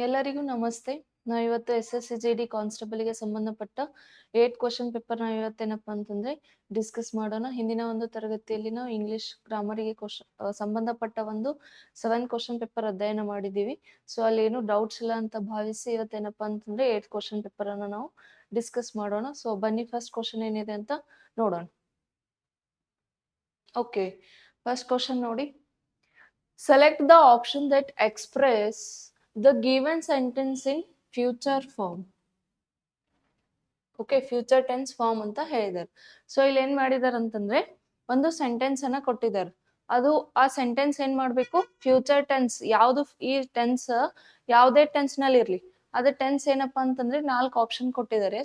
ಎಲ್ಲರಿಗೂ ನಮಸ್ತೆ. ನಾವಿವತ್ತು SSCGD ಕಾನ್ಸ್ಟೇಬಲ್‌ಗೆ ಸಂಬಂಧಪಟ್ಟ 8 ಕ್ವೆಶ್ಚನ್ ಪೇಪರ್‌ನ ಇವತ್ತೇನಪ್ಪ ಅಂತಂದ್ರೆ ಡಿಸ್ಕಸ್ ಮಾಡೋಣ. ಹಿಂದಿನ ಒಂದು ತರಗತಿಯಲ್ಲಿ ನಾವು ಇಂಗ್ಲಿಷ್ ಗ್ರಾಮರಿಗೆ ಸಂಬಂಧಪಟ್ಟ ಒಂದು 7 ಕ್ವೆಶ್ಚನ್ ಪೇಪರ್ ಅಧ್ಯಯನ ಮಾಡಿದ್ದೀವಿ. ಸೊ ಅಲ್ಲಿ ಏನು ಡೌಟ್ಸ್ ಇಲ್ಲ ಅಂತ ಭಾವಿಸಿ ಇವತ್ತೇನಪ್ಪ ಅಂತಂದ್ರೆ 8 ಕ್ವೆಶ್ಚನ್ ಪೇಪರ್ ಅನ್ನು ನಾವು ಡಿಸ್ಕಸ್ ಮಾಡೋಣ. ಸೊ ಬನ್ನಿ ಫಸ್ಟ್ ಕ್ವೆಶ್ಚನ್ ಏನಿದೆ ಅಂತ ನೋಡೋಣ. ಓಕೆ, ಫಸ್ಟ್ ಕ್ವೆಶ್ಚನ್ ನೋಡಿ. Select the option that express the given sentence in future form. Okay, future tense form ಅಂತ ಹೇಳಿದ್ದಾರೆ. ಸೊ ಇಲ್ಲಿ ಏನ್ ಮಾಡಿದಾರೆ ಅಂತಂದ್ರೆ ಒಂದು ಸೆಂಟೆನ್ಸ್ ಅನ್ನ ಕೊಟ್ಟಿದ್ದಾರೆ. ಅದು ಆ ಸೆಂಟೆನ್ಸ್ ಏನ್ ಮಾಡ್ಬೇಕು, ಫ್ಯೂಚರ್ ಟೆನ್ಸ್ ಯಾವ್ದು, ಈ ಟೆನ್ಸ್ ಯಾವುದೇ ಟೆನ್ಸ್ ನಲ್ಲಿ ಇರ್ಲಿ, ಅದ ಟೆನ್ಸ್ ಏನಪ್ಪಾ ಅಂತಂದ್ರೆ 4 ಆಪ್ಷನ್ ಕೊಟ್ಟಿದ್ದಾರೆ.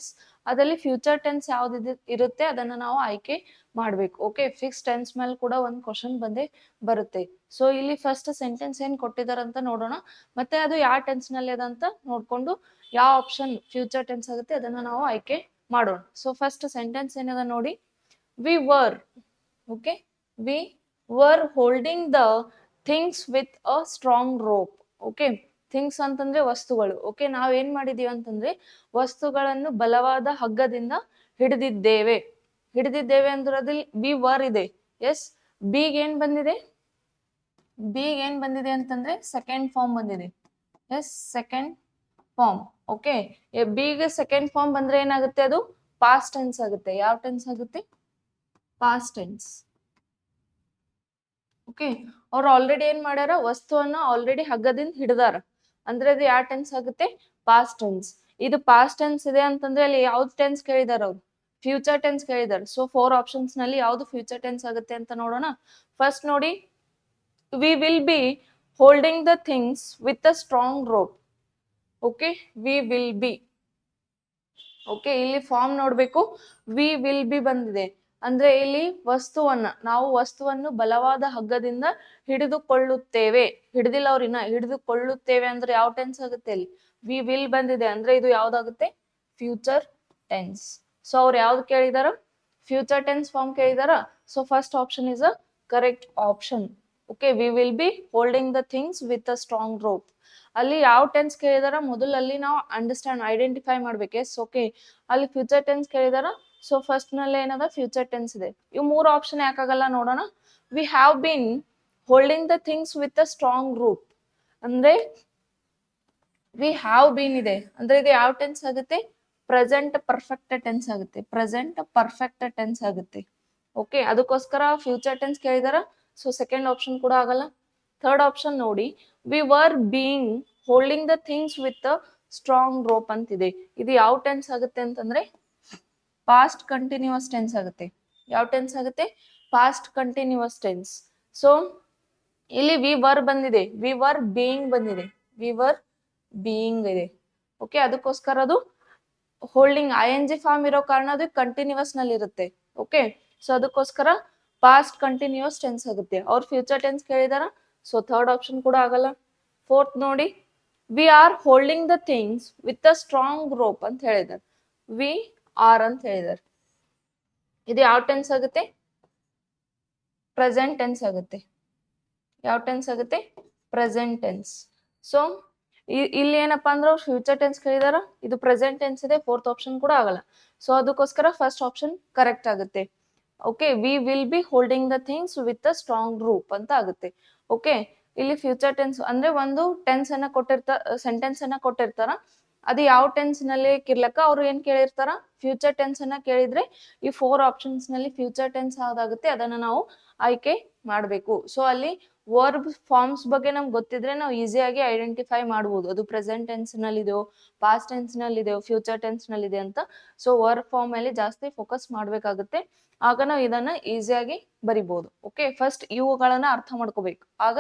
ಅದರಲ್ಲಿ ಫ್ಯೂಚರ್ ಟೆನ್ಸ್ ಯಾವ್ದು ಇರುತ್ತೆ ಅದನ್ನ ನಾವು ಆಯ್ಕೆ ಮಾಡ್ಬೇಕು. ಓಕೆ, ಫಿಕ್ಸ್ ಟೆನ್ಸ್ ಮೇಲೆ ಕೂಡ ಒಂದು ಕ್ವಶನ್ ಬಂದೇ ಬರುತ್ತೆ. ಸೊ ಇಲ್ಲಿ ಫಸ್ಟ್ ಸೆಂಟೆನ್ಸ್ ಏನ್ ಕೊಟ್ಟಿದ್ದಾರೆ ಅಂತ ನೋಡೋಣ, ಮತ್ತೆ ಅದು ಯಾವ ಟೆನ್ಸ್ ನಲ್ಲಿ ಅದಂತ ನೋಡ್ಕೊಂಡು ಯಾವ ಆಪ್ಷನ್ ಫ್ಯೂಚರ್ ಟೆನ್ಸ್ ಆಗುತ್ತೆ ಅದನ್ನ ನಾವು ಆಯ್ಕೆ ಮಾಡೋಣ. ಸೊ ಫಸ್ಟ್ ಸೆಂಟೆನ್ಸ್ ಏನದ ನೋಡಿ. We var, okay, we were holding the things with a strong rope. Okay, things ಅಂತಂದ್ರೆ ವಸ್ತುಗಳು. ಓಕೆ, ನಾವ್ ಏನ್ ಮಾಡಿದೀವಿ ಅಂತಂದ್ರೆ ವಸ್ತುಗಳನ್ನು ಬಲವಾದ ಹಗ್ಗದಿಂದ ಹಿಡಿದಿದ್ದೇವೆ. ಹಿಡಿದಿದ್ದೇವೆ ಅಂದ್ರದಲ್ಲಿ ವಿ ವರ್ ಇದೆ. ಎಸ್, ಬಿಗ್ ಏನ್ ಬಂದಿದೆ, ಬಿಗ್ ಏನ್ ಬಂದಿದೆ ಅಂತಂದ್ರೆ ಸೆಕೆಂಡ್ ಫಾರ್ಮ್ ಬಂದಿದೆ. Yes, second form. ಓಕೆ, ಬಿಗ್ ಸೆಕೆಂಡ್ ಫಾರ್ಮ್ ಬಂದ್ರೆ ಏನಾಗುತ್ತೆ, ಅದು ಪಾಸ್ಟ್ ಟೆನ್ಸ್ ಆಗುತ್ತೆ. ಯಾವ ಟೆನ್ಸ್ ಆಗುತ್ತೆ, ಪಾಸ್ಟ್ ಟೆನ್ಸ್. ಓಕೆ, ಅವ್ರು ಆಲ್ರೆಡಿ ಏನ್ ಮಾಡ್ಯಾರ, ವಸ್ತುವನ್ನ ಆಲ್ರೆಡಿ ಹಗ್ಗದಿಂದ ಹಿಡಿದಾರ ಅಂದ್ರೆ ಅದು ಯಾವ ಟೆನ್ಸ್ ಆಗುತ್ತೆ, ಪಾಸ್ಟ್ ಟೆನ್ಸ್. ಇದು ಪಾಸ್ಟ್ ಟೆನ್ಸ್ ಇದೆ ಅಂತಂದ್ರೆ ಅಲ್ಲಿ ಯಾವ್ದು ಟೆನ್ಸ್ ಕೇಳಿದಾರ ಅವ್ರು, ಫ್ಯೂಚರ್ ಟೆನ್ಸ್ ಕೇಳಿದಾರೆ. ಸೊ 4 ಆಪ್ಷನ್ಸ್ ನಲ್ಲಿ ಯಾವ್ದು ಫ್ಯೂಚರ್ ಟೆನ್ಸ್ ಆಗುತ್ತೆ ಅಂತ ನೋಡೋಣ. ಫಸ್ಟ್ ನೋಡಿ, V will be holding the things with a strong rope. Okay, we will B. Okay, ಇಲ್ಲಿ ಫಾರ್ಮ್ ನೋಡ್ಬೇಕು, ವಿ ವಿಲ್ ಬಿ ಬಂದಿದೆ ಅಂದ್ರೆ ಇಲ್ಲಿ ನಾವು ವಸ್ತುವನ್ನು ಬಲವಾದ ಹಗ್ಗದಿಂದ ಹಿಡಿದುಕೊಳ್ಳುತ್ತೇವೆ. ಹಿಡಿದಿಲ್ಲ ಅವ್ರಿನ್ನ, ಹಿಡಿದುಕೊಳ್ಳುತ್ತೇವೆ ಅಂದ್ರೆ ಯಾವ ಟೆನ್ಸ್ ಆಗುತ್ತೆ, ಇಲ್ಲಿ ವಿ ವಿಲ್ ಬಂದಿದೆ ಅಂದ್ರೆ ಇದು ಯಾವ್ದಾಗುತ್ತೆ, ಫ್ಯೂಚರ್ ಟೆನ್ಸ್. ಸೊ ಅವ್ರು ಯಾವ್ದು ಕೇಳಿದಾರ, ಫ್ಯೂಚರ್ ಟೆನ್ಸ್ ಫಾರ್ಮ್ ಕೇಳಿದಾರ. So first option is a correct option. Okay, we will be holding the things with a strong rope. ಅಲ್ಲಿ ಯಾವ ಟೆನ್ಸ್ ಕೇಳಿದಾರ ಮೊದಲಲ್ಲಿ ನಾವು ಅಂಡರ್ಸ್ಟ್ಯಾಂಡ್ ಐಡೆಂಟಿಫೈ ಮಾಡ್ಬೇಕು. ಎಸ್, ಓಕೆ, ಅಲ್ಲಿ ಫ್ಯೂಚರ್ ಟೆನ್ಸ್ ಕೇಳಿದಾರ. ಸೊ ಫಸ್ಟ್ ನಲ್ಲಿ ಏನದ, ಫ್ಯೂಚರ್ ಟೆನ್ಸ್ ಇದೆ. ಇವು 3 ಆಪ್ಷನ್ ಯಾಕಾಗಲ್ಲ ನೋಡೋಣ. We have been holding the things with a strong rope ಅಂದ್ರೆ ವಿ ಹ್ಯಾವ್ ಬೀನ್ ಇದೆ ಅಂದ್ರೆ ಇದು ಯಾವ ಟೆನ್ಸ್ ಆಗುತ್ತೆ, ಪ್ರೆಸೆಂಟ್ ಪರ್ಫೆಕ್ಟ್ ಟೆನ್ಸ್ ಆಗುತ್ತೆ. ಪ್ರೆಸೆಂಟ್ ಪರ್ಫೆಕ್ಟ್ ಟೆನ್ಸ್ ಆಗುತ್ತೆ. ಓಕೆ, ಅದಕ್ಕೋಸ್ಕರ ಫ್ಯೂಚರ್ ಟೆನ್ಸ್ ಕೇಳಿದಾರ. ಸೊ ಸೆಕೆಂಡ್ ಆಪ್ಷನ್ ಕೂಡ ಆಗಲ್ಲ. ಥರ್ಡ್ ಆಪ್ಷನ್ ನೋಡಿ, we were being holding the things with a strong rope ಅಂತಿದೆ. ಇದು ಯಾವ ಟೆನ್ಸ್ ಆಗುತ್ತೆ ಅಂತಂದ್ರೆ ಪಾಸ್ಟ್ ಕಂಟಿನ್ಯೂಸ್ ಟೆನ್ಸ್ ಆಗುತ್ತೆ. ಯಾವ ಟೆನ್ಸ್ ಆಗುತ್ತೆ, ಪಾಸ್ಟ್ ಕಂಟಿನ್ಯೂಸ್ ಟೆನ್ಸ್. ಸೊ ಇಲ್ಲಿ ವಿ ವರ್ ಬಂದಿದೆ, ವಿ ವರ್ ಬೀಯಿಂಗ್ ಬಂದಿದೆ, ವಿ ವರ್ ಬೀಯಿಂಗ್ ಇದೆ. ಓಕೆ, ಅದಕ್ಕೋಸ್ಕರ ಅದು ಹೋಲ್ಡಿಂಗ್ ING ಫಾರ್ಮ್ ಇರೋ ಕಾರಣ ಅದು ಕಂಟಿನ್ಯೂಸ್ ನಲ್ಲಿ ಇರುತ್ತೆ. ಓಕೆ, ಸೊ ಅದಕ್ಕೋಸ್ಕರ ಪಾಸ್ಟ್ ಕಂಟಿನ್ಯೂಸ್ ಟೆನ್ಸ್ ಆಗುತ್ತೆ. ಅವ್ರು ಫ್ಯೂಚರ್ ಟೆನ್ಸ್ ಕೇಳಿದಾರ. ಸೊ ಥರ್ಡ್ ಆಪ್ಷನ್ ಕೂಡ ಆಗಲ್ಲ. ಫೋರ್ತ್ ನೋಡಿ, we are holding the things with a strong rope ಅಂತ ಹೇಳಿದಾರೆ. ವಿ ಆರ್ ಅಂತ ಹೇಳಿದಾರೆ. ಇದು ಯಾವ ಟೆನ್ಸ್ ಆಗುತ್ತೆ, ಪ್ರೆಸೆಂಟ್ ಟೆನ್ಸ್ ಆಗುತ್ತೆ. ಯಾವ ಟೆನ್ಸ್ ಆಗುತ್ತೆ, ಪ್ರೆಸೆಂಟ್ ಟೆನ್ಸ್. ಸೊ ಇಲ್ಲಿ ಏನಪ್ಪಾ ಅಂದ್ರೆ ಫ್ಯೂಚರ್ ಟೆನ್ಸ್ ಕೇಳಿದಾರ, ಇದು ಪ್ರೆಸೆಂಟ್ ಟೆನ್ಸ್ ಇದೆ. ಫೋರ್ತ್ ಆಪ್ಷನ್ ಕೂಡ ಆಗಲ್ಲ. ಸೊ ಅದಕ್ಕೋಸ್ಕರ ಫಸ್ಟ್ ಆಪ್ಷನ್ ಕರೆಕ್ಟ್ ಆಗುತ್ತೆ. Okay, we will be holding the things with a strong rope ಅಂತ ಆಗುತ್ತೆ. ಓಕೆ, ಇಲ್ಲಿ ಫ್ಯೂಚರ್ ಟೆನ್ಸ್ ಅಂದ್ರೆ ಒಂದು ಟೆನ್ಸ್ ಅನ್ನ ಸೆಂಟೆನ್ಸ್ ಅನ್ನ ಕೊಟ್ಟಿರ್ತಾರ. ಅದು ಯಾವ ಟೆನ್ಸ್ ನಲ್ಲಿ ಇರ್ಲಕ್ಕ ಅವ್ರು ಏನ್ ಕೇಳಿರ್ತಾರ, ಫ್ಯೂಚರ್ ಟೆನ್ಸ್ ಅನ್ನ ಕೇಳಿದ್ರೆ ಈ 4 ಆಪ್ಷನ್ಸ್ ನಲ್ಲಿ ಫ್ಯೂಚರ್ ಟೆನ್ಸ್ ಯಾವ್ದಾಗುತ್ತೆ ಅದನ್ನ ನಾವು ಆಯ್ಕೆ ಮಾಡ್ಬೇಕು. ಸೊ ಅಲ್ಲಿ ವರ್ಬ್ ಫಾರ್ಮ್ಸ್ ಬಗ್ಗೆ ನಮ್ಗೆ ಗೊತ್ತಿದ್ರೆ ನಾವು ಈಸಿಯಾಗಿ ಐಡೆಂಟಿಫೈ ಮಾಡ್ಬೋದು, ಅದು ಪ್ರೆಸೆಂಟ್ ಟೆನ್ಸ್ ನಲ್ಲಿ ಇದೆಯೋ, ಪಾಸ್ಟ್ ಟೆನ್ಸ್ ನಲ್ಲಿ ಇದೆಯೋ, ಫ್ಯೂಚರ್ ಟೆನ್ಸ್ ನಲ್ಲಿ ಇದೆ ಅಂತ. ಸೊ ವರ್ಬ್ ಫಾರ್ಮ್ ಮೇಲೆ ಜಾಸ್ತಿ ಫೋಕಸ್ ಮಾಡ್ಬೇಕಾಗುತ್ತೆ. ಆಗ ನಾವು ಇದನ್ನ ಈಸಿಯಾಗಿ ಬರಿಬಹುದು. ಓಕೆ, ಫಸ್ಟ್ ಇವುಗಳನ್ನ ಅರ್ಥ ಮಾಡ್ಕೋಬೇಕು, ಆಗ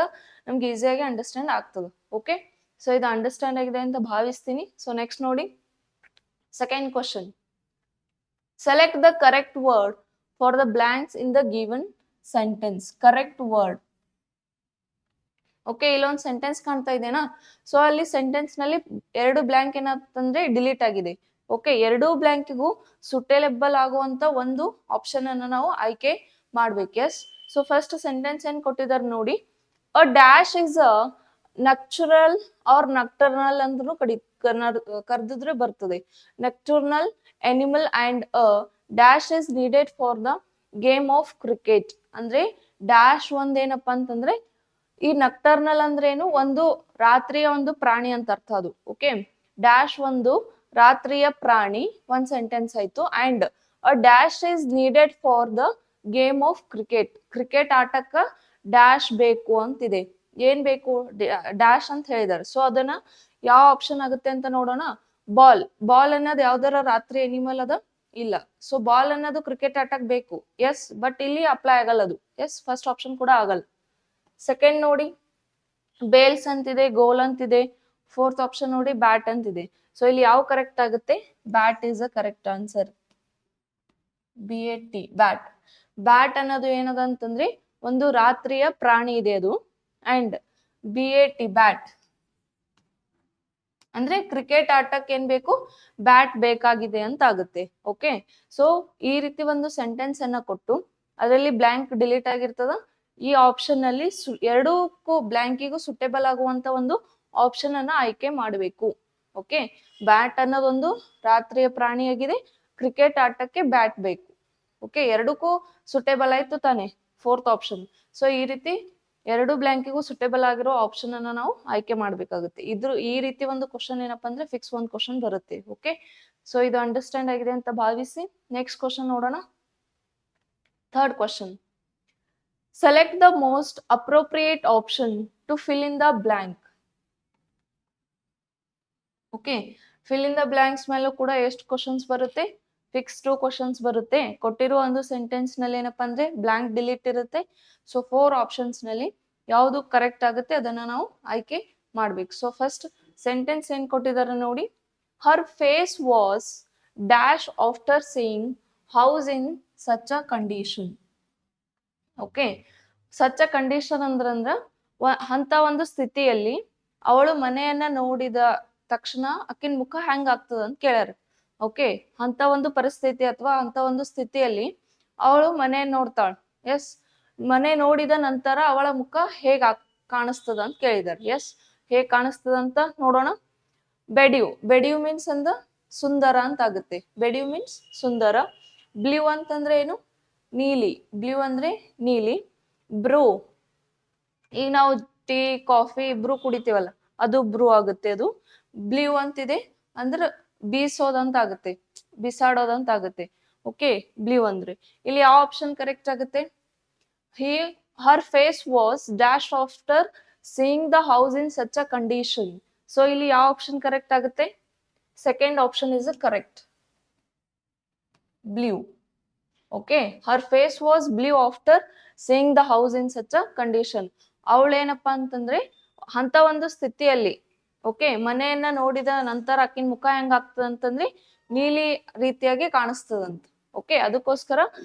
ನಮ್ಗೆ ಈಸಿಯಾಗಿ ಅಂಡರ್ಸ್ಟ್ಯಾಂಡ್ ಆಗ್ತದೆ. ಓಕೆ, ಸೊ ಇದು ಅಂಡರ್ಸ್ಟ್ಯಾಂಡ್ ಆಗಿದೆ ಅಂತ ಭಾವಿಸ್ತೀನಿ. ಸೊ ನೆಕ್ಸ್ಟ್ ನೋಡಿ, second question. Select the correct word for the blanks in the given sentence. Correct word. Okay, ಇಲ್ಲೊಂದು ಸೆಂಟೆನ್ಸ್ ಕಾಣ್ತಾ ಇದೆನಾ. ಸೊ ಅಲ್ಲಿ ಸೆಂಟೆನ್ಸ್ ನಲ್ಲಿ 2 ಬ್ಲಾಂಕ್ ಏನಂತಂದ್ರೆ ಡಿಲೀಟ್ ಆಗಿದೆ. ಓಕೆ, 2 ಬ್ಲಾಂಕ್ಗೂ ಸುಟೇಲೆಬಲ್ ಆಗುವಂತ ಒಂದು ಆಪ್ಷನ್ ಅನ್ನ ನಾವು ಆಯ್ಕೆ ಮಾಡ್ಬೇಕು. ಎಸ್, ಸೊ ಫಸ್ಟ್ ಸೆಂಟೆನ್ಸ್ ಏನ್ ಕೊಟ್ಟಿದ್ದಾರೆ ನೋಡಿ. A dash is a nocturnal or nocturnal ಅಂದ್ರೂ ಕರೆದಿದ್ರೆ ಬರ್ತದೆ. Nocturnal animal and dash is needed for the game of cricket. ಅಂದ್ರೆ ಡ್ಯಾಶ್ ಒಂದೇನಪ್ಪಾ ಅಂತಂದ್ರೆ ಈ ನಕ್ಟರ್ನಲ್ ಅಂದ್ರೇನು, ಒಂದು ರಾತ್ರಿಯ ಒಂದು ಪ್ರಾಣಿ ಅಂತ ಅರ್ಥ ಅದು. ಓಕೆ, ಡ್ಯಾಶ್ ಒಂದು ರಾತ್ರಿಯ ಪ್ರಾಣಿ, ಒಂದ್ ಸೆಂಟೆನ್ಸ್ ಆಯ್ತು. And a dash is needed for the game of cricket. Cricket ಆಟಕ್ಕ ಡ್ಯಾಶ್ ಬೇಕು ಅಂತಿದೆ. ಏನ್ ಬೇಕು? ಡ್ಯಾಶ್ ಅಂತ ಹೇಳಿದಾರೆ. ಸೊ ಅದನ್ನ ಯಾವ ಆಪ್ಷನ್ ಆಗುತ್ತೆ ಅಂತ ನೋಡೋಣ. ಬಾಲ್. ಬಾಲ್ ಅನ್ನೋದು ಯಾವ್ದಾರ ರಾತ್ರಿ ಅನಿಮಲ್ ಅದ? ಇಲ್ಲ. ಸೊ ಬಾಲ್ ಅನ್ನೋದು ಕ್ರಿಕೆಟ್ ಆಟಕ್ ಬೇಕು. ಎಸ್, ಬಟ್ ಇಲ್ಲಿ ಅಪ್ಲೈ ಆಗಲ್ಲ ಅದು. ಎಸ್, ಫಸ್ಟ್ ಆಪ್ಷನ್ ಕೂಡ ಆಗಲ್ಲ. ಸೆಕೆಂಡ್ ನೋಡಿ, ಬೇಲ್ಸ್ ಅಂತಿದೆ, ಗೋಲ್ ಅಂತಿದೆ. ಫೋರ್ತ್ ಆಪ್ಷನ್ ನೋಡಿ, ಬ್ಯಾಟ್ ಅಂತಿದೆ. ಸೊ ಇಲ್ಲಿ ಯಾವ ಕರೆಕ್ಟ್ ಆಗುತ್ತೆ? Bat is a correct answer. BAT, bat. Bat ಅನ್ನೋದು ಏನದ ಅಂತಂದ್ರೆ ಒಂದು ರಾತ್ರಿಯ ಪ್ರಾಣಿ ಇದೆ ಅದು. ಅಂಡ್ BAT, ಬ್ಯಾಟ್ ಅಂದ್ರೆ ಕ್ರಿಕೆಟ್ ಆಟಕ್ಕೆ ಏನ್ ಬೇಕು? ಬ್ಯಾಟ್ ಬೇಕಾಗಿದೆ ಅಂತ ಆಗುತ್ತೆ. ಓಕೆ, ಸೊ ಈ ರೀತಿ ಒಂದು ಸೆಂಟೆನ್ಸ್ ಅನ್ನ ಕೊಟ್ಟು ಅದರಲ್ಲಿ ಬ್ಲಾಂಕ್ ಡಿಲೀಟ್ ಆಗಿರ್ತದ. ಈ ಆಪ್ಷನ್ ಅಲ್ಲಿ ಎರಡಕ್ಕೂ ಬ್ಲಾಂಕಿಗೂ ಸುಟೇಬಲ್ ಆಗುವಂತ ಒಂದು ಆಪ್ಷನ್ ಅನ್ನ ಆಯ್ಕೆ ಮಾಡಬೇಕು. ಓಕೆ, ಬ್ಯಾಟ್ ಅನ್ನೋದೊಂದು ರಾತ್ರಿಯ ಪ್ರಾಣಿಯಾಗಿದೆ, ಕ್ರಿಕೆಟ್ ಆಟಕ್ಕೆ ಬ್ಯಾಟ್ ಬೇಕು. ಓಕೆ, ಎರಡಕ್ಕೂ ಸುಟೇಬಲ್ ಆಯ್ತು ತಾನೆ ಫೋರ್ತ್ ಆಪ್ಷನ್. ಸೊ ಈ ರೀತಿ ಎರಡು ಬ್ಲಾಂಕಿಗೂ ಸುಟೇಬಲ್ ಆಗಿರೋ ಆಪ್ಷನ್ ಅನ್ನ ನಾವು ಆಯ್ಕೆ ಮಾಡ್ಬೇಕಾಗುತ್ತೆ. ಈ ರೀತಿ ಒಂದು ಕ್ವಶನ್ ಏನಪ್ಪಾ ಅಂದ್ರೆ ಫಿಕ್ಸ್ ಒಂದು ಕ್ವಶನ್ ಬರುತ್ತೆ. ಓಕೆ, ಸೊ ಇದು ಅಂಡರ್ಸ್ಟ್ಯಾಂಡ್ ಆಗಿದೆ ಅಂತ ಭಾವಿಸಿ ನೆಕ್ಸ್ಟ್ ಕ್ವಶನ್ ನೋಡೋಣ. Third question, select the most appropriate option to fill in the blank. Okay, fill in the blanks ಮೇಲೂ ಕೂಡ ಎಷ್ಟು ಕ್ವಶನ್ಸ್ ಬರುತ್ತೆ? ಫಿಕ್ಸ್ 2 ಕ್ವಶನ್ಸ್ ಬರುತ್ತೆ. ಕೊಟ್ಟಿರೋ ಒಂದು ಸೆಂಟೆನ್ಸ್ ನಲ್ಲಿ ಏನಪ್ಪಾ ಅಂದ್ರೆ ಬ್ಲಾಂಕ್ ಡಿಲೀಟ್ ಇರುತ್ತೆ. ಸೊ 4 ಆಪ್ಷನ್ಸ್ ನಲ್ಲಿ ಯಾವುದು ಕರೆಕ್ಟ್ ಆಗುತ್ತೆ ಅದನ್ನ ನಾವು ಆಯ್ಕೆ ಮಾಡ್ಬೇಕು. ಸೊ ಫಸ್ಟ್ ಸೆಂಟೆನ್ಸ್ ಏನ್ ಕೊಟ್ಟಿದ್ದಾರೆ ನೋಡಿ. Her face was dash after saying house in such a condition. Okay, such a condition ಅಂದ್ರ ಅಂತ ಒಂದು ಸ್ಥಿತಿಯಲ್ಲಿ ಅವಳು ಮನೆಯನ್ನ ನೋಡಿದ ತಕ್ಷಣ ಅಕ್ಕಿನ ಮುಖ ಹೆಂಗ್ ಆಗ್ತದ ಅಂತ ಕೇಳ್ಯಾರ. ಓಕೆ, ಅಂತ ಒಂದು ಪರಿಸ್ಥಿತಿ ಅಥವಾ ಅಂತ ಒಂದು ಸ್ಥಿತಿಯಲ್ಲಿ ಅವಳು ಮನೆ ನೋಡ್ತಾಳ. ಎಸ್, ಮನೆ ನೋಡಿದ ನಂತರ ಅವಳ ಮುಖ ಹೇಗ್ ಕಾಣಿಸ್ತದ ಅಂತ ಕೇಳಿದಾರೆ. ಎಸ್, ಹೇಗ್ ಕಾಣಿಸ್ತದ ಅಂತ ನೋಡೋಣ. ಬೆಡ್ಯೂ. ಬೆಡ್ಯೂ ಮೀನ್ಸ್ ಅಂದ ಸುಂದರ ಅಂತ ಆಗುತ್ತೆ. ಬೆಡ್ಯೂ ಮೀನ್ಸ್ ಸುಂದರ. ಬ್ಲೂ ಅಂತಂದ್ರೆ ಏನು? ನೀಲಿ. ಬ್ಲೂ ಅಂದ್ರೆ ನೀಲಿ. ಬ್ರೂ, ಈಗ ನಾವು ಟೀ ಕಾಫಿ ಬ್ರೂ ಕುಡಿತೀವಲ್ಲ, ಅದು ಬ್ರೂ ಆಗುತ್ತೆ. ಅದು ಬ್ಲೂ ಅಂತಿದೆ ಅಂದ್ರೆ ಬೀಸೋದಂತ ಆಗುತ್ತೆ, ಬಿಸಾಡೋದಂತ ಆಗುತ್ತೆ. ಓಕೆ, ಬ್ಲೂ ಅಂದ್ರೆ ಇಲ್ಲಿ ಯಾವ ಆಪ್ಷನ್ ಕರೆಕ್ಟ್ ಆಗುತ್ತೆ? Her face was dash after seeing the house in such a condition. So ಇಲ್ಲಿ ಯಾವ ಆಪ್ಷನ್ ಕರೆಕ್ಟ್ ಆಗುತ್ತೆ? Second option is correct, blue. Okay, her face was blue after seeing the house in such a condition. ಅವಳೇನಪ್ಪಾ ಅಂತಂದ್ರೆ ಅಂತ ಒಂದು ಸ್ಥಿತಿಯಲ್ಲಿ, okay, ಮನೆಯನ್ನ ನೋಡಿದ ನಂತರ ಅಕ್ಕಿನ ಮುಖ ಹೆಂಗ್ ಆಗ್ತದ ಅಂತಂದ್ರೆ ನೀಲಿ ರೀತಿಯಾಗಿ ಕಾಣಿಸ್ತದಂತ. ಓಕೆ, ಅದಕ್ಕೋಸ್ಕರ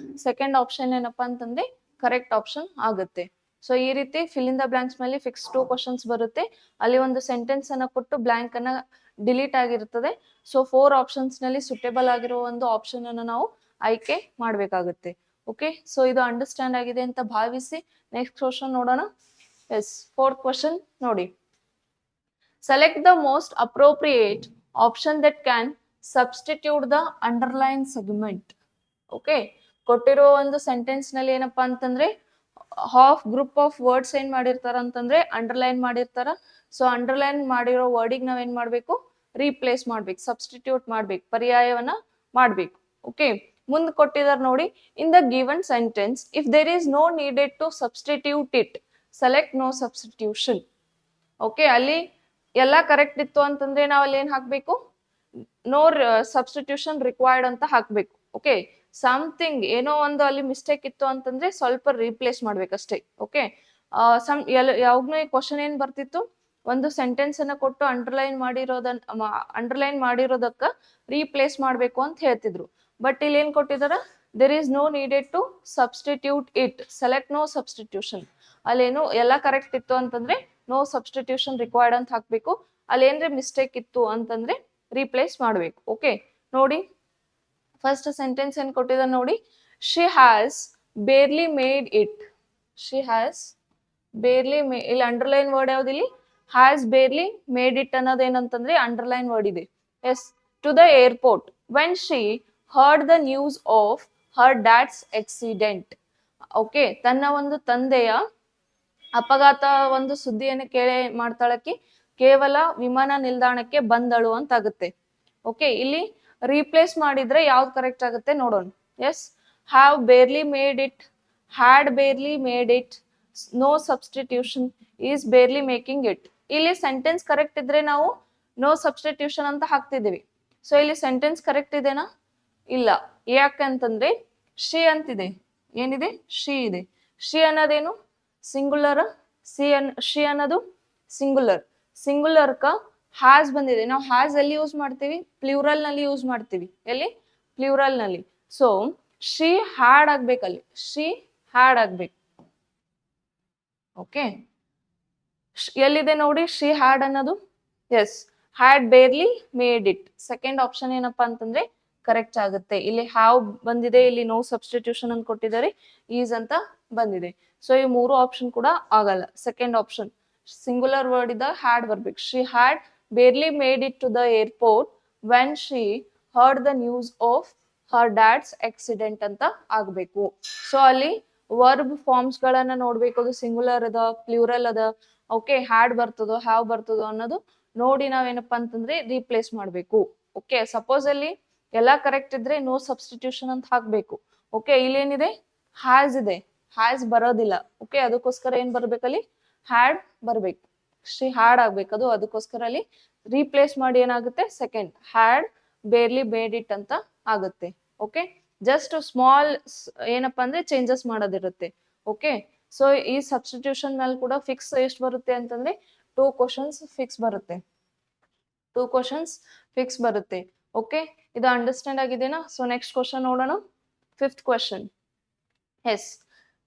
ಸೆಕೆಂಡ್ ಆಪ್ಷನ್ ಏನಪ್ಪಾ ಅಂತಂದ್ರೆ ಕರೆಕ್ಟ್ ಆಪ್ಷನ್ ಆಗುತ್ತೆ. ಸೊ ಈ ರೀತಿ ಫಿಲ್ ಇನ್ ದ ಬ್ಲಾಂಕ್ಸ್ ಮೇಲೆ ಫಿಕ್ಸ್ 2 ಕ್ವಶನ್ಸ್ ಬರುತ್ತೆ. ಅಲ್ಲಿ ಒಂದು ಸೆಂಟೆನ್ಸ್ ಅನ್ನ ಕೊಟ್ಟು ಬ್ಲಾಂಕ್ ಅನ್ನ ಡಿಲೀಟ್ ಆಗಿರ್ತದೆ. ಸೊ 4 ಆಪ್ಷನ್ಸ್ ನಲ್ಲಿ ಸುಟೇಬಲ್ ಆಗಿರೋ ಒಂದು ಆಪ್ಷನ್ ಅನ್ನ ನಾವು ಆಯ್ಕೆ ಮಾಡ್ಬೇಕಾಗುತ್ತೆ. ಓಕೆ, ಸೊ ಇದು ಅಂಡರ್ಸ್ಟ್ಯಾಂಡ್ ಆಗಿದೆ ಅಂತ ಭಾವಿಸಿ ನೆಕ್ಸ್ಟ್ ಕ್ವಶನ್ ನೋಡೋಣ. ಎಸ್, ಫೋರ್ತ್ ಕ್ವಶನ್ ನೋಡಿ. Select the most appropriate option that can substitute the underline segment. Okay, ಕೊಟ್ಟಿರೋ ಒಂದು ಸೆಂಟೆನ್ಸ್ ನಲ್ಲಿ ಏನಪ್ಪಾ ಅಂತಂದ್ರೆ ಹಾಫ್ ಗ್ರೂಪ್ ಆಫ್ ವರ್ಡ್ಸ್ ಏನ್ ಮಾಡಿರ್ತಾರ ಅಂತಂದ್ರೆ ಅಂಡರ್ಲೈನ್ ಮಾಡಿರ್ತಾರ. ಸೊ ಅಂಡರ್ಲೈನ್ ಮಾಡಿರೋ ವರ್ಡಿಗೆ ನಾವ್ ಏನ್ ಮಾಡ್ಬೇಕು? ರೀಪ್ಲೇಸ್ ಮಾಡ್ಬೇಕು, ಸಬ್ಸ್ಟಿಟ್ಯೂಟ್ ಮಾಡ್ಬೇಕು, ಪರ್ಯಾಯವನ್ನ ಮಾಡ್ಬೇಕು. ಓಕೆ, ಮುಂದ್ ಕೊಟ್ಟಿದಾರ ನೋಡಿ. In the given sentence if there is no needed to substitute it select no substitution. Okay, ಅಲ್ಲಿ ಎಲ್ಲ ಕರೆಕ್ಟ್ ಇತ್ತು ಅಂತಂದ್ರೆ ನಾವ್ ಅಲ್ಲಿ ಏನ್ ಹಾಕ್ಬೇಕು? ನೋ ಸಬ್ಸ್ಟಿಟ್ಯೂಷನ್ ರಿಕ್ವೈರ್ಡ್ ಅಂತ ಹಾಕ್ಬೇಕು. ಓಕೆ, ಸಮಥಿಂಗ್ ಏನೋ ಒಂದು ಅಲ್ಲಿ ಮಿಸ್ಟೇಕ್ ಇತ್ತು ಅಂತಂದ್ರೆ ಸ್ವಲ್ಪ ರೀಪ್ಲೇಸ್ ಮಾಡ್ಬೇಕಷ್ಟೇ. ಓಕೆ, ಯಾವಾಗ್ಲೂ ಈ ಕ್ವಶನ್ ಏನ್ ಬರ್ತಿತ್ತು? ಒಂದು ಸೆಂಟೆನ್ಸ್ ಅನ್ನ ಕೊಟ್ಟು ಅಂಡರ್ಲೈನ್ ಮಾಡಿರೋದಕ್ಕ ರೀಪ್ಲೇಸ್ ಮಾಡ್ಬೇಕು ಅಂತ ಹೇಳ್ತಿದ್ರು. ಬಟ್ ಇಲ್ಲಿ ಏನ್ ಕೊಟ್ಟಿದಾರ? There is no needed to substitute it select no substitution. ಅಲ್ಲೇನು ಎಲ್ಲ ಕರೆಕ್ಟ್ ಇತ್ತು ಅಂತಂದ್ರೆ ನೋ ಸಬ್ಸ್ಟಿಟ್ಯೂಷನ್ ರಿಕ್ವೈರ್ಡ್ ಅಂತ ಹಾಕ್ಬೇಕು. ಅಲ್ಲಿ ಏನ್ರಿ ಮಿಸ್ಟೇಕ್ ಇತ್ತು ಅಂತಂದ್ರೆ ರೀಪ್ಲೇಸ್ ಮಾಡ್ಬೇಕು. ಓಕೆ, ನೋಡಿ ಫಸ್ಟ್ ಸೆಂಟೆನ್ಸ್ ಏನ್ ಕೊಟ್ಟಿದ ನೋಡಿ. She has barely made it. She has barely ಇಲ್ಲಿ ಅಂಡರ್ಲೈನ್ ವರ್ಡ್ ಯಾವ್ದಿಲ್ಲಿ? ಹ್ಯಾಸ್ ಬೇರ್ಲಿ ಮೇಡ್ ಇಟ್ ಅನ್ನೋದು ಏನಂತಂದ್ರೆ ಅಂಡರ್ಲೈನ್ ವರ್ಡ್ ಇದೆ. Yes, to the airport when she heard the news of her dad's accident. Okay, ತನ್ನ ಒಂದು ತಂದೆಯ ಅಪಘಾತ ಒಂದು ಸುದ್ದಿಯನ್ನು ಕೇಳಿ ಮಾಡ್ತಾಳಕಿ ಕೇವಲ ವಿಮಾನ ನಿಲ್ದಾಣಕ್ಕೆ ಬಂದಳು ಅಂತ ಆಗುತ್ತೆ. ಓಕೆ, ಇಲ್ಲಿ ರೀಪ್ಲೇಸ್ ಮಾಡಿದ್ರೆ ಯಾವ್ದು ಕರೆಕ್ಟ್ ಆಗುತ್ತೆ ನೋಡೋಣ. Yes, have barely made it, had barely made it, no substitution, is barely making it. ಇಲ್ಲಿ ಸೆಂಟೆನ್ಸ್ ಕರೆಕ್ಟ್ ಇದ್ರೆ ನಾವು ನೋ ಸಬ್ಸ್ಟಿಟ್ಯೂಷನ್ ಅಂತ ಹಾಕ್ತಿದೀವಿ. ಸೊ ಇಲ್ಲಿ ಸೆಂಟೆನ್ಸ್ ಕರೆಕ್ಟ್ ಇದೆನಾ? ಇಲ್ಲ. ಯಾಕಂತಂದ್ರೆ ಶಿ ಅಂತಿದೆ, ಏನಿದೆ? ಶಿ ಇದೆ. ಶಿ ಅನ್ನೋದೇನು? ಸಿಂಗುಲರ್. ಶಿ ಅನ್ನೋದು ಸಿಂಗುಲರ್. ಸಿಂಗುಲರ್ಕ ಹ್ಯಾಸ್ ಬಂದಿದೆ. ನಾವು ಹ್ಯಾಸ್ ಎಲ್ಲಿ ಯೂಸ್ ಮಾಡ್ತೀವಿ? ಪ್ಲೂರಲ್ ನಲ್ಲಿ ಯೂಸ್ ಮಾಡ್ತೀವಿ. ಎಲ್ಲಿ? ಪ್ಲೂರಲ್ ನಲ್ಲಿ. ಸೊ ಶಿ ಹ್ಯಾಡ್ ಆಗ್ಬೇಕಲ್ಲಿ, ಶಿ ಹ್ಯಾಡ್ ಆಗ್ಬೇಕು. ಓಕೆ, ಎಲ್ಲಿದೆ ನೋಡಿ ಶಿ ಹ್ಯಾಡ್ ಅನ್ನೋದು? Yes, had barely made it. Second option ಏನಪ್ಪಾ ಅಂತಂದ್ರೆ ಕರೆಕ್ಟ್ ಆಗುತ್ತೆ. ಇಲ್ಲಿ ಹ್ಯಾವ್ ಬಂದಿದೆ, ಇಲ್ಲಿ ನೋ ಸಬ್ಸ್ಟಿಟ್ಯೂಷನ್ ಅಂತ ಕೊಟ್ಟಿದ್ದಾರೆ, ಈಸ್ ಅಂತ ಬಂದಿದೆ. ಸೊ ಈ ಮೂರು ಆಪ್ಷನ್ ಕೂಡ ಆಗಲ್ಲ. ಸೆಕೆಂಡ್ ಆಪ್ಷನ್ ಸಿಂಗುಲರ್ ವರ್ಡ್ ಇದ್ದ ಹ್ಯಾಡ್ ಬರ್ಬೇಕು. She had barely made it to the airport when she heard the news of her dad's accident ಅಂತ ಆಗ್ಬೇಕು. ಸೊ ಅಲ್ಲಿ ವರ್ಬ್ ಫಾರ್ಮ್ಸ್ ಗಳನ್ನ ನೋಡ್ಬೇಕು. ಅದು ಸಿಂಗುಲರ್ ಅದ, ಪ್ಲೂರಲ್ ಅದ, ಓಕೆ, ಹ್ಯಾಡ್ ಬರ್ತದೋ ಹ್ಯಾವ್ ಬರ್ತದೋ ಅನ್ನೋದು ನೋಡಿ ನಾವೇನಪ್ಪಾ ಅಂತಂದ್ರೆ ರೀಪ್ಲೇಸ್ ಮಾಡ್ಬೇಕು. ಓಕೆ, ಸಪೋಸ್ ಅಲ್ಲಿ ಎಲ್ಲಾ ಕರೆಕ್ಟ್ ಇದ್ರೆ ನೋ ಸಬ್ಸ್ಟಿಟ್ಯೂಷನ್ ಅಂತ ಹಾಕ್ಬೇಕು. ಓಕೆ, ಇಲ್ಲಿ ಏನಿದೆ? ಹ್ಯಾಸ್ ಇದೆ, ಹ್ಯಾಸ್ ಬರೋದಿಲ್ಲ. ಓಕೆ, ಅದಕ್ಕೋಸ್ಕರ ಏನ್ ಬರ್ಬೇಕಲ್ಲಿ? ಹ್ಯಾಡ್ ಬರ್ಬೇಕು. ಶಿ ಹ್ಯಾಡ್ ಆಗ್ಬೇಕು ಅದು, ಅದಕ್ಕೋಸ್ಕರ ಅಲ್ಲಿ ರೀಪ್ಲೇಸ್ ಮಾಡಿ ಏನಾಗುತ್ತೆ? Second had barely made it ಅಂತ ಆಗುತ್ತೆ. ಓಕೆ, ಜಸ್ಟ್ ಸ್ಮಾಲ್ ಏನಪ್ಪಾ ಅಂದ್ರೆ ಚೇಂಜಸ್ ಮಾಡೋದಿರುತ್ತೆ. ಓಕೆ, ಸೊ ಈ ಸಬ್ಸ್ಟಿಟ್ಯೂಷನ್ ಮೇಲೆ ಕೂಡ ಫಿಕ್ಸ್ ಎಷ್ಟು ಬರುತ್ತೆ ಅಂತಂದ್ರೆ 2 ಕ್ವಶನ್ಸ್ ಫಿಕ್ಸ್ ಬರುತ್ತೆ. 2 ಕ್ವಶನ್ಸ್ ಫಿಕ್ಸ್ ಬರುತ್ತೆ. ಓಕೆ, ಇದು ಅಂಡರ್ಸ್ಟ್ಯಾಂಡ್ ಆಗಿದೆನಾ? ಸೊ ನೆಕ್ಸ್ಟ್ ಕ್ವಶನ್ ನೋಡೋಣ. 5th question. Yes,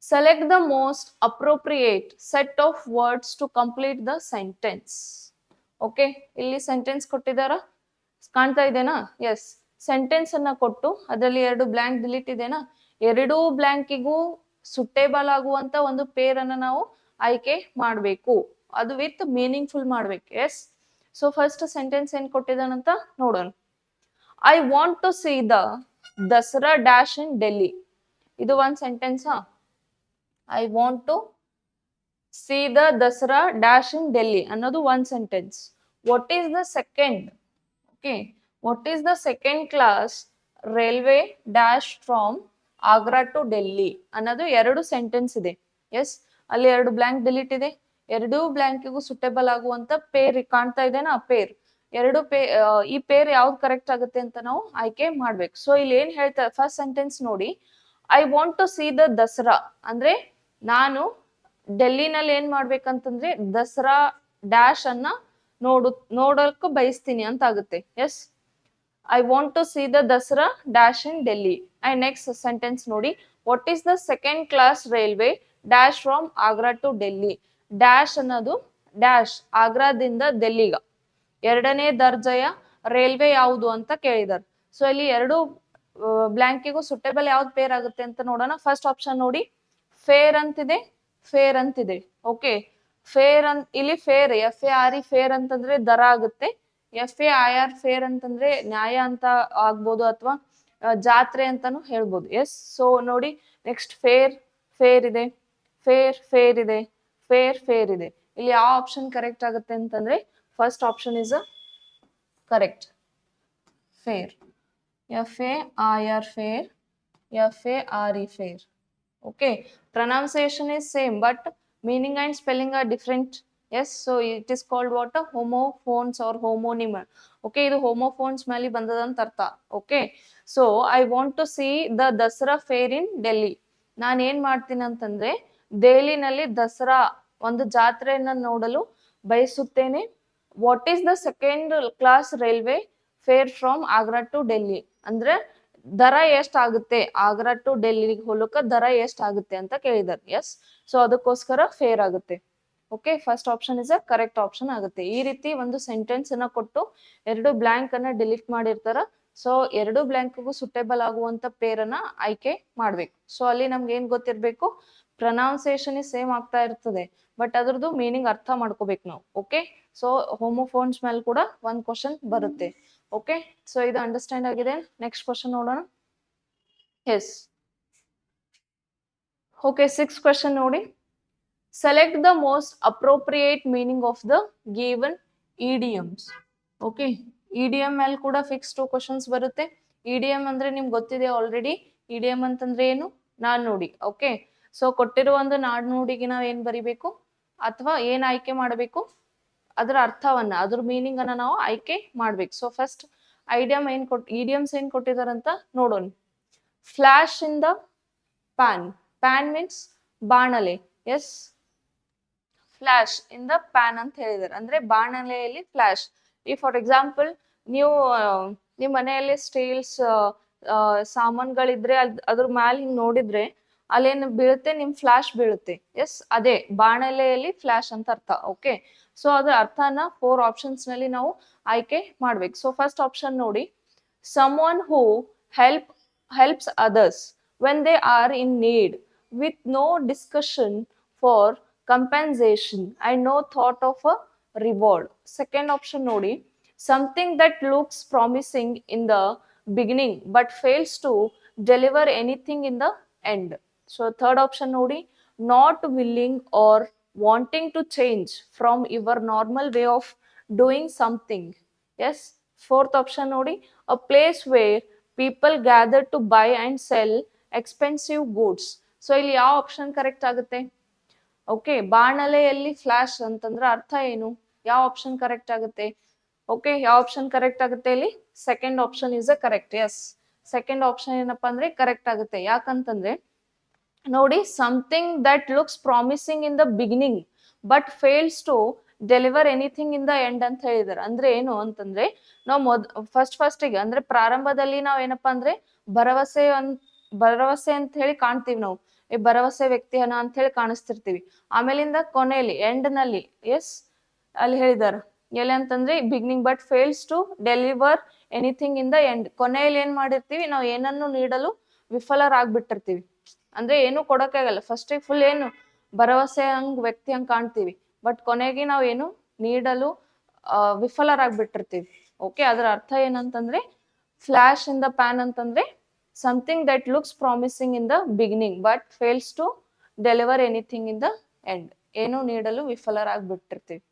select the most appropriate set of words to complete the sentence. Okay, ಇಲ್ಲಿ ಸೆಂಟೆನ್ಸ್ ಕೊಟ್ಟಿದಾರ, ಕಾಣ್ತಾ ಇದೆನಾ? ಎಸ್, ಸೆಂಟೆನ್ಸ್ ಅನ್ನ ಕೊಟ್ಟು ಅದರಲ್ಲಿ 2 ಬ್ಲಾಂಕ್ ಡಿಲೀಟ್ ಇದೆನಾ? 2 ಬ್ಲಾಂಕಿಗೂ ಸುಟೇಬಲ್ ಆಗುವಂತ ಒಂದು ಪೇರನ್ನ ನಾವು ಆಯ್ಕೆ ಮಾಡಬೇಕು. ಅದು ವಿತ್ ಮೀನಿಂಗ್ಫುಲ್ ಮಾಡ್ಬೇಕು. ಎಸ್, ಸೊ ಫಸ್ಟ್ ಸೆಂಟೆನ್ಸ್ ಏನ್ ಕೊಟ್ಟಿದಾನಂತ ನೋಡೋಣ. I want to see the Dasara dash in Delhi. ಇದು ಒಂದ್ sentence. I want to see the Dasara dash in Delhi ಅನ್ನೋದು ಒಂದ್ sentence. What is the second? Okay, what is the second class railway dash from Agra to Delhi ಅನ್ನೋದು 2 sentence ಇದೆ. S, ಅಲ್ಲಿ 2 blank delete ಇದೆ. 2 ಬ್ಲಾಂಕಿಗೂ suitable ಆಗುವಂತ peer ಕಾಣ್ತಾ ಇದೆನಾ? ಪೇರ್ 2 ಈ ಪೇರ್ ಯಾವ್ದು ಕರೆಕ್ಟ್ ಆಗುತ್ತೆ ಅಂತ ನಾವು ಆಯ್ಕೆ ಮಾಡ್ಬೇಕು. ಸೊ ಇಲ್ಲಿ ಏನ್ ಹೇಳ್ತಾರೆ? ಫಸ್ಟ್ ಸೆಂಟೆನ್ಸ್ ನೋಡಿ, I want to see the Dussehra ಅಂದ್ರೆ ನಾನು ಡೆಲ್ಲಿನಲ್ಲಿ ಏನ್ ಮಾಡ್ಬೇಕಂತಂದ್ರೆ ದಸರಾ ಡ್ಯಾಶ್ ಅನ್ನ ನೋಡೋಕ್ ಬಯಸ್ತೀನಿ ಅಂತ ಆಗುತ್ತೆ. Yes, I want to see the Dasara dash in Delhi. And next sentence ನೋಡಿ, what is the second class railway dash from Agra to Delhi. Dash ಅನ್ನೋದು ಡ್ಯಾಶ್ ಆಗ್ರಾದಿಂದ ಡೆಲ್ಲಿಗ 2ನೇ ದರ್ಜೆಯ ರೈಲ್ವೆ ಯಾವುದು ಅಂತ ಕೇಳಿದಾರೆ. ಸೊ ಇಲ್ಲಿ 2 ಬ್ಲಾಂಕಿಗೂ ಸುಟೇಬಲ್ ಯಾವ್ದು ಪೇರ್ ಆಗುತ್ತೆ ಅಂತ ನೋಡೋಣ. ಫಸ್ಟ್ ಆಪ್ಷನ್ ನೋಡಿ, ಫೇರ್ ಅಂತಿದೆ, ಫೇರ್ ಅಂತಿದೆ. ಓಕೆ, ಫೇರ್ ಇಲ್ಲಿ ಫೇರ್ FARE ಫೇರ್ ಅಂತಂದ್ರೆ ದರ ಆಗುತ್ತೆ. FAIR ಫೇರ್ ಅಂತಂದ್ರೆ ನ್ಯಾಯ ಅಂತ ಆಗ್ಬೋದು, ಅಥವಾ ಜಾತ್ರೆ ಅಂತಾನು ಹೇಳ್ಬೋದು. ಎಸ್, ಸೊ ನೋಡಿ ನೆಕ್ಸ್ಟ್ ಫೇರ್, ಫೇರ್ ಇದೆ, ಫೇರ್, ಫೇರ್ ಇದೆ, ಫೇರ್, ಫೇರ್ ಇದೆ. ಇಲ್ಲಿ ಯಾವ ಆಪ್ಷನ್ ಕರೆಕ್ಟ್ ಆಗುತ್ತೆ ಅಂತಂದ್ರೆ first option is correct, fair. FAIR fair, FARE fair. Okay, pronunciation is same but meaning and spelling are different. Yes, so it is called what? A homophones or homonym. Okay, ಇದು homophones ಮೇಲೆ ಬಂದದಂತ ಅರ್ಥ. Okay, so I want to see the Dasara fair in Delhi. ನಾನು ಏನ್ ಮಾಡ್ತೀನಿ ಅಂತಂದ್ರೆ ದೆಹಲಿನಲ್ಲಿ ದಸರಾ ಒಂದು ಜಾತ್ರೆಯನ್ನ ನೋಡಲು ಬಯಸುತ್ತೇನೆ. What is the second class railway fare from Agra to Delhi ಅಂದ್ರೆ ದರ ಎಷ್ಟಾಗುತ್ತೆ, ಆಗ್ರಾ ಟು ಡೆಲ್ಲಿಗೆ ಹೋಲಕ ದರ ಎಷ್ಟಾಗುತ್ತೆ ಅಂತ ಕೇಳಿದಾರೆ. ಎಸ್, ಸೊ ಅದಕ್ಕೋಸ್ಕರ ಫೇರ್ ಆಗುತ್ತೆ. Okay, first option is a correct option ಆಗುತ್ತೆ. ಈ ರೀತಿ ಒಂದು ಸೆಂಟೆನ್ಸ್ ಅನ್ನ ಕೊಟ್ಟು 2 ಬ್ಲಾಂಕ್ ಅನ್ನ ಡಿಲೀಟ್ ಮಾಡಿರ್ತಾರ. ಸೊ 2 ಬ್ಲಾಂಕ್ಗೂ ಸುಟೇಬಲ್ ಆಗುವಂತ ಪೇರನ್ನ ಆಯ್ಕೆ ಮಾಡ್ಬೇಕು. ಸೊ ಅಲ್ಲಿ ನಮ್ಗೆ ಏನ್ ಗೊತ್ತಿರ್ಬೇಕು? ಪ್ರೊನೌನ್ಸಿಯೇಷನ್ ಸೇಮ್ ಆಗ್ತಾ ಇರ್ತದೆ, ಬಟ್ ಅದ್ರದ್ದು ಮೀನಿಂಗ್ ಅರ್ಥ ಮಾಡ್ಕೋಬೇಕು ನಾವು. ಓಕೆ, ಸೊ ಹೋಮೋಫೋನ್ಸ್ ಮೇಲೆ ಕೂಡ ಒಂದ್ ಕ್ವಶನ್ ಬರುತ್ತೆ. ಓಕೆ, ಸೊ ಇದು ಅಂಡರ್ಸ್ಟ್ಯಾಂಡ್ ಆಗಿದೆ. ನೆಕ್ಸ್ಟ್ ಕ್ವಶನ್ ನೋಡೋಣ. ಎಸ್, ಓಕೆ, 6th ಕ್ವಶನ್ ನೋಡಿ. Select the most appropriate meaning of the given idioms. Okay, idiom ಮೇಲೆ ಕೂಡ ಫಿಕ್ಸ್ 2 ಕ್ವಶನ್ಸ್ ಬರುತ್ತೆ. ಇಡಿಯಂ ಅಂದ್ರೆ ನಿಮ್ಗೆ ಗೊತ್ತಿದೆ ಆಲ್ರೆಡಿ. ಇಡಿಯಂ ಅಂತಂದ್ರೆ ಏನು? ನಾಣ್ಣುಡಿ. ಓಕೆ, ಸೊ ಕೊಟ್ಟಿರುವ ಒಂದು ನಾಣ್ಣುಡಿಗೆ ನಾವ್ ಏನ್ ಬರಿಬೇಕು ಅಥವಾ ಏನ್ ಆಯ್ಕೆ ಮಾಡಬೇಕು? ಅದರ ಅರ್ಥವನ್ನ, ಅದ್ರ ಮೀನಿಂಗ್ ಅನ್ನ ನಾವು ಆಯ್ಕೆ ಮಾಡ್ಬೇಕು. ಸೊ ಫಸ್ಟ್ ಇಡಿಯಮ್ಸ್ ಏನ್ ಕೊಟ್ಟಿದಾರಂತ ನೋಡೋಣ. Flash in the pan. Pan means ಬಾಣಲೆ. Yes, flash in the pan ಅಂತ ಹೇಳಿದಾರೆ, ಅಂದ್ರೆ ಬಾಣಲೆಯಲ್ಲಿ ಫ್ಲಾಶ್. ಈ ಫಾರ್ ಎಕ್ಸಾಂಪಲ್ ನೀವು ನಿಮ್ ಮನೆಯಲ್ಲಿ ಸ್ಟೀಲ್ಸ್ ಸಾಮಾನ್ಗಳಿದ್ರೆ ಅದ್ರ ಮ್ಯಾಲೆ ಹಿಂಗ್ ನೋಡಿದ್ರೆ ಅಲ್ಲೇನು ಬೀಳುತ್ತೆ? ನಿಮ್ ಫ್ಲಾಶ್ ಬೀಳುತ್ತೆ. ಎಸ್, ಅದೇ ಬಾಣಲೆಯಲ್ಲಿ ಫ್ಲಾಶ್ ಅಂತ ಅರ್ಥ. ಓಕೆ, ಸೊ ಅದ್ರ ಅರ್ಥನ 4 ಆಪ್ಷನ್ಸ್ ನಲ್ಲಿ ನಾವು ಆಯ್ಕೆ ಮಾಡ್ಬೇಕು. ಸೊ ಫಸ್ಟ್ ಆಪ್ಷನ್ ನೋಡಿ, someone who helps others when they are in need with no discussion for compensation and no thought of a reward. Second option ನೋಡಿ, something that looks promising in the beginning but fails to deliver anything in the end. So third option ನೋಡಿ, not willing or wanting to change from your normal way of doing something. Yes, fourth option ನೋಡಿ, a place where people gather to buy and sell expensive goods. So ಇಲ್ಲಿ ಯಾವ option correct ಆಗುತ್ತೆ? Okay, ಬಾಣಲೆಯಲ್ಲಿ flash ಅಂತಂದ್ರೆ ಅರ್ಥ ಏನು? ಯಾವ option correct ಆಗುತ್ತೆ? ಓಕೆ, ಯಾವ ಆಪ್ಷನ್ ಕರೆಕ್ಟ್ ಆಗುತ್ತೆ ಇಲ್ಲಿ? Second option is a correct. Yes, second option ಏನಪ್ಪಾ ಅಂದ್ರೆ ಕರೆಕ್ಟ್ ಆಗುತ್ತೆ. ಯಾಕಂತಂದ್ರೆ ನೋಡಿ, something that looks promising in the beginning but fails to deliver anything in the end ಅಂತ ಹೇಳಿದಾರೆ. ಅಂದ್ರೆ ಏನು ಅಂತಂದ್ರೆ ನಾವು ಫಸ್ಟಿಗೆ ಅಂದ್ರೆ ಪ್ರಾರಂಭದಲ್ಲಿ ನಾವ್ ಏನಪ್ಪಾ ಅಂದ್ರೆ ಭರವಸೆ ಅಂತ ಹೇಳಿ ಕಾಣ್ತೀವಿ ನಾವು. ಭರವಸೆ ವ್ಯಕ್ತಿಯನ್ನ ಅಂತ ಹೇಳಿ ಕಾಣಿಸ್ತಿರ್ತೀವಿ. ಆಮೇಲಿಂದ ಕೊನೆಯಲ್ಲಿ ಎಂಡ್ ನಲ್ಲಿ, ಎಸ್, ಅಲ್ಲಿ ಹೇಳಿದಾರೆ ಎಲ್ಲಿ ಅಂತಂದ್ರೆ beginning but fails to deliver anything in the end. ಕೊನೆಯಲ್ಲಿ ಏನ್ ಮಾಡಿರ್ತೀವಿ ನಾವು? ಏನನ್ನು ನೀಡಲು ವಿಫಲರಾಗ್ಬಿಟ್ಟಿರ್ತೀವಿ. ಅಂದ್ರೆ ಏನು ಕೊಡಕ್ಕಾಗಲ್ಲ. ಫಸ್ಟಿಗೆ ಫುಲ್ ಏನು ಭರವಸೆ ವ್ಯಕ್ತಿ ಹಂಗ್ ಕಾಣ್ತೀವಿ, ಬಟ್ ಕೊನೆಗೆ ನಾವ್ ಏನು ನೀಡಲು ವಿಫಲರಾಗ್ಬಿಟ್ಟಿರ್ತೀವಿ. ಓಕೆ, ಅದರ ಅರ್ಥ ಏನಂತಂದ್ರೆ ಫ್ಲಾಶ್ ಇನ್ ದ ಪ್ಯಾನ್ ಅಂತಂದ್ರೆ something that looks promising in the beginning but fails to deliver anything in the end. ಏನು ನೀಡಲು ವಿಫಲರಾಗ್ಬಿಟ್ಟಿರ್ತೀವಿ.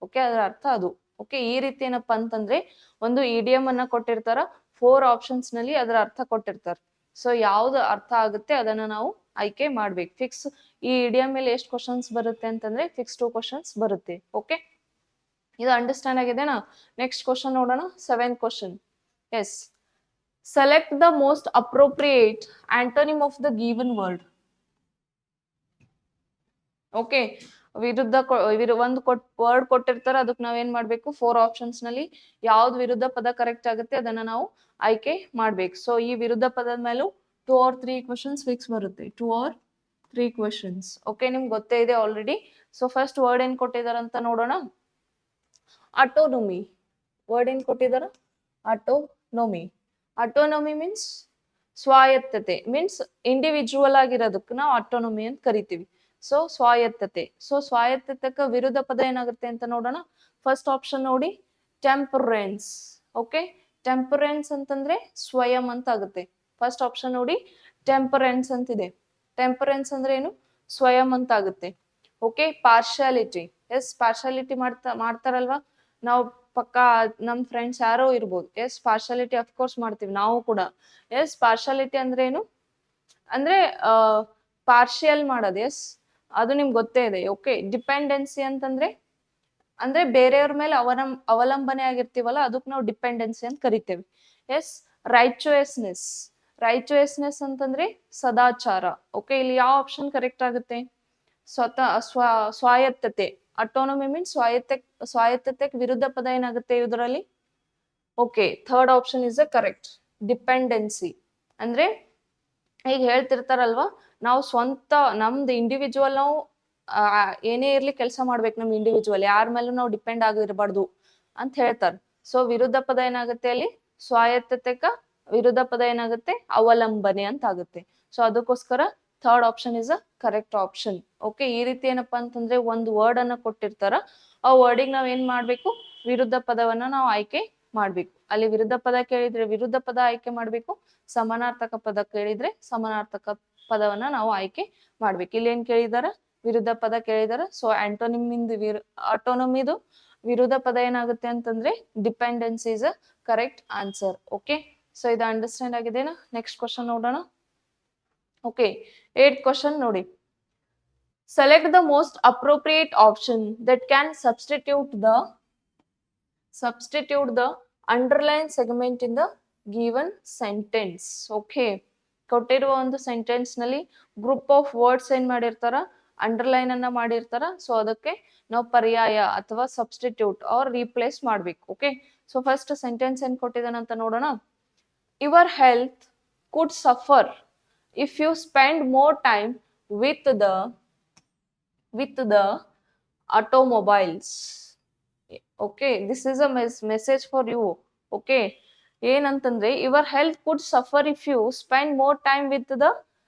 ಓಕೆ, ಅದರ ಅರ್ಥ ಅದು. ಓಕೆ, ಈ ರೀತಿ ಏನಪ್ಪಾ ಅಂತಂದ್ರೆ ಒಂದು ಇಡಿಯಂ ಅನ್ನ ಕೊಟ್ಟಿರ್ತಾರ, 4 ಆಪ್ಷನ್ಸ್ ನಲ್ಲಿ ಅದರ ಅರ್ಥ ಕೊಟ್ಟಿರ್ತಾರ. ಸೊ ಯಾವ್ದು ಅರ್ಥ ಆಗುತ್ತೆ ಅದನ್ನ ನಾವು ಆಯ್ಕೆ ಮಾಡ್ಬೇಕು. ಫಿಕ್ಸ್ ಈ ಇಡಿಯಂ ಮೇಲೆ ಎಷ್ಟು ಕ್ವಶನ್ಸ್ ಬರುತ್ತೆ ಅಂತಂದ್ರೆ ಫಿಕ್ಸ್ 2 ಕ್ವಶನ್ಸ್ ಬರುತ್ತೆ. ಓಕೆ, ಇದು ಅಂಡರ್ಸ್ಟ್ಯಾಂಡ್ ಆಗಿದೆನಾ? ನೆಕ್ಸ್ಟ್ ಕ್ವಶನ್ ನೋಡೋಣ. 7th question. Yes, select the most appropriate antonym of the given word. Okay, ಒಂದು ವರ್ಡ್ ಕೊಟ್ಟಿರ್ತಾರೆ, ಅದಕ್ಕೆ ನಾವ್ ಏನ್ ಮಾಡ್ಬೇಕು? 4 ಆಪ್ಷನ್ಸ್ ನಲ್ಲಿ ಯಾವ್ದು ವಿರುದ್ಧ ಪದ ಕರೆಕ್ಟ್ ಆಗುತ್ತೆ ಅದನ್ನ ನಾವು ಆಯ್ಕೆ ಮಾಡ್ಬೇಕು. ಸೊ ಈ ವಿರುದ್ಧ ಪದದ ಮೇಲೂ 2 or 3 ಕ್ವಶನ್ಸ್ ಫಿಕ್ಸ್ ಬರುತ್ತೆ. 2 or 3 ಕ್ವಶನ್ಸ್. ಓಕೆ, ನಿಮ್ಗೆ ಗೊತ್ತೇ ಇದೆ ಆಲ್ರೆಡಿ. ಸೊ ಫಸ್ಟ್ ವರ್ಡ್ ಏನ್ ಕೊಟ್ಟಿದಾರಂತ ನೋಡೋಣ. ಆಟೋನೊಮಿ. ವರ್ಡ್ ಏನ್ ಕೊಟ್ಟಿದಾರ? ಆಟೋನೊಮಿ. ಆಟೋನೊಮಿ ಮೀನ್ಸ್ ಸ್ವಾಯತ್ತತೆ, ಮೀನ್ಸ್ ಇಂಡಿವಿಜುವಲ್ ಆಗಿರೋದಕ್ಕೆ ನಾವು ಆಟೋನೊಮಿ ಅಂತ ಕರಿತೀವಿ. ಸೊ ಸ್ವಾಯತ್ತತೆ. ಸೊ ಸ್ವಾಯತ್ತತೆಗೆ ವಿರುದ್ಧ ಪದ ಏನಾಗುತ್ತೆ ಅಂತ ನೋಡೋಣ. ಫಸ್ಟ್ ಆಪ್ಷನ್ ನೋಡಿ, ಟೆಂಪರೆನ್ಸ್. ಓಕೆ, ಟೆಂಪರೆನ್ಸ್ ಅಂತಂದ್ರೆ ಸ್ವಯಂ ಅಂತ ಆಗುತ್ತೆ. ಫಸ್ಟ್ ಆಪ್ಷನ್ ನೋಡಿ, ಟೆಂಪರೆನ್ಸ್ ಅಂತಿದೆ. ಟೆಂಪರೆನ್ಸ್ ಅಂದ್ರೆ ಏನು? ಸ್ವಯಂ ಅಂತ ಆಗುತ್ತೆ. Okay, partiality. ಎಸ್, ಪಾರ್ಶಾಲಿಟಿ ಮಾಡ್ತಾರಲ್ವಾ ನಾವು ಪಕ್ಕ ನಮ್ ಫ್ರೆಂಡ್ಸ್ ಯಾರೋ ಇರ್ಬೋದು. ಎಸ್, ಪಾರ್ಶಾಲಿಟಿ ಅಫ್ಕೋರ್ಸ್ ಮಾಡ್ತೀವಿ ನಾವು ಕೂಡ. ಎಸ್, ಪಾರ್ಶಾಲಿಟಿ ಅಂದ್ರೆ ಏನು ಅಂದ್ರೆ ಪಾರ್ಶಿಯಲ್ ಮಾಡೋದು. ಎಸ್, ಅದು ನಿಮ್ಗೆ ಗೊತ್ತೇ ಇದೆ. ಓಕೆ, ಡಿಪೆಂಡೆನ್ಸಿ ಅಂತಂದ್ರೆ ಅಂದ್ರೆ ಬೇರೆಯವ್ರ ಮೇಲೆ ಅವಲಂಬನೆ ಆಗಿರ್ತೀವಲ್ಲ, ಅದಕ್ಕೆ ನಾವು ಡಿಪೆಂಡೆನ್ಸಿ ಅಂತ ಕರಿತೇವೆ. ಎಸ್, ರೈಚುಯಸ್ನೆಸ್. ರೈಚುಯಸ್ನೆಸ್ ಅಂತಂದ್ರೆ ಸದಾಚಾರ. ಓಕೆ, ಇಲ್ಲಿ ಯಾವ ಆಪ್ಷನ್ ಕರೆಕ್ಟ್ ಆಗುತ್ತೆ? ಸ್ವಾಯತ್ತತೆ. ಆಟೋನೊಮಿ ಮೀನ್ಸ್ ಸ್ವಾಯತ್ತತೆಗೆ ವಿರುದ್ಧ ಪದ ಏನಾಗುತ್ತೆ ಇದರಲ್ಲಿ? Okay, third option is a correct. Dependency ಅಂದ್ರೆ ಈಗ ಹೇಳ್ತಿರ್ತಾರಲ್ವಾ, ನಾವು ಸ್ವಂತ ನಮ್ದು ಇಂಡಿವಿಜುವಲ್ ನಾವು ಏನೇ ಇರ್ಲಿ ಕೆಲಸ ಮಾಡ್ಬೇಕು. ನಮ್ ಇಂಡಿವಿಜುವಲ್ ಯಾರ ಮೇಲೂ ನಾವು ಡಿಪೆಂಡ್ ಆಗಿರ್ಬಾರ್ದು ಅಂತ ಹೇಳ್ತಾರೆ. ಸೊ ವಿರುದ್ಧ ಪದ ಏನಾಗುತ್ತೆ ಅಲ್ಲಿ? ಸ್ವಾಯತ್ತತೆಗ ವಿರುದ್ಧ ಪದ ಏನಾಗುತ್ತೆ? ಅವಲಂಬನೆ ಅಂತ ಆಗುತ್ತೆ. ಸೊ ಅದಕ್ಕೋಸ್ಕರ third option is a correct option. Okay, ಈ ರೀತಿ ಏನಪ್ಪಾ ಅಂತಂದ್ರೆ ಒಂದು ವರ್ಡ್ ಅನ್ನ ಕೊಟ್ಟಿರ್ತಾರ, ಆ ವರ್ಡಿಗೆ ನಾವ್ ಏನ್ ಮಾಡ್ಬೇಕು, ವಿರುದ್ಧ ಪದವನ್ನ ನಾವು ಆಯ್ಕೆ ಮಾಡ್ಬೇಕು. ಅಲ್ಲಿ ವಿರುದ್ಧ ಪದ ಕೇಳಿದ್ರೆ ವಿರುದ್ಧ ಪದ ಆಯ್ಕೆ ಮಾಡ್ಬೇಕು, ಸಮಾನಾರ್ಥಕ ಪದ ಕೇಳಿದ್ರೆ ಸಮಾನಾರ್ಥಕ ಪದವನ್ನ ನಾವು ಆಯ್ಕೆ ಮಾಡ್ಬೇಕು. ಇಲ್ಲಿ ಏನ್ ಕೇಳಿದಾರ, ವಿರುದ್ಧ ಪದ ಕೇಳಿದಾರ. ಸೊ ಆಟೋನಮಿದು ವಿರುದ್ಧ ಪದ ಏನಾಗುತ್ತೆ ಅಂತಂದ್ರೆ dependency is a correct answer. Okay, so ಇದು ಅಂಡರ್ಸ್ಟ್ಯಾಂಡ್ ಆಗಿದೆನಾ? ನೆಕ್ಸ್ಟ್ ಕ್ವಶನ್ ನೋಡೋಣ. ಓಕೆ, 8th ಕ್ವಶನ್ ನೋಡಿ. Select the most appropriate option that can substitute the underline segment in the given sentence. Okay, ಕೊಟ್ಟಿರುವ ಒಂದು ಸೆಂಟೆನ್ಸ್ ನಲ್ಲಿ ಗ್ರೂಪ್ ಆಫ್ ವರ್ಡ್ಸ್ ಏನ್ ಮಾಡಿರ್ತಾರ, underline ಅನ್ನ ಮಾಡಿರ್ತಾರ. ಸೊ ಅದಕ್ಕೆ ನಾವು ಪರ್ಯಾಯ ಅಥವಾ ಸಬ್ಸ್ಟಿಟ್ಯೂಟ್ ಆರ್ ರೀಪ್ಲೇಸ್ ಮಾಡ್ಬೇಕು. ಓಕೆ, ಸೊ ಫಸ್ಟ್ ಸೆಂಟೆನ್ಸ್ ಏನ್ ಕೊಟ್ಟಿದ್ದಾನಂತ ನೋಡೋಣ. Your health could suffer if you spend more time with the automobiles. Okay, this is a message for you. Okay, ಏನಂತಂದ್ರೆ your health could suffer if you spend more time with the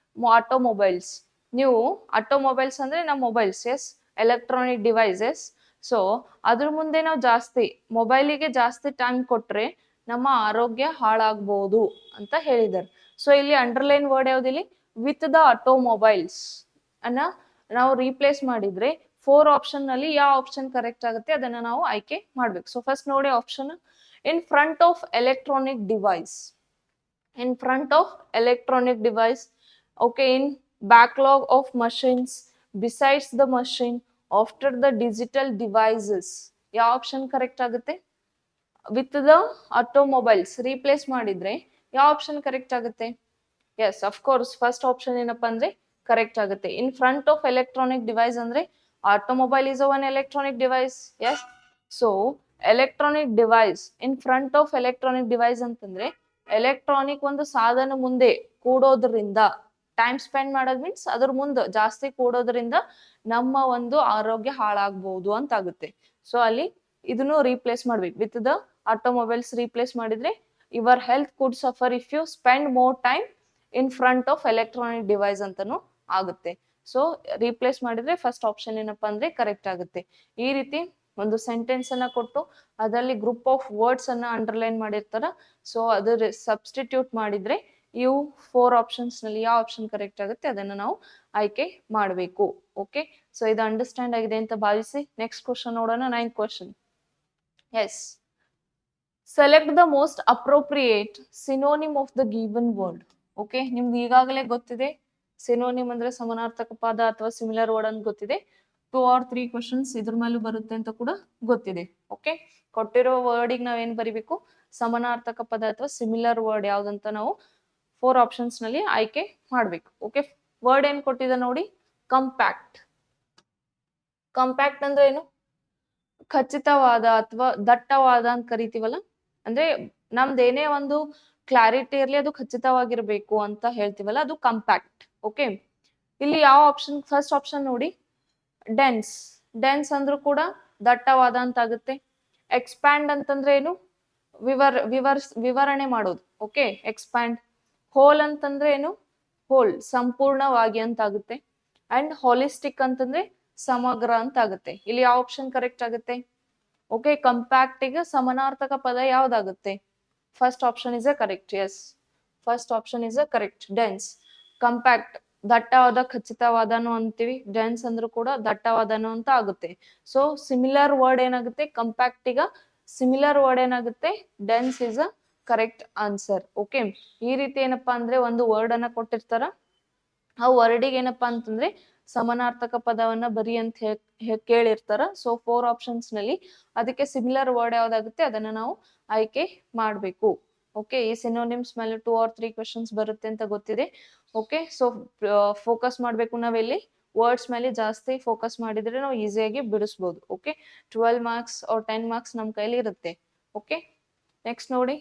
automobiles. ನೀವು automobiles ಅಂದ್ರೆ ನಮ್ಮ mobiles, yes, electronic devices. So ಅದ್ರ ಮುಂದೆ ನಾವು ಜಾಸ್ತಿ ಮೊಬೈಲಿಗೆ ಜಾಸ್ತಿ ಟೈಮ್ ಕೊಟ್ರೆ ನಮ್ಮ ಆರೋಗ್ಯ ಹಾಳಾಗ್ಬೋದು ಅಂತ ಹೇಳಿದ್ದಾರೆ. ಸೊ ಇಲ್ಲಿ ಅಂಡರ್ಲೈನ್ ವರ್ಡ್ ಯಾವ್ದಿಲ್ಲಿ, ವಿತ್ ದ ಆಟೋಮೊಬೈಲ್ಸ್ ಅನ್ನ ನಾವು ರೀಪ್ಲೇಸ್ ಮಾಡಿದ್ರೆ 4 ಆಪ್ಷನ್ ನಲ್ಲಿ ಯಾವ ಆಪ್ಷನ್ ಕರೆಕ್ಟ್ ಆಗುತ್ತೆ ಅದನ್ನ ನಾವು ಆಯ್ಕೆ ಮಾಡ್ಬೇಕು. ಸೊ ಫಸ್ಟ್ ನೋಡಿ option, in front of electronic device. In front of electronic device. Okay, in backlog of machines, besides the machine, after the digital devices. ಯಾವ ಆಪ್ಷನ್ ಕರೆಕ್ಟ್ ಆಗುತ್ತೆ? ವಿತ್ ದ ಆಟೋಮೊಬೈಲ್ಸ್ ರೀಪ್ಲೇಸ್ ಮಾಡಿದ್ರೆ ಯಾವ option correct ಆಗುತ್ತೆ? Yes, of course first option ಏನಪ್ಪಾ ಅಂದ್ರೆ correct ಆಗುತ್ತೆ. In front of electronic device ಅಂದ್ರೆ automobile is one electronic device. Yes, so electronic device in front of electronic device ಅಂತಂದ್ರೆ electronic ಒಂದು ಸಾಧನ ಮುಂದೆ ಕೂಡೋದ್ರಿಂದ, ಟೈಮ್ ಸ್ಪೆಂಡ್ ಮಾಡೋದ್ ಮೀನ್ಸ್ ಅದ್ರ ಮುಂದೆ ಜಾಸ್ತಿ ಕೂಡೋದ್ರಿಂದ ನಮ್ಮ ಒಂದು ಆರೋಗ್ಯ ಹಾಳಾಗ್ಬಹುದು ಅಂತ ಆಗುತ್ತೆ. ಸೊ ಅಲ್ಲಿ ಇದನ್ನು ರೀಪ್ಲೇಸ್ ಮಾಡ್ಬೇಕು. ವಿತ್ ದ ಆಟೋಮೊಬೈಲ್ಸ್ ರೀಪ್ಲೇಸ್ ಮಾಡಿದ್ರೆ your health could suffer if you spend more time in front of electronic device ಅಂತಾನು ಆಗುತ್ತೆ. ಸೊ ರೀಪ್ಲೇಸ್ ಮಾಡಿದ್ರೆ ಫಸ್ಟ್ ಆಪ್ಷನ್ ಏನಪ್ಪಾ ಅಂದ್ರೆ ಕರೆಕ್ಟ್ ಆಗುತ್ತೆ. ಈ ರೀತಿ ಒಂದು ಸೆಂಟೆನ್ಸ್ ಅನ್ನ ಕೊಟ್ಟು ಅದರಲ್ಲಿ ಗ್ರೂಪ್ ಆಫ್ ವರ್ಡ್ಸ್ ಅನ್ನ ಅಂಡರ್ಲೈನ್ ಮಾಡಿರ್ತಾರ. ಸೊ ಅದ್ರ ಸಬ್ಸ್ಟಿಟ್ಯೂಟ್ ಮಾಡಿದ್ರೆ ಇವು 4 ಆಪ್ಷನ್ಸ್ ನಲ್ಲಿ ಯಾವ ಆಪ್ಷನ್ ಕರೆಕ್ಟ್ ಆಗುತ್ತೆ ಅದನ್ನ ನಾವು ಆಯ್ಕೆ ಮಾಡಬೇಕು. ಓಕೆ, ಸೊ ಇದು ಅಂಡರ್ಸ್ಟ್ಯಾಂಡ್ ಆಗಿದೆ ಅಂತ ಭಾವಿಸಿ ನೆಕ್ಸ್ಟ್ ಕ್ವಶನ್ ನೋಡೋಣ. 9th question. Yes, select the most appropriate synonym of the given word. Okay, ನಿಮ್ಗೆ ಈಗಾಗಲೇ ಗೊತ್ತಿದೆ ಸಿನೋನಿಮ್ ಅಂದ್ರೆ ಸಮಾನಾರ್ಥಕ ಪದ ಅಥವಾ ಸಿಮಿಲರ್ ವರ್ಡ್ ಅಂತ ಗೊತ್ತಿದೆ. 2 or 3 ಕ್ವಶನ್ಸ್ ಇದ್ರ ಮೇಲೂ ಬರುತ್ತೆ ಅಂತ ಕೂಡ ಗೊತ್ತಿದೆ. ಓಕೆ, ಕೊಟ್ಟಿರೋ ವರ್ಡಿಗೆ ನಾವೇನ್ ಬರಿಬೇಕು, ಸಮಾನಾರ್ಥಕ ಪದ ಅಥವಾ ಸಿಮಿಲರ್ ವರ್ಡ್ ಯಾವ್ದಂತ ನಾವು 4 ಆಪ್ಷನ್ಸ್ ನಲ್ಲಿ ಆಯ್ಕೆ ಮಾಡ್ಬೇಕು. ಓಕೆ, ವರ್ಡ್ ಏನ್ ಕೊಟ್ಟಿದೆ ನೋಡಿ, ಕಂಪ್ಯಾಕ್ಟ್. ಕಂಪ್ಯಾಕ್ಟ್ ಅಂದ್ರೆ ಏನು? ಖಚಿತವಾದ ಅಥವಾ ದಟ್ಟವಾದ ಅಂತ ಕರಿತೀವಲ್ಲ, ಅಂದ್ರೆ ನಮ್ದು ಏನೇ ಒಂದು ಕ್ಲಾರಿಟಿ ಇರ್ಲಿ ಅದು ಖಚಿತವಾಗಿರ್ಬೇಕು ಅಂತ ಹೇಳ್ತೀವಲ್ಲ, ಅದು ಕಂಪ್ಯಾಕ್ಟ್. ಓಕೆ, ಇಲ್ಲಿ ಯಾವ ಆಪ್ಷನ್, ಫಸ್ಟ್ ಆಪ್ಷನ್ ನೋಡಿ ಡೆನ್ಸ್. ಡೆನ್ಸ್ ಅಂದ್ರೂ ಕೂಡ ದಟ್ಟವಾದ ಅಂತ ಆಗುತ್ತೆ. ಎಕ್ಸ್ಪ್ಯಾಂಡ್ ಅಂತಂದ್ರೆ ಏನು? ವಿವರಣೆ ಮಾಡೋದು. Okay, expand. ಹೋಲ್ ಅಂತಂದ್ರೆ ಏನು? ಹೋಲ್, ಸಂಪೂರ್ಣವಾಗಿ ಅಂತ ಆಗುತ್ತೆ. ಅಂಡ್ ಹೋಲಿಸ್ಟಿಕ್ ಅಂತಂದ್ರೆ ಸಮಗ್ರ ಅಂತ ಆಗುತ್ತೆ. ಇಲ್ಲಿ ಯಾವ ಆಪ್ಷನ್ ಕರೆಕ್ಟ್ ಆಗುತ್ತೆ? ಓಕೆ, ಕಂಪ್ಯಾಕ್ಟ್ ಗೆ ಸಮಾನಾರ್ಥಕ ಪದ ಯಾವ್ದಾಗುತ್ತೆ? First option is a correct. Yes, first option is a correct. Dense, compact, ದಟ್ಟವಾದ, ಖಚಿತವಾದನು ಅಂತೀವಿ. ಡೆನ್ಸ್ ಅಂದ್ರೂ ಕೂಡ ದಟ್ಟವಾದನು ಅಂತ ಆಗುತ್ತೆ. ಸೊ ಸಿಮಿಲರ್ ವರ್ಡ್ ಏನಾಗುತ್ತೆ? ಕಂಪ್ಯಾಕ್ಟ್ ಈಗ ಸಿಮಿಲರ್ ವರ್ಡ್ ಏನಾಗುತ್ತೆ? Dense is a correct answer. Okay, ಈ ರೀತಿ ಏನಪ್ಪಾ ಅಂದ್ರೆ ಒಂದು ವರ್ಡ್ ಅನ್ನ ಕೊಟ್ಟಿರ್ತಾರ, ಆ ವರ್ಡಿಗೆ ಏನಪ್ಪಾ ಅಂತಂದ್ರೆ ಸಮಾನಾರ್ಥಕ ಪದವನ್ನ ಬರಿ ಅಂತ ಕೇಳಿರ್ತಾರ. ಸೊ 4 ಆಪ್ಷನ್ಸ್ ನಲ್ಲಿ ಅದಕ್ಕೆ ಸಿಮಿಲರ್ ವರ್ಡ್ ಯಾವ್ದಾಗುತ್ತೆ ಅದನ್ನ ನಾವು ಆಯ್ಕೆ ಮಾಡ್ಬೇಕು. ಓಕೆ, ಈ ಸಿನೋನಿಮ್ಸ್ ಮೇಲೆ 2 or 3 ಕ್ವಶನ್ಸ್ ಬರುತ್ತೆ ಅಂತ ಗೊತ್ತಿದೆ. ಓಕೆ, ಸೊ ಫೋಕಸ್ ಮಾಡ್ಬೇಕು ನಾವೆಲ್ಲಿ ವರ್ಡ್ಸ್ ಮೇಲೆ ಜಾಸ್ತಿ ಫೋಕಸ್ ಮಾಡಿದ್ರೆ ನಾವು ಈಸಿಯಾಗಿ ಬಿಡಿಸ್ಬೋದು. ಓಕೆ, 12 ಮಾರ್ಕ್ಸ್ or 10 ಮಾರ್ಕ್ಸ್ ನಮ್ ಕೈಲಿ ಇರುತ್ತೆ. ಓಕೆ, ನೆಕ್ಸ್ಟ್ ನೋಡಿ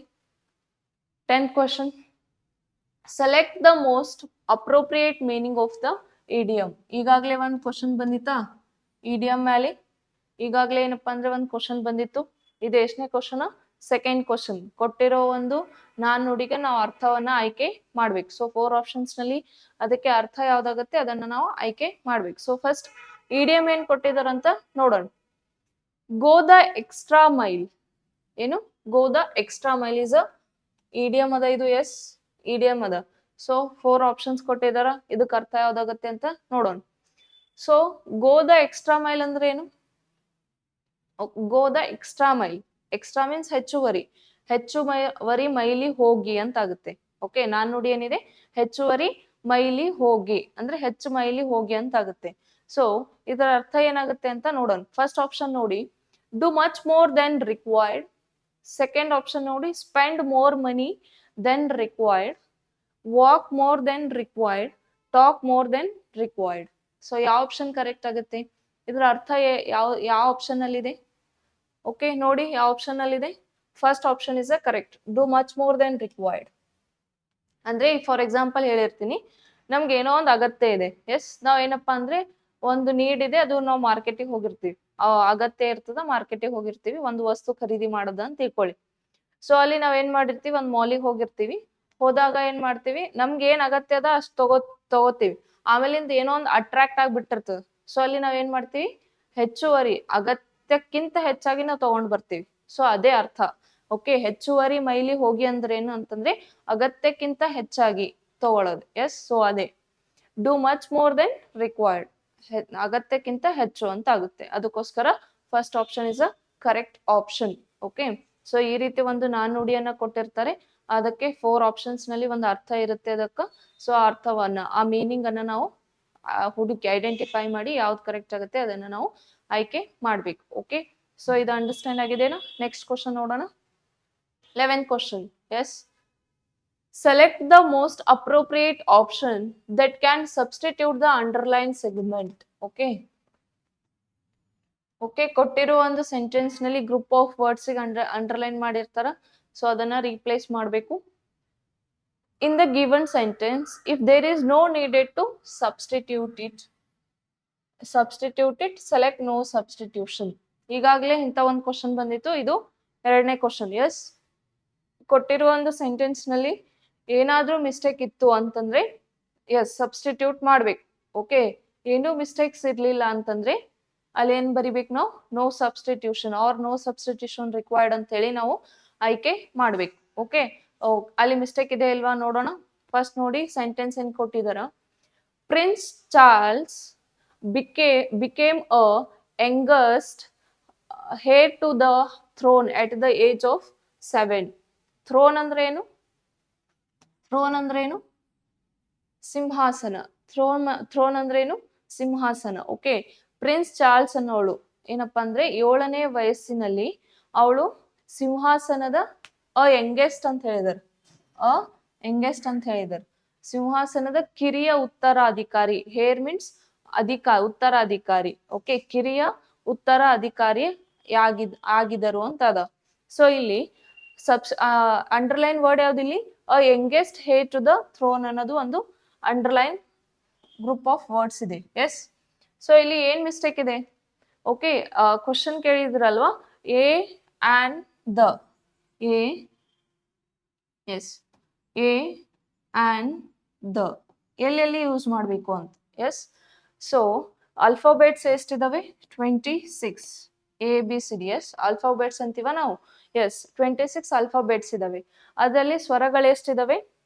10th question. Select the most appropriate meaning of the idiom. ಈಗಾಗಲೇ ಒಂದು ಕ್ವಶನ್ ಬಂದಿತ್ತಾ ಇಡಿಯಮ್ ಮೇಲೆ? ಈಗಾಗಲೇ ಏನಪ್ಪಾ ಅಂದ್ರೆ ಒಂದು ಕ್ವಶನ್ ಬಂದಿತ್ತು. ಇದು ಎಷ್ಟನೇ ಕ್ವಶನ್? ಸೆಕೆಂಡ್ ಕ್ವಶನ್ ಕೊಟ್ಟಿರೋ ಒಂದು ನಾಣ್ಣುಡಿಗೆ ನಾವು ಅರ್ಥವನ್ನ ಆಯ್ಕೆ ಮಾಡ್ಬೇಕು. ಸೊ 4 ಆಪ್ಷನ್ಸ್ ನಲ್ಲಿ ಅದಕ್ಕೆ ಅರ್ಥ ಯಾವ್ದಾಗುತ್ತೆ ಅದನ್ನ ನಾವು ಆಯ್ಕೆ ಮಾಡ್ಬೇಕು. ಸೊ ಫಸ್ಟ್ ಇಡಿಯಂ ಏನ್ ಕೊಟ್ಟಿದಾರಂತ ನೋಡೋಣ. Go the extra mile. ಏನು go the extra mile is a idiom ಅದ ಇದು. ಎಸ್ ಇಡಿಯಂ ಅದ. ಸೊ 4 ಆಪ್ಷನ್ಸ್ ಕೊಟ್ಟಿದಾರ, ಇದಕ್ಕೆ ಅರ್ಥ ಯಾವ್ದಾಗತ್ತೆ ಅಂತ ನೋಡೋಣ. So go the extra mile ಅಂದ್ರೆ ಏನು? Go the extra mile, extra means ಹೆಚ್ಚುವರಿ, ಹೆಚ್ಚುವರಿ ಮೈಲಿ ಹೋಗಿ ಅಂತ ಆಗುತ್ತೆ. ಓಕೆ, ನಾಣ್ಣುಡಿ ಏನಿದೆ ಹೆಚ್ಚುವರಿ ಮೈಲಿ ಹೋಗಿ ಅಂದ್ರೆ ಹೆಚ್ಚು ಮೈಲಿ ಹೋಗಿ ಅಂತ ಆಗುತ್ತೆ. ಸೊ ಇದರ ಅರ್ಥ ಏನಾಗುತ್ತೆ ಅಂತ ನೋಡೋಣ. ಫಸ್ಟ್ ಆಪ್ಷನ್ ನೋಡಿ, do much more than required. Second option ನೋಡಿ, spend more money than required, walk more than required, talk more than required. So ಯಾವ ಆಪ್ಷನ್ ಕರೆಕ್ಟ್ ಆಗುತ್ತೆ? ಇದರ ಅರ್ಥ ಯಾವ ಆಪ್ಷನ್ ಅಲ್ಲಿ ಇದೆ? ಓಕೆ ನೋಡಿ ಯಾವ ಆಪ್ಷನ್ ಅಲ್ಲಿ ಇದೆ. First option is a correct, do much more than required. ಅಂದ್ರೆ ಫಾರ್ ಎಕ್ಸಾಂಪಲ್ ಹೇಳಿರ್ತೀನಿ, ನಮ್ಗೆ ಏನೋ ಒಂದು ಅಗತ್ಯ ಇದೆ. ಎಸ್, ನಾವ್ ಏನಪ್ಪಾ ಅಂದ್ರೆ ಒಂದು ನೀಡ್ ಇದೆ, ಅದು ನಾವು ಮಾರ್ಕೆಟಿಗೆ ಹೋಗಿರ್ತೀವಿ, ಅಗತ್ಯ ಇರ್ತದ, ಮಾರ್ಕೆಟಿಗೆ ಹೋಗಿರ್ತೀವಿ ಒಂದು ವಸ್ತು ಖರೀದಿ ಮಾಡೋದ ಅಂತ ತಿಳ್ಕೊಳ್ಳಿ. ಸೊ ಅಲ್ಲಿ ನಾವ್ ಏನ್ ಮಾಡಿರ್ತೀವಿ, ಒಂದ್ ಮಾಲಿಗೆ ಹೋಗಿರ್ತೀವಿ. ಹೋದಾಗ ಏನ್ ಮಾಡ್ತೀವಿ, ನಮ್ಗೆ ಏನ್ ಅಗತ್ಯ ಅದ ಅಷ್ಟು ತಗೋತೀವಿ. ಆಮೇಲಿಂದ ಏನೋ ಒಂದು ಅಟ್ರಾಕ್ಟ್ ಆಗ್ಬಿಟ್ಟಿರ್ತದ. ಸೊ ಅಲ್ಲಿ ನಾವ್ ಏನ್ ಮಾಡ್ತೀವಿ, ಹೆಚ್ಚುವರಿ ಅಗತ್ಯಕ್ಕಿಂತ ಹೆಚ್ಚಾಗಿ ನಾವು ತಗೊಂಡ್ ಬರ್ತೀವಿ. ಸೊ ಅದೇ ಅರ್ಥ. ಓಕೆ, ಹೆಚ್ಚುವರಿ ಮೈಲಿ ಹೋಗಿ ಅಂದ್ರೆ ಏನು ಅಂತಂದ್ರೆ ಅಗತ್ಯಕ್ಕಿಂತ ಹೆಚ್ಚಾಗಿ ತಗೊಳ್ಳೋದು. ಎಸ್, ಸೊ ಅದೇ do much more than required, ಅಗತ್ಯಕ್ಕಿಂತ ಹೆಚ್ಚು ಅಂತ ಆಗುತ್ತೆ. ಅದಕ್ಕೋಸ್ಕರ first option is a correct option. Okay, so ಈ ರೀತಿ ಒಂದು ನಾಣ್ಣುಡಿಯನ್ನ ಕೊಟ್ಟಿರ್ತಾರೆ, ಅದಕ್ಕೆ 4 ಆಪ್ಷನ್ಸ್ ನಲ್ಲಿ ಒಂದು ಅರ್ಥ ಇರುತ್ತೆ ಅದಕ್ಕ. ಸೊ ಆ ಅರ್ಥವನ್ನ, ಆ ಮೀನಿಂಗ್ ಅನ್ನ ನಾವು ಹುಡುಕಿ ಐಡೆಂಟಿಫೈ ಮಾಡಿ ಯಾವ್ದು ಕರೆಕ್ಟ್ ಆಗುತ್ತೆ ಅದನ್ನ ನಾವು ಆಯ್ಕೆ ಮಾಡ್ಬೇಕು. ಓಕೆ, ಸೊ ಇದು ಅಂಡರ್ಸ್ಟ್ಯಾಂಡ್ ಆಗಿದೆನಾ? ನೆಕ್ಸ್ಟ್ ಕ್ವಶನ್ ನೋಡೋಣ. 11th question. Yes, select the most appropriate option that can substitute the underlined segment. Okay, okay, ಕೊಟ್ಟಿರೋ ಒಂದು ಸೆಂಟೆನ್ಸ್ ನಲ್ಲಿ ಗ್ರೂಪ್ ಆಫ್ ವರ್ಡ್ಸ್ ಅಂಡರ್ಲೈನ್ ಮಾಡಿರ್ತಾರ. ಸೊ ಅದನ್ನ ರೀಪ್ಲೇಸ್ ಮಾಡಬೇಕು. In the given sentence, if there is no needed to substitute it, select no substitution. ಈಗಾಗಲೇ ಇಂಥ ಒಂದು question ಬಂದಿತ್ತು, ಇದು 2ನೇ ಕ್ವಶನ್. ಎಸ್, ಕೊಟ್ಟಿರುವ ಒಂದು ಸೆಂಟೆನ್ಸ್ ನಲ್ಲಿ ಏನಾದ್ರೂ ಮಿಸ್ಟೇಕ್ ಇತ್ತು ಅಂತಂದ್ರೆ ಎಸ್ ಸಬ್ಸ್ಟಿಟ್ಯೂಟ್ ಮಾಡ್ಬೇಕು. ಓಕೆ, ಏನು ಮಿಸ್ಟೇಕ್ಸ್ ಇರ್ಲಿಲ್ಲ ಅಂತಂದ್ರೆ ಅಲ್ಲಿ ಏನ್ ಬರಿಬೇಕು ನಾವು, no substitution or no substitution required ಅಂತ ಹೇಳಿ ನಾವು ಆಯ್ಕೆ ಮಾಡ್ಬೇಕು. ಓಕೆ, ಅಲ್ಲಿ ಮಿಸ್ಟೇಕ್ ಇದೆ ಇಲ್ವಾ ನೋಡೋಣ. ಫಸ್ಟ್ ನೋಡಿ ಸೆಂಟೆನ್ಸ್ ಏನ್ ಕೊಟ್ಟಿದಾರ. Prince Charles became a youngest heir to the throne at the age of 7. Throne ಅಂದ್ರೆ ಏನು? ಥ್ರೋನ್ ಅಂದ್ರೆ ಏನು? ಸಿಂಹಾಸನ. ಥ್ರೋನ್ ಅಂದ್ರೆ ಏನು? ಸಿಂಹಾಸನ. ಓಕೆ, ಪ್ರಿನ್ಸ್ ಚಾರ್ಲ್ಸ್ ಅನ್ನೋಳು ಏನಪ್ಪಾ ಅಂದ್ರೆ 7ನೇ ವಯಸ್ಸಿನಲ್ಲಿ ಅವಳು ಸಿಂಹಾಸನದ ಯಂಗೆಸ್ಟ್ ಅಂತ ಹೇಳಿದಾರೆ. ಯಂಗೆಸ್ಟ್ ಅಂತ ಹೇಳಿದಾರೆ. ಸಿಂಹಾಸನದ ಕಿರಿಯ ಉತ್ತರಾಧಿಕಾರಿ. ಹೇರ್ ಮೀನ್ಸ್ ಉತ್ತರಾಧಿಕಾರಿ. ಓಕೆ, ಕಿರಿಯ ಉತ್ತರಾಧಿಕಾರಿ ಆಗಿದರು ಅಂತ ಅದ. ಸೊ ಇಲ್ಲಿ ಅಂಡರ್ಲೈನ್ ವರ್ಡ್ ಯಾವ್ದಿಲ್ಲಿ? Youngest heir to the throne ಅನ್ನೋದು ಒಂದು ಅಂಡರ್ಲೈನ್ ಗ್ರೂಪ್ ಆಫ್ ವರ್ಡ್ಸ್ ಇದೆ. ಎಸ್, ಸೊ ಇಲ್ಲಿ ಏನ್ ಮಿಸ್ಟೇಕ್ ಇದೆ? ಓಕೆ, ಕ್ವಶನ್ ಕೇಳಿದ್ರಲ್ವಾ, a and the, a and the ಎಲ್ಲೆಲ್ಲಿ ಯೂಸ್ ಮಾಡಬೇಕು ಅಂತ. ಎಸ್, ಸೊ ಆಲ್ಫಾಬೆಟ್ಸ್ ಎಷ್ಟಿದಾವೆ? 26 ABCD. ಎಸ್, ಆಲ್ಫಾಬೆಟ್ಸ್ ಅಂತೀವ ನಾವು. ಎಸ್, 26 ಆಲ್ಫಾಬೆಟ್ಸ್ ಇದಾವೆ. ಅದರಲ್ಲಿ ಸ್ವರಗಳು ಎಷ್ಟಿದಾವೆ?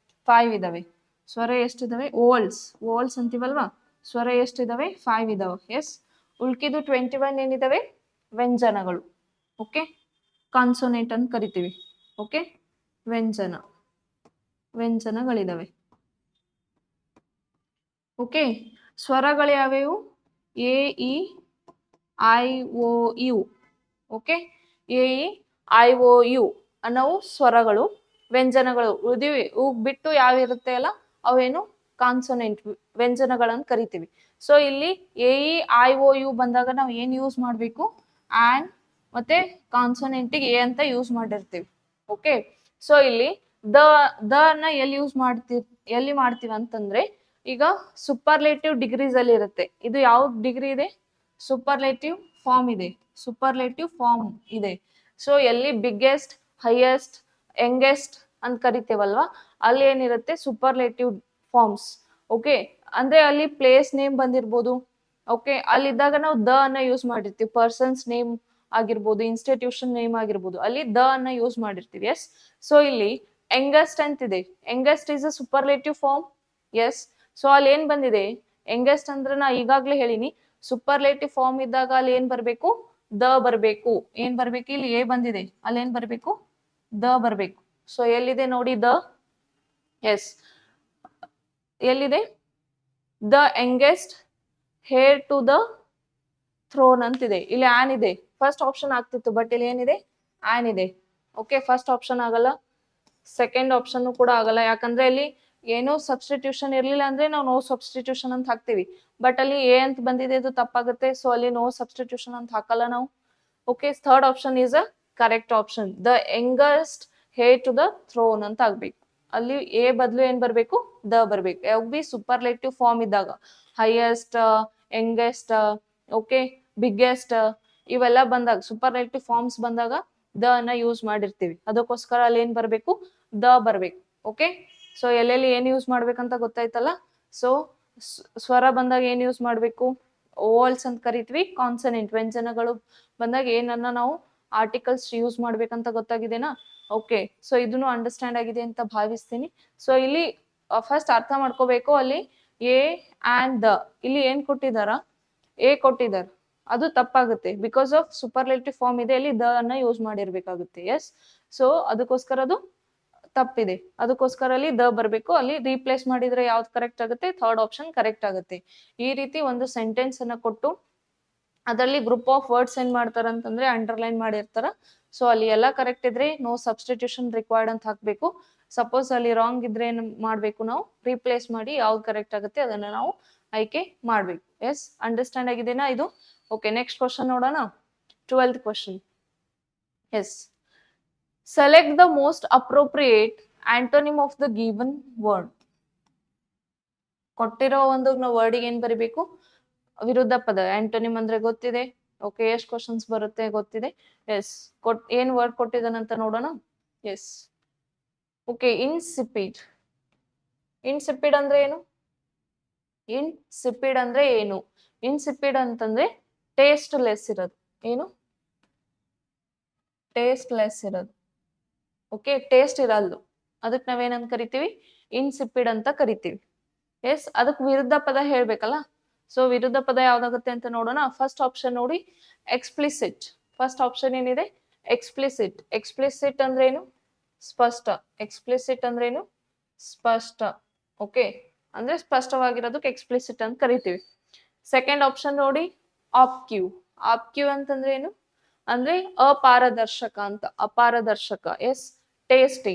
5 ಇದಾವೆ. ಸ್ವರ ಎಷ್ಟಿದಾವೆ? ವೋಲ್ಸ್ ಅಂತೀವಲ್ವಾ, ಸ್ವರ ಎಷ್ಟಿದಾವೆ? 5 ಇದಾವೆ. ಎಸ್, ಉಳ್ಕಿದು 21 ಏನಿದಾವೆ? ವ್ಯಂಜನಗಳು. ಓಕೆ, ಕಾನ್ಸೋನೆಂಟ್ ಅಂತ ಕರಿತೀವಿ. ಓಕೆ, ವ್ಯಂಜನಗಳಿದಾವೆ. ಓಕೆ, ಸ್ವರಗಳು ಯಾವ್ಯಾವು? AEIOU. ಓಕೆ, AEIOU ಅನ್ನೋವು ಸ್ವರಗಳು. ವ್ಯಂಜನಗಳು ಇವು ಬಿಟ್ಟು ಯಾವ ಇರುತ್ತೆ ಅಲ್ಲ ಅವೇನು ಕಾನ್ಸೋನೆಂಟ್, ವ್ಯಂಜನಗಳನ್ನು ಕರಿತೀವಿ. ಸೊ ಇಲ್ಲಿ AEIOU ಬಂದಾಗ ನಾವು ಏನ್ ಯೂಸ್ ಮಾಡ್ಬೇಕು? ಆನ್ ಮತ್ತೆ ಕಾನ್ಸೋನೆಂಟಿಗೆ ಎ ಅಂತ ಯೂಸ್ ಮಾಡಿರ್ತೀವಿ. ಓಕೆ, ಸೊ ಇಲ್ಲಿ ದ ಅನ್ನ ಎಲ್ಲಿ ಮಾಡ್ತೀವಿ ಅಂತಂದ್ರೆ, ಈಗ ಸೂಪರ್ಲೇಟಿವ್ ಡಿಗ್ರೀಸ್ ಅಲ್ಲಿ ಇರುತ್ತೆ. ಇದು ಯಾವ ಡಿಗ್ರಿ ಇದೆ? ಸೂಪರ್ಲೇಟಿವ್ ಫಾರ್ಮ್ ಇದೆ. ಸೊ ಎಲ್ಲಿ ಬಿಗ್ಗೆಸ್ಟ್, ಹೈಯೆಸ್ಟ್, ಯಂಗೆಸ್ಟ್ ಅಂತ ಕರಿತೇವಲ್ವಾ, ಅಲ್ಲಿ ಏನಿರುತ್ತೆ ಸೂಪರ್ಲೇಟಿವ್ ಫಾರ್ಮ್ಸ್. ಓಕೆ, ಅಂದ್ರೆ ಅಲ್ಲಿ ಪ್ಲೇಸ್ ನೇಮ್ ಬಂದಿರ್ಬೋದು. ಓಕೆ, ಅಲ್ಲಿದ್ದಾಗ ನಾವು ದ ಅನ್ನ ಯೂಸ್ ಮಾಡಿರ್ತೀವಿ. ಪರ್ಸನ್ಸ್ ನೇಮ್ ಆಗಿರ್ಬೋದು, ಇನ್ಸ್ಟಿಟ್ಯೂಷನ್ ನೇಮ್ ಆಗಿರ್ಬೋದು, ಅಲ್ಲಿ ದ ಅನ್ನ ಯೂಸ್ ಮಾಡಿರ್ತೀವಿ. ಎಸ್, ಸೊ ಇಲ್ಲಿ ಯಂಗೆಸ್ಟ್ ಅಂತಿದೆ. Youngest is a superlative form. Yes, so ಅಲ್ಲಿ ಏನ್ ಬಂದಿದೆ, ಯಂಗೆಸ್ಟ್ ಅಂದ್ರೆ ನಾ ಈಗಾಗ್ಲೇ ಹೇಳಿನಿ, ಸೂಪರ್ಲೇಟಿವ್ ಫಾರ್ಮ್ ಇದ್ದಾಗ ಅಲ್ಲಿ ಏನ್ ಬರ್ಬೇಕು, ದ ಬರ್ಬೇಕು. ಏನ್ ಬರ್ಬೇಕು, ಇಲ್ಲಿ ಎ ಬಂದಿದೆ, ಅಲ್ಲಿ ಏನ್ ಬರ್ಬೇಕು, ದ ಬರ್ಬೇಕು. ಸೊ ಎಲ್ಲಿದೆ ನೋಡಿ ದ, ಎಸ್ ಎಲ್ಲಿದೆ, the youngest heir to the throne ಅಂತಿದೆ. ಇಲ್ಲಿ ಆನ್ ಇದೆ, ಫಸ್ಟ್ ಆಪ್ಷನ್ ಆಗ್ತಿತ್ತು, ಬಟ್ ಇಲ್ಲಿ ಏನಿದೆ, ಆನ್ ಇದೆ. ಓಕೆ, ಫಸ್ಟ್ ಆಪ್ಷನ್ ಆಗಲ್ಲ, ಸೆಕೆಂಡ್ ಆಪ್ಷನ್ ಕೂಡ ಆಗಲ್ಲ. ಯಾಕಂದ್ರೆ ಇಲ್ಲಿ ಏನೋ ಸಬ್ಸ್ಟಿಟ್ಯೂಷನ್ ಇರ್ಲಿಲ್ಲ ಅಂದ್ರೆ ನಾವು ನೋ ಸಬ್ಸ್ಟಿಟ್ಯೂಷನ್ ಅಂತ ಹಾಕ್ತಿವಿ. ಬಟ್ ಅಲ್ಲಿ ಎ ಅಂತ ಬಂದಿದೆ, ಅದು ತಪ್ಪಾಗುತ್ತೆ. ಸೊ ಅಲ್ಲಿ ನೋ ಸಬ್ಸ್ಟಿಟ್ಯೂಷನ್ ಅಂತ ಹಾಕಲ್ಲ ನಾವು. Okay, third option is a correct option. The youngest heir to the throne ಅಂತ ಆಗ್ಬೇಕು. ಅಲ್ಲಿ ಎ ಬದಲು ಏನ್ ಬರ್ಬೇಕು, ದ ಬರ್ಬೇಕು. ಯಾವಾಗ ಬಿ ಸೂಪರ್ಲೇಟಿವ್ ಫಾರ್ಮ್ ಇದ್ದಾಗ, ಹೈಯೆಸ್ಟ್, ಯಂಗೆಸ್ಟ್, ಓಕೆ, ಬಿಗ್ಗೆಸ್ಟ್, ಇವೆಲ್ಲ ಬಂದಾಗ, ಸೂಪರ್ಲೇಟಿವ್ ಫಾರ್ಮ್ಸ್ ಬಂದಾಗ ದ ಅನ್ನ ಯೂಸ್ ಮಾಡಿರ್ತೀವಿ. ಅದಕ್ಕೋಸ್ಕರ ಅಲ್ಲಿ ಏನ್ ಬರ್ಬೇಕು, ದ ಬರ್ಬೇಕು. ಓಕೆ, ಸೊ ಎಲ್ಲೆಲ್ಲಿ ಏನ್ ಯೂಸ್ ಮಾಡ್ಬೇಕಂತ ಗೊತ್ತಾಯ್ತಲ್ಲ. ಸೊ ಸ್ವರ ಬಂದಾಗ ಏನ್ ಯೂಸ್ ಮಾಡ್ಬೇಕು, ಓವಲ್ಸ್ ಅಂತ ಕರಿತೀವಿ. ಕಾನ್ಸನೆಂಟ್, ವ್ಯಂಜನಗಳು ಬಂದಾಗ ಏನನ್ನ ನಾವು ಆರ್ಟಿಕಲ್ಸ್ ಯೂಸ್ ಮಾಡ್ಬೇಕಂತ ಗೊತ್ತಾಗಿದೆನಾ. ಓಕೆ, ಸೊ ಇದನ್ನು ಅಂಡರ್ಸ್ಟ್ಯಾಂಡ್ ಆಗಿದೆ ಅಂತ ಭಾವಿಸ್ತೀನಿ. ಸೊ ಇಲ್ಲಿ ಫಸ್ಟ್ ಅರ್ಥ ಮಾಡ್ಕೋಬೇಕು, ಅಲ್ಲಿ ಎ ಅಂಡ್ ದ, ಇಲ್ಲಿ ಏನ್ ಕೊಟ್ಟಿದಾರ, ಎ ಕೊಟ್ಟಿದಾರ, ಅದು ತಪ್ಪಾಗುತ್ತೆ. ಬಿಕಾಸ್ ಆಫ್ ಸೂಪರ್ಲೇಟಿವ್ ಫಾರ್ಮ್ ಇದೆ, ಅಲ್ಲಿ ದ ಅನ್ನ ಯೂಸ್ ಮಾಡಿರ್ಬೇಕಾಗುತ್ತೆ. ಎಸ್, ಸೊ ಅದಕ್ಕೋಸ್ಕರ ಅದು ತಪ್ಪಿದೆ. ಅದಕ್ಕೋಸ್ಕರ ಅಲ್ಲಿ ದ ಬರ್ಬೇಕು. ಅಲ್ಲಿ ರೀಪ್ಲೇಸ್ ಮಾಡಿದ್ರೆ ಯಾವ್ದು ಕರೆಕ್ಟ್ ಆಗುತ್ತೆ, ಥರ್ಡ್ ಆಪ್ಷನ್ ಕರೆಕ್ಟ್ ಆಗುತ್ತೆ. ಈ ರೀತಿ ಒಂದು ಸೆಂಟೆನ್ಸ್ ಅನ್ನ ಕೊಟ್ಟು ಅದರಲ್ಲಿ ಗ್ರೂಪ್ ಆಫ್ ವರ್ಡ್ಸ್ ಏನ್ ಮಾಡ್ತಾರ ಅಂತಂದ್ರೆ ಅಂಡರ್ಲೈನ್ ಮಾಡಿರ್ತಾರ. ಸೊ ಅಲ್ಲಿ ಎಲ್ಲ ಕರೆಕ್ಟ್ ಇದ್ರೆ ನೋ ಸಬ್ಸ್ಟಿಟ್ಯೂಷನ್ ರಿಕ್ವೈರ್ಡ್ ಅಂತ ಹಾಕ್ಬೇಕು. ಸಪೋಸ್ ಅಲ್ಲಿ ರಾಂಗ್ ಇದ್ರೆ ಏನ್ ಮಾಡ್ಬೇಕು, ನಾವು ರೀಪ್ಲೇಸ್ ಮಾಡಿ ಯಾವ್ದು ಕರೆಕ್ಟ್ ಆಗುತ್ತೆ ಅದನ್ನ ನಾವು ಆಯ್ಕೆ ಮಾಡ್ಬೇಕು. ಎಸ್, ಅಂಡರ್ಸ್ಟ್ಯಾಂಡ್ ಆಗಿದೆನಾ ಇದು. ಓಕೆ, ನೆಕ್ಸ್ಟ್ ಕ್ವಶನ್ ನೋಡೋಣ. 12th question. Yes, select the most appropriate antonym of the given word. ಕೊಟ್ಟಿರೋ ಒಂದು ವರ್ಡಿಗೆ ಏನ್ ಬರಿಬೇಕು, ವಿರುದ್ಧ ಪದ. ಆಂಟೋನಿಮ್ ಅಂದ್ರೆ ಗೊತ್ತಿದೆ. ಓಕೆ, ಎಷ್ಟು ಕ್ವಶನ್ಸ್ ಬರುತ್ತೆ ಗೊತ್ತಿದೆ. ಎಸ್, ಏನ್ ವರ್ಡ್ ಕೊಟ್ಟಿದ್ದಾನಂತ ನೋಡೋಣ. Yes, okay, ಇನ್ಸಿಪಿಡ್. ಇನ್ಸಿಪಿಡ್ ಅಂದ್ರೆ ಏನು, ಇನ್ಸಿಪಿಡ್ ಅಂದ್ರೆ ಏನು, ಇನ್ಸಿಪಿಡ್ ಅಂತಂದ್ರೆ ಟೇಸ್ಟ್ ಲೆಸ್ ಇರೋದು. ಏನು, ಟೇಸ್ಟ್ ಲೆಸ್ ಇರೋದು. ಓಕೆ, ಟೇಸ್ಟ್ ಇರಲ್ದು, ಅದಕ್ಕೆ ನಾವೇನಂತ ಕರಿತೀವಿ, ಇನ್ಸಿಪಿಡ್ ಅಂತ ಕರಿತೀವಿ. ಎಸ್, ಅದಕ್ಕೆ ವಿರುದ್ಧ ಪದ ಹೇಳ್ಬೇಕಲ್ಲ. ಸೊ ವಿರುದ್ಧ ಪದ ಯಾವ್ದಾಗುತ್ತೆ ಅಂತ ನೋಡೋಣ. ಫಸ್ಟ್ ಆಪ್ಷನ್ ನೋಡಿ, ಎಕ್ಸ್ಪ್ಲಿಸಿಟ್. ಫಸ್ಟ್ ಆಪ್ಷನ್ ಏನಿದೆ, ಎಕ್ಸ್ಪ್ಲಿಸಿಟ್. ಎಕ್ಸ್ಪ್ಲಿಸಿಟ್ ಅಂದ್ರೆ ಏನು, ಸ್ಪಷ್ಟ. ಎಕ್ಸ್ಪ್ಲಿಸಿಟ್ ಅಂದ್ರೆ ಏನು, ಸ್ಪಷ್ಟ. ಓಕೆ, ಅಂದ್ರೆ ಸ್ಪಷ್ಟವಾಗಿರೋದಕ್ಕೆ ಎಕ್ಸ್ಪ್ಲಿಸಿಟ್ ಅಂತ ಕರಿತೀವಿ. ಸೆಕೆಂಡ್ ಆಪ್ಷನ್ ನೋಡಿ, ಆಬ್ಕ್ಯೂ. ಆಬ್ಕ್ಯೂ ಅಂತಂದ್ರೆ ಏನು, ಅಂದ್ರೆ ಅಪಾರದರ್ಶಕ ಅಂತ. ಅಪಾರದರ್ಶಕ. S, tasty.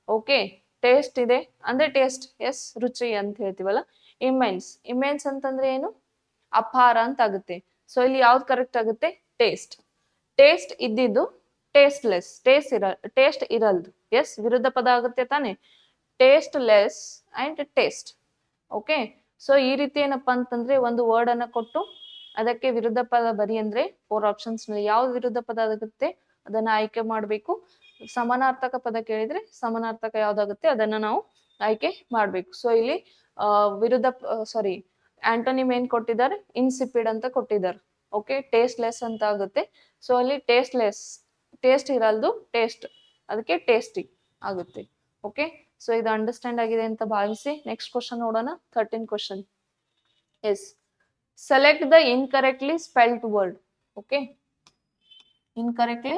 ಓಕೆ, ಟೇಸ್ಟ್ ಇದೆ ಅಂದ್ರೆ ಟೇಸ್ಟ್, ಎಸ್, ರುಚಿ ಅಂತ ಹೇಳ್ತೀವಲ್ಲ. ಇಮೆನ್ಸ್. ಇಮೆನ್ಸ್ ಅಂತಂದ್ರೆ ಏನು, ಅಪಾರ ಅಂತ ಆಗುತ್ತೆ. ಸೊ ಇಲ್ಲಿ ಯಾವ್ದು ಕರೆಕ್ಟ್ ಆಗುತ್ತೆ, ಟೇಸ್ಟ್. ಟೇಸ್ಟ್ ಇದ್ದಿದ್ದು ಟೇಸ್ಟ್ ಲೆಸ್. ಟೇಸ್ಟ್ ಇರಲ್ದು. ಎಸ್, ವಿರುದ್ಧ ಪದ ಆಗುತ್ತೆ ತಾನೆ, taste less and taste. Okay, so ಈ ರೀತಿ ಏನಪ್ಪಾ ಅಂತಂದ್ರೆ ಒಂದು ವರ್ಡ್ ಅನ್ನ ಕೊಟ್ಟು ಅದಕ್ಕೆ ವಿರುದ್ಧ ಪದ ಬರಿ ಅಂದ್ರೆ 4 ಆಪ್ಷನ್ಸ್ ನಲ್ಲಿ ಯಾವ್ದು ವಿರುದ್ಧ ಪದ ಆಗುತ್ತೆ ಅದನ್ನ ಆಯ್ಕೆ ಮಾಡ್ಬೇಕು. ಸಮಾನಾರ್ಥಕ ಪದ ಕೇಳಿದ್ರೆ ಸಮಾನಾರ್ಥಕ ಯಾವ್ದಾಗುತ್ತೆ ಅದನ್ನ ನಾವು ಆಯ್ಕೆ ಮಾಡ್ಬೇಕು. ಸೊ ಇಲ್ಲಿ ವಿರುದ್ಧ ಸಾರಿ ಆಂಟೋನಿಮ್ ಏನ್ ಕೊಟ್ಟಿದ್ದಾರೆ, ಇನ್ಸಿಪಿಡ್ ಅಂತ ಕೊಟ್ಟಿದ್ದಾರೆ. ಓಕೆ, ಟೇಸ್ಟ್ ಲೆಸ್ ಅಂತ ಆಗುತ್ತೆ. ಸೊ ಅಲ್ಲಿ ಟೇಸ್ಟ್ ಲೆಸ್, ಟೇಸ್ಟ್ ಇರಲ್ದು, ಟೇಸ್ಟ್, ಅದಕ್ಕೆ ಟೇಸ್ಟಿ ಆಗುತ್ತೆ. ಓಕೆ, ಸೊ ಇದು ಅಂಡರ್ಸ್ಟ್ಯಾಂಡ್ ಆಗಿದೆ ಅಂತ ಭಾವಿಸಿ ನೆಕ್ಸ್ಟ್ ಕ್ವಶನ್ ನೋಡೋಣ. 13th question. Yes, select the incorrectly spelled word. Okay, incorrectly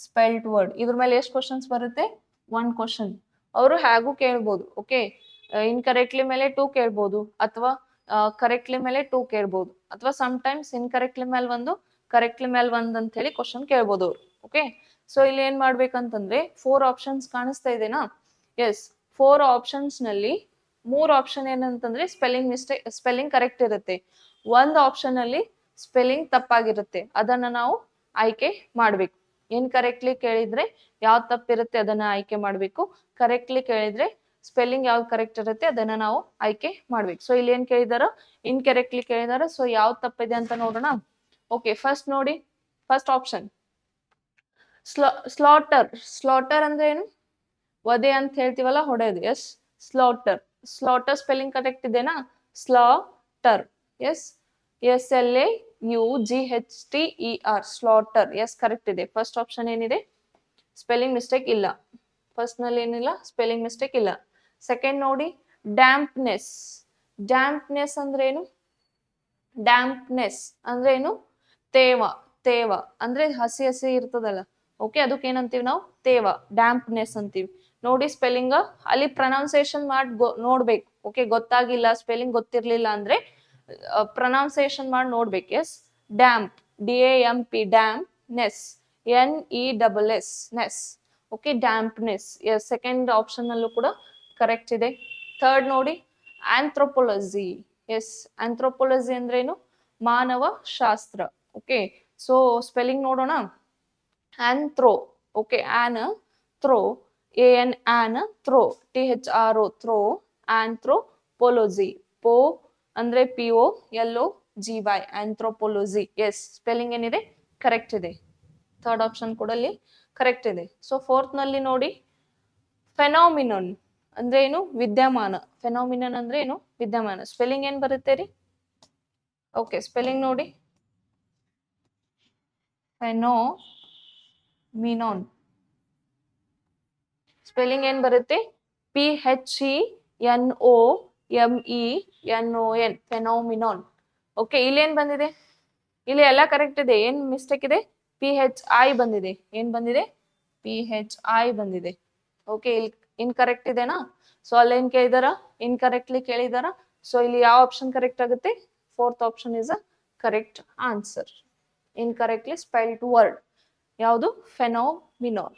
spelled word, ಇದ್ರ ಮೇಲೆ ಎಷ್ಟು ಕ್ವಶನ್ಸ್ ಬರುತ್ತೆ, 1 ಕ್ವಶನ್. ಅವರು ಹೇಗೂ ಕೇಳ್ಬೋದು. ಓಕೆ, ಇನ್ಕರೆಕ್ಟ್ಲಿ ಮೇಲೆ 2 ಕೇಳ್ಬೋದು, ಅಥವಾ ಕರೆಕ್ಟ್ಲಿ ಮೇಲೆ 2 ಕೇಳ್ಬೋದು, ಅಥವಾ ಸಮ್ಟೈಮ್ಸ್ ಇನ್ಕರೆಕ್ಟ್ಲಿ ಮೇಲೆ 1, ಕರೆಕ್ಟ್ಲಿ ಮೇಲೆ 1 ಅಂತ ಹೇಳಿ ಕ್ವಶನ್ ಕೇಳ್ಬೋದು ಅವ್ರು. ಓಕೆ, ಸೊ ಇಲ್ಲಿ ಏನ್ ಮಾಡ್ಬೇಕಂತಂದ್ರೆ 4 ಆಪ್ಷನ್ಸ್ ಕಾಣಿಸ್ತಾ ಇದೆನಾ. ಎಸ್, 4 ಆಪ್ಷನ್ಸ್ ನಲ್ಲಿ 3 ಆಪ್ಷನ್ ಏನಂತಂದ್ರೆ ಸ್ಪೆಲ್ಲಿಂಗ್ ಕರೆಕ್ಟ್ ಇರುತ್ತೆ. 1 ಆಪ್ಷನ್ ಅಲ್ಲಿ ಸ್ಪೆಲ್ಲಿಂಗ್ ತಪ್ಪಾಗಿರುತ್ತೆ. ಅದನ್ನ ನಾವು ಆಯ್ಕೆ ಮಾಡ್ಬೇಕು. ಇನ್ಕರೆಕ್ಟ್ಲಿ ಕೇಳಿದ್ರೆ ಯಾವ್ದು ತಪ್ಪಿರುತ್ತೆ ಅದನ್ನ ಆಯ್ಕೆ ಮಾಡ್ಬೇಕು. ಕರೆಕ್ಟ್ಲಿ ಕೇಳಿದ್ರೆ ಸ್ಪೆಲ್ಲಿಂಗ್ ಯಾವ್ದು ಕರೆಕ್ಟ್ ಇರುತ್ತೆ ಅದನ್ನ ನಾವು ಆಯ್ಕೆ ಮಾಡ್ಬೇಕು. ಸೊ ಇಲ್ಲಿ ಏನ್ ಕೇಳಿದಾರ, ಇನ್ಕರೆಕ್ಟ್ಲಿ ಕೇಳಿದಾರ. ಸೊ ಯಾವ್ದು ತಪ್ಪಿದೆ ಅಂತ ನೋಡೋಣ. ಓಕೆ, ಫಸ್ಟ್ ನೋಡಿ, ಫಸ್ಟ್ ಆಪ್ಷನ್ ಸ್ಲಾಟರ್. ಸ್ಲಾಟರ್ ಅಂದ್ರೆ ಏನು? ವಧೆ ಅಂತ ಹೇಳ್ತೀವಲ್ಲ, ಹೊಡೆಯೋದು. Yes, slaughter. Slaughter spelling correct ಇದೆನಾ? Slaughter. Yes, SLAUGHTER, slaughter. Yes, correct ಇದೆ. ಫಸ್ಟ್ ಆಪ್ಷನ್ ಏನಿದೆ? ಸ್ಪೆಲ್ಲಿಂಗ್ ಮಿಸ್ಟೇಕ್ ಇಲ್ಲ. ಫಸ್ಟ್ ನಲ್ಲಿ ಏನಿಲ್ಲ, ಸ್ಪೆಲ್ಲಿಂಗ್ ಮಿಸ್ಟೇಕ್ ಇಲ್ಲ. ಸೆಕೆಂಡ್ ನೋಡಿ, ಡ್ಯಾಂಪ್ನೆಸ್. ಡ್ಯಾಂಪ್ನೆಸ್ ಅಂದ್ರೆ ಏನು? ಡ್ಯಾಂಪ್ನೆಸ್ ಅಂದ್ರೆ ಏನು? ತೇವ. ತೇವ ಅಂದ್ರೆ ಹಸಿ ಹಸಿ ಇರ್ತದಲ್ಲ, ಓಕೆ, ಅದಕ್ಕೆ ಏನಂತೀವಿ ನಾವು? ತೇವ, ಡ್ಯಾಂಪ್ನೆಸ್ ಅಂತೀವಿ. ನೋಡಿ ಸ್ಪೆಲ್ಲಿಂಗ್ ಅಲ್ಲಿ ಪ್ರೊನೌನ್ಸಿಯೇಷನ್ ಮಾಡಿ ನೋಡ್ಬೇಕು. ಓಕೆ, ಗೊತ್ತಾಗಿಲ್ಲ, ಸ್ಪೆಲ್ಲಿಂಗ್ ಗೊತ್ತಿರ್ಲಿಲ್ಲ ಅಂದ್ರೆ ಪ್ರೊನೌನ್ಸಿಯೇಷನ್ ಮಾಡಿ ನೋಡ್ಬೇಕು. Yes, damp, DAMP, damp. Ness, NESS, ness. Okay, dampness. Yes, second option ಅಲ್ಲೂ ಕೂಡ ಕರೆಕ್ಟ್ ಇದೆ. ಥರ್ಡ್ ನೋಡಿ, ಆಂಥ್ರೋಪೊಲಜಿ. ಎಸ್, ಆಂಥ್ರೋಪೊಲಜಿ ಅಂದ್ರೆ ಏನು? ಮಾನವ ಶಾಸ್ತ್ರ. ಓಕೆ, ಸೊ ಸ್ಪೆಲ್ಲಿಂಗ್ ನೋಡೋಣ. Anthro, okay, an thro, AN an, thro, THRO, thro, anthropology. Po ಅಂದ್ರೆ PO, LOGY, anthropology. Yes, spelling ಏನಿದೆ? ಕರೆಕ್ಟ್ ಇದೆ. ಥರ್ಡ್ ಆಪ್ಷನ್ ಕೂಡ ಅಲ್ಲಿ ಕರೆಕ್ಟ್ ಇದೆ. ಸೊ ಫೋರ್ತ್ ನಲ್ಲಿ ನೋಡಿ, ಫೆನಾಮಿನನ್ ಅಂದ್ರೆ ಏನು? ವಿದ್ಯಮಾನ. ಫೆನಾಮಿನನ್ ಅಂದ್ರೆ ಏನು? ವಿದ್ಯಮಾನ. ಸ್ಪೆಲ್ಲಿಂಗ್ ಏನ್ ಬರುತ್ತೆ ರೀ? ಓಕೆ, ಸ್ಪೆಲ್ಲಿಂಗ್ ನೋಡಿ, ಫೆನೋಮಿನಾನ್. ಸ್ಪೆಲ್ಲಿಂಗ್ ಏನ್ ಬರುತ್ತೆ? PHENOMENON, ಫೆನೋಮಿನಾನ್. ಓಕೆ, ಇಲ್ಲಿ ಏನ್ ಬಂದಿದೆ? ಇಲ್ಲಿ ಎಲ್ಲ ಕರೆಕ್ಟ್ ಇದೆ. ಏನ್ ಮಿಸ್ಟೇಕ್ ಇದೆ? PHI ಬಂದಿದೆ. ಏನ್ ಬಂದಿದೆ? PHI ಬಂದಿದೆ. ಓಕೆ, ಇಲ್ಲಿ ಇನ್ಕರೆಕ್ಟ್ ಇದೆನಾ? ಸೊ ಅಲ್ಲಿ ಏನ್ ಕೇಳಿದಾರ? ಇನ್ಕರೆಕ್ಟ್ಲಿ ಕೇಳಿದಾರ. ಸೊ ಇಲ್ಲಿ ಯಾವ ಆಪ್ಷನ್ ಕರೆಕ್ಟ್ ಆಗುತ್ತೆ? Fourth option is a correct answer. Incorrectly spelled word ಯಾವುದು? ಫೆನೋಮಿನಾನ್.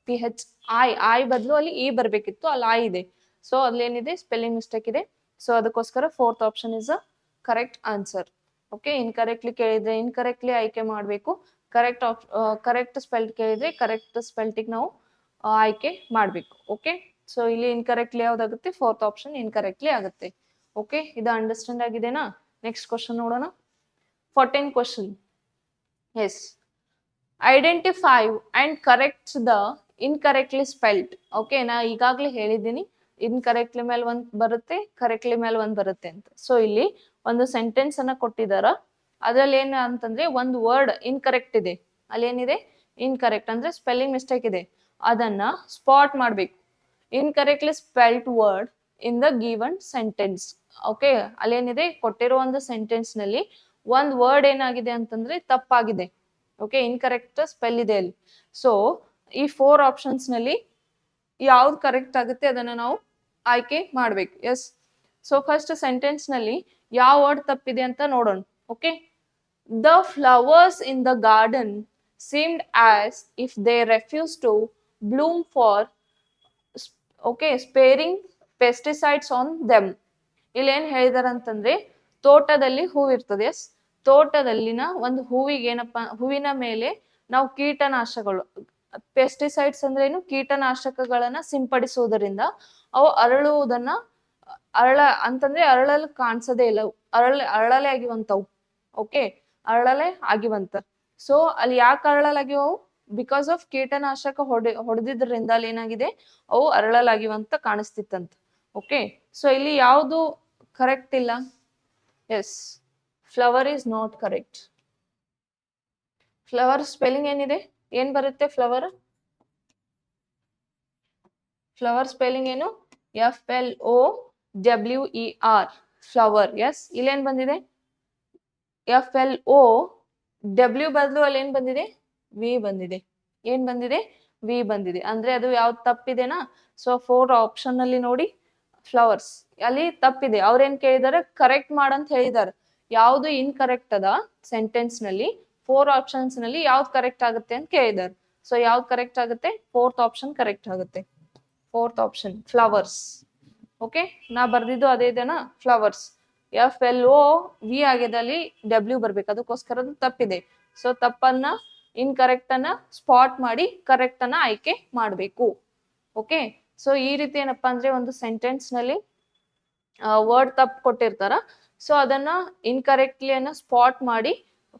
PHI ಬದಲು ಅಲ್ಲಿ ಇ ಬರ್ಬೇಕಿತ್ತು, ಅಲ್ಲಿ ಐ ಇದೆ. ಸೊ ಅಲ್ಲಿ ಏನಿದೆ? ಸ್ಪೆಲ್ಲಿಂಗ್ ಮಿಸ್ಟೇಕ್ ಇದೆ. ಸೊ ಅದಕ್ಕೋಸ್ಕರ fourth option is a correct answer. Okay, incorrectly ಕೇಳಿದ್ರೆ ಇನ್ಕರೆಕ್ಟ್ಲಿ ಆಯ್ಕೆ ಮಾಡಬೇಕು. ಕರೆಕ್ಟ್ ಸ್ಪೆಲ್ಟ್ ಕೇಳಿದ್ರೆ ಕರೆಕ್ಟ್ ಸ್ಪೆಲ್ಟಿಗೆ ನಾವು ಆಯ್ಕೆ ಮಾಡಬೇಕು. ಓಕೆ, ಸೊ ಇಲ್ಲಿ ಇನ್ಕರೆಕ್ಟ್ಲಿ ಯಾವ್ದಾಗುತ್ತೆ? ಫೋರ್ತ್ ಆಪ್ಷನ್ ಇನ್ಕರೆಕ್ಟ್ಲಿ ಆಗುತ್ತೆ. ಓಕೆ, ಇದು ಅಂಡರ್ಸ್ಟ್ಯಾಂಡ್ ಆಗಿದೆನಾ? ನೆಕ್ಸ್ಟ್ ಕ್ವಶನ್ ನೋಡೋಣ. 14th question. Yes, identify and correct the incorrectly spelt. Okay, ನಾ ಈಗಾಗಲೇ ಹೇಳಿದ್ದೀನಿ, ಇನ್ಕರೆಕ್ಟ್ಲಿ ಮೇಲೆ ಒಂದ್ ಬರುತ್ತೆ, ಕರೆಕ್ಟ್ಲಿ ಮೇಲೆ ಒಂದ್ ಬರುತ್ತೆ ಅಂತ. ಸೊ ಇಲ್ಲಿ ಒಂದು ಸೆಂಟೆನ್ಸ್ ಅನ್ನ ಕೊಟ್ಟಿದಾರ. ಅದ್ರಲ್ಲಿ ಏನ್ ಅಂತಂದ್ರೆ ಒಂದು ವರ್ಡ್ ಇನ್ಕರೆಕ್ಟ್ ಇದೆ. ಅಲ್ಲಿ ಏನಿದೆ? ಇನ್ಕರೆಕ್ಟ್ ಅಂದ್ರೆ ಸ್ಪೆಲ್ಲಿಂಗ್ ಮಿಸ್ಟೇಕ್ ಇದೆ. ಅದನ್ನ ಸ್ಪಾಟ್ ಮಾಡ್ಬೇಕು. Incorrectly spelt word in the given sentence. Okay, ಅಲ್ಲೇನಿದೆ? ಕೊಟ್ಟಿರೋ ಒಂದು ಸೆಂಟೆನ್ಸ್ ನಲ್ಲಿ ಒಂದ್ ವರ್ಡ್ ಏನಾಗಿದೆ ಅಂತಂದ್ರೆ ತಪ್ಪಾಗಿದೆ. ಓಕೆ, ಇನ್ಕರೆಕ್ಟ್ ಸ್ಪೆಲ್ ಇದೆ ಅಲ್ಲಿ. ಸೊ ಈ 4 ಆಪ್ಷನ್ಸ್ ನಲ್ಲಿ ಯಾವ್ದು ಕರೆಕ್ಟ್ ಆಗುತ್ತೆ ಅದನ್ನ ನಾವು ಆಯ್ಕೆ ಮಾಡ್ಬೇಕು. ಎಸ್, ಸೊ ಫಸ್ಟ್ ಸೆಂಟೆನ್ಸ್ ನಲ್ಲಿ ಯಾವ ವರ್ಡ್ ತಪ್ಪಿದೆ ಅಂತ ನೋಡೋಣ. Okay, the flowers in the garden seemed as if they refused to bloom for sparing pesticides on them. ಇಲ್ಲಿ ಏನ್ ಹೇಳಿದಾರ ಅಂತಂದ್ರೆ, ತೋಟದಲ್ಲಿ ಹೂವು ಇರ್ತದೆ. ಎಸ್, ತೋಟದಲ್ಲಿನ ಒಂದು ಹೂವಿಗೆ ಏನಪ್ಪಾ, ಹೂವಿನ ಮೇಲೆ ನಾವು ಕೀಟನಾಶಕಗಳು, ಪೆಸ್ಟಿಸೈಡ್ಸ್ ಅಂದ್ರೆ ಏನು? ಕೀಟನಾಶಕಗಳನ್ನ ಸಿಂಪಡಿಸುವುದರಿಂದ ಅವು ಅರಳುವುದನ್ನ, ಅಂತಂದ್ರೆ ಅರಳಲು ಕಾಣಿಸದೇ ಇಲ್ಲ, ಅರಳಲೆ ಆಗಿವಂತವು. ಓಕೆ, ಅರಳಲೆ ಆಗಿವಂತ. ಸೊ ಅಲ್ಲಿ ಯಾಕೆ ಅರಳಲಾಗಿವವು? ಬಿಕಾಸ್ ಆಫ್ ಕೀಟನಾಶಕ ಹೊಡೆದಿದ್ರಿಂದ ಅಲ್ಲಿ ಏನಾಗಿದೆ? ಅವು ಅರಳಲಾಗಿವಂತ ಕಾಣಿಸ್ತಿತ್ತಂತ. ಓಕೆ, ಸೊ ಇಲ್ಲಿ ಯಾವುದು ಕರೆಕ್ಟ್ ಇಲ್ಲ? Yes, flower is not correct. Flower spelling ಏನಿದೆ? ಏನ್ ಬರುತ್ತೆ ಫ್ಲವರ್? ಫ್ಲವರ್ ಸ್ಪೆಲ್ಲಿಂಗ್ ಏನು? FLOWER, flower. ಎಸ್, ಇಲ್ಲೇನ್ ಬಂದಿದೆ? FLOW ಬದಲು ಅಲ್ಲಿ ಏನ್ ಬಂದಿದೆ? ವಿ ಬಂದಿದೆ. ಏನ್ ಬಂದಿದೆ? ವಿ ಬಂದಿದೆ. ಅಂದ್ರೆ ಅದು ಯಾವ್ದು ತಪ್ಪಿದೆನಾ? ಸೊ 4 ಆಪ್ಷನ್ ಅಲ್ಲಿ ನೋಡಿ, ಫ್ಲವರ್ಸ್ ಅಲ್ಲಿ ತಪ್ಪಿದೆ. ಅವ್ರೇನ್ ಕೇಳಿದಾರೆ? ಕರೆಕ್ಟ್ ಮಾಡಂತ ಹೇಳಿದಾರೆ. ಯಾವ್ದು ಇನ್ಕರೆಕ್ಟ್ ಅದ ಸೆಂಟೆನ್ಸ್ ನಲ್ಲಿ 4 ಆಪ್ಷನ್ಸ್ ನಲ್ಲಿ ಯಾವ್ದು ಕರೆಕ್ಟ್ ಆಗುತ್ತೆ ಅಂತ ಕೇಳಿದಾರೆ. ಸೊ ಯಾವ್ದು ಕರೆಕ್ಟ್ ಆಗುತ್ತೆ? ಫೋರ್ತ್ ಆಪ್ಷನ್ ಕರೆಕ್ಟ್ ಆಗುತ್ತೆ. Fourth option flowers. ಓಕೆ, ನಾ ಬರ್ದಿದ್ದು ಅದೇ ಇದೆನಾ? ಫ್ಲವರ್ಸ್. FLOV ಆಗಿದೆ, ಅಲ್ಲಿ W ಬರ್ಬೇಕು, ಅದಕ್ಕೋಸ್ಕರ ಅದು ತಪ್ಪಿದೆ. ಸೊ ತಪ್ಪನ್ನ, ಇನ್ಕರೆಕ್ಟ್ ಅನ್ನ ಸ್ಪಾಟ್ ಮಾಡಿ ಕರೆಕ್ಟ್ ಅನ್ನ ಆಯ್ಕೆ ಮಾಡಬೇಕು. ಓಕೆ, ಸೊ ಈ ರೀತಿ ಏನಪ್ಪಾ ಅಂದ್ರೆ ಒಂದು ಸೆಂಟೆನ್ಸ್ ನಲ್ಲಿ ವರ್ಡ್ ತಪ್ಪು ಕೊಟ್ಟಿರ್ತಾರ. ಸೊ ಅದನ್ನ ಇನ್ಕರೆಕ್ಟ್ಲಿ ಸ್ಪಾಟ್ ಮಾಡಿ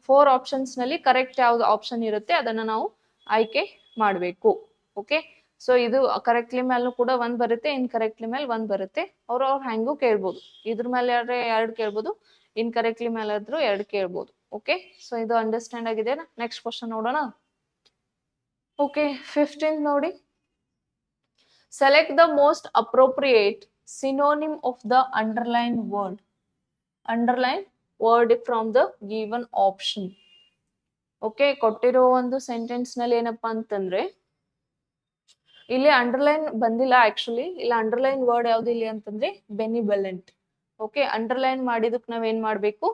4 ಆಪ್ಷನ್ಸ್ ನಲ್ಲಿ ಕರೆಕ್ಟ್ ಯಾವ್ದು ಆಪ್ಷನ್ ಇರುತ್ತೆ ಅದನ್ನ ನಾವು ಆಯ್ಕೆ ಮಾಡ್ಬೇಕು. ಓಕೆ, ಸೊ ಇದು ಕರೆಕ್ಟ್ಲಿ ಮೇಲೂ ಕೂಡ ಒಂದ್ ಬರುತ್ತೆ, ಇನ್ಕರೆಕ್ಟ್ಲಿ ಮೇಲೆ ಒಂದ್ ಬರುತ್ತೆ. ಅವ್ರ ಹ್ಯಾಂಗೂ ಕೇಳ್ಬೋದು. ಇದ್ರ ಮೇಲೆ ಆದ್ರೆ 2 ಕೇಳ್ಬೋದು, ಇನ್ಕರೆಕ್ಟ್ಲಿ ಮೇಲೆ ಆದ್ರೂ 2 ಕೇಳ್ಬೋದು. ಓಕೆ, ಸೊ ಇದು ಅಂಡರ್ಸ್ಟ್ಯಾಂಡ್ ಆಗಿದೆ. ನೆಕ್ಸ್ಟ್ ಕ್ವಶನ್ ನೋಡೋಣ. ಓಕೆ, 15 ನೋಡಿ. Select the most appropriate synonym of the underline word. Underline word from the given option. Okay, ಕೊಟ್ಟಿರೋ ಒಂದು ಸೆಂಟೆನ್ಸ್ ನಲ್ಲಿ ಏನಪ್ಪಾ ಅಂತಂದ್ರೆ ಇಲ್ಲಿ ಅಂಡರ್ಲೈನ್ ಬಂದಿಲ್ಲ. ಆಕ್ಚುಲಿ ಇಲ್ಲಿ ಅಂಡರ್ಲೈನ್ ವರ್ಡ್ ಯಾವ್ದು ಇಲ್ಲಿ ಅಂತಂದ್ರೆ ಬೆನಿವಲೆಂಟ್. ಓಕೆ, ಅಂಡರ್ಲೈನ್ ಮಾಡಿದಕ್ಕೆ ನಾವೇನ್ ಮಾಡ್ಬೇಕು,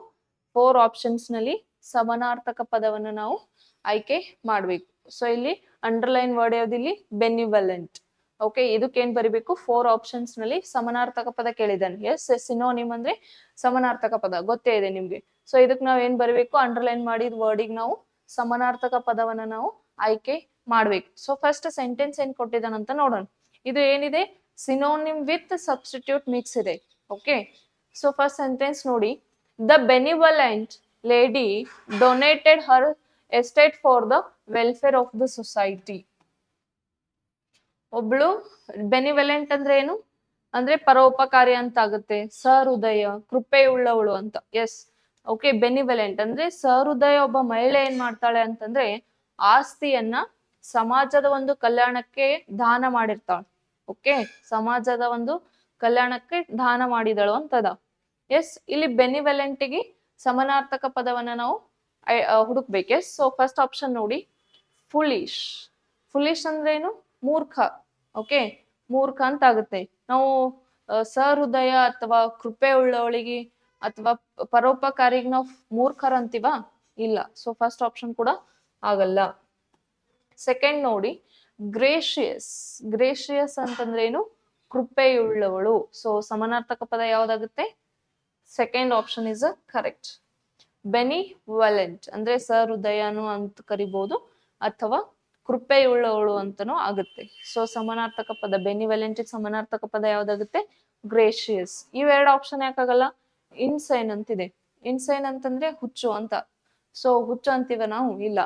4 ಆಪ್ಷನ್ಸ್ ನಲ್ಲಿ ಸಮಾನಾರ್ಥಕ ಪದವನ್ನು ನಾವು ಆಯ್ಕೆ ಮಾಡ್ಬೇಕು. ಸೊ ಇಲ್ಲಿ ಅಂಡರ್ಲೈನ್ ವರ್ಡ್ ಯಾವ್ದು ಇಲ್ಲಿ ಬೆನಿವಲೆಂಟ್. ಓಕೆ, ಇದಕ್ಕೆ ಏನ್ ಬರಿಬೇಕು, 4 ಆಪ್ಷನ್ಸ್ ನಲ್ಲಿ ಸಮಾನಾರ್ಥಕ ಪದ ಕೇಳಿದಾನೆ. ಎಸ್, ಸಿನೋನಿಮ್ ಅಂದ್ರೆ ಸಮಾನಾರ್ಥಕ ಪದ ಗೊತ್ತೇ ಇದೆ ನಿಮ್ಗೆ. ಸೊ ಇದಕ್ಕೆ ನಾವ್ ಏನ್ ಬರಬೇಕು, ಅಂಡರ್ಲೈನ್ ಮಾಡಿದ ವರ್ಡಿಗೆ ನಾವು ಸಮಾನಾರ್ಥಕ ಪದವನ್ನ ನಾವು ಆಯ್ಕೆ ಮಾಡ್ಬೇಕು. ಸೊ ಫಸ್ಟ್ ಸೆಂಟೆನ್ಸ್ ಏನ್ ಕೊಟ್ಟಿದ್ದಾನಂತ ನೋಡೋಣ. ಇದು ಏನಿದೆ, ಸಿನೋನಿಮ್ ವಿತ್ ಸಬ್ಸ್ಟಿಟ್ಯೂಟ್ ಮಿಕ್ಸ್ ಇದೆ. ಓಕೆ, ಸೊ ಫಸ್ಟ್ ಸೆಂಟೆನ್ಸ್ ನೋಡಿ. The benevolent lady donated her estate for the welfare of the society. ಒಬ್ಳು ಬೆನಿವಲೆಂಟ್ ಅಂದ್ರೆ ಏನು ಅಂದ್ರೆ ಪರೋಪಕಾರಿ ಅಂತ ಆಗುತ್ತೆ. ಸಹೃದಯ, ಕೃಪೆಯುಳ್ಳವಳು ಅಂತ. ಎಸ್, ಓಕೆ, ಬೆನಿವಲೆಂಟ್ ಅಂದ್ರೆ ಸಹೃದಯ. ಒಬ್ಬ ಮಹಿಳೆ ಏನ್ ಮಾಡ್ತಾಳೆ ಅಂತಂದ್ರೆ ಆಸ್ತಿಯನ್ನ ಸಮಾಜದ ಒಂದು ಕಲ್ಯಾಣಕ್ಕೆ ದಾನ ಮಾಡಿರ್ತಾಳೆ. ಓಕೆ, ಸಮಾಜದ ಒಂದು ಕಲ್ಯಾಣಕ್ಕೆ ದಾನ ಮಾಡಿದಳು ಅಂತದ. ಎಸ್, ಇಲ್ಲಿ ಬೆನಿವಲೆಂಟ್ಗೆ ಸಮಾನಾರ್ಥಕ ಪದವನ್ನ ನಾವು ಹುಡುಕ್ಬೇಕು. ಎಸ್, ಸೊ ಫಸ್ಟ್ ಆಪ್ಷನ್ ನೋಡಿ, ಫುಲಿಶ್. ಫುಲಿಶ್ ಅಂದ್ರೆ ಏನು, ಮೂರ್ಖ. ಓಕೆ, ಮೂರ್ಖ ಅಂತ ಆಗುತ್ತೆ. ನಾವು ಸಹೃದಯ ಅಥವಾ ಕೃಪೆ ಉಳ್ಳವಳಿಗೆ ಅಥವಾ ಪರೋಪಕಾರಿಗೆ ನಾವು ಮೂರ್ಖರ ಅಂತೀವ, ಇಲ್ಲ. ಸೊ ಫಸ್ಟ್ ಆಪ್ಷನ್ ಕೂಡ ಆಗಲ್ಲ. ಸೆಕೆಂಡ್ ನೋಡಿ, ಗ್ರೇಷಿಯಸ್. ಗ್ರೇಷಿಯಸ್ ಅಂತಂದ್ರೆ ಏನು, ಕೃಪೆಯುಳ್ಳವಳು. ಸೊ ಸಮಾನಾರ್ಥಕ ಪದ ಯಾವ್ದಾಗುತ್ತೆ, ಸೆಕೆಂಡ್ ಆಪ್ಷನ್ ಇಸ್ ಕರೆಕ್ಟ್. ಬೆನಿವಲೆಂಟ್ ಅಂದ್ರೆ ಸಹೃದಯನು ಅಂತ ಕರಿಬಹುದು ಅಥವಾ ಕೃಪೆಯುಳ್ಳವಳು ಅಂತನೂ ಆಗುತ್ತೆ. ಸೊ ಸಮಾನಾರ್ಥಕ ಪದ ಬೆನಿವಲೆಂಟ್ ಸಮಾನಾರ್ಥಕ ಪದ ಯಾವ್ದಾಗುತ್ತೆ, ಗ್ರೇಷಿಯಸ್. ಇವೆರಡು ಆಪ್ಷನ್ ಯಾಕಾಗಲ್ಲ, ಇನ್ಸೈನ್ ಅಂತಿದೆ. ಇನ್ಸೈನ್ ಅಂತಂದ್ರೆ ಹುಚ್ಚು ಅಂತ. ಸೊ ಹುಚ್ಚು ಅಂತೀವ ನಾವು, ಇಲ್ಲ.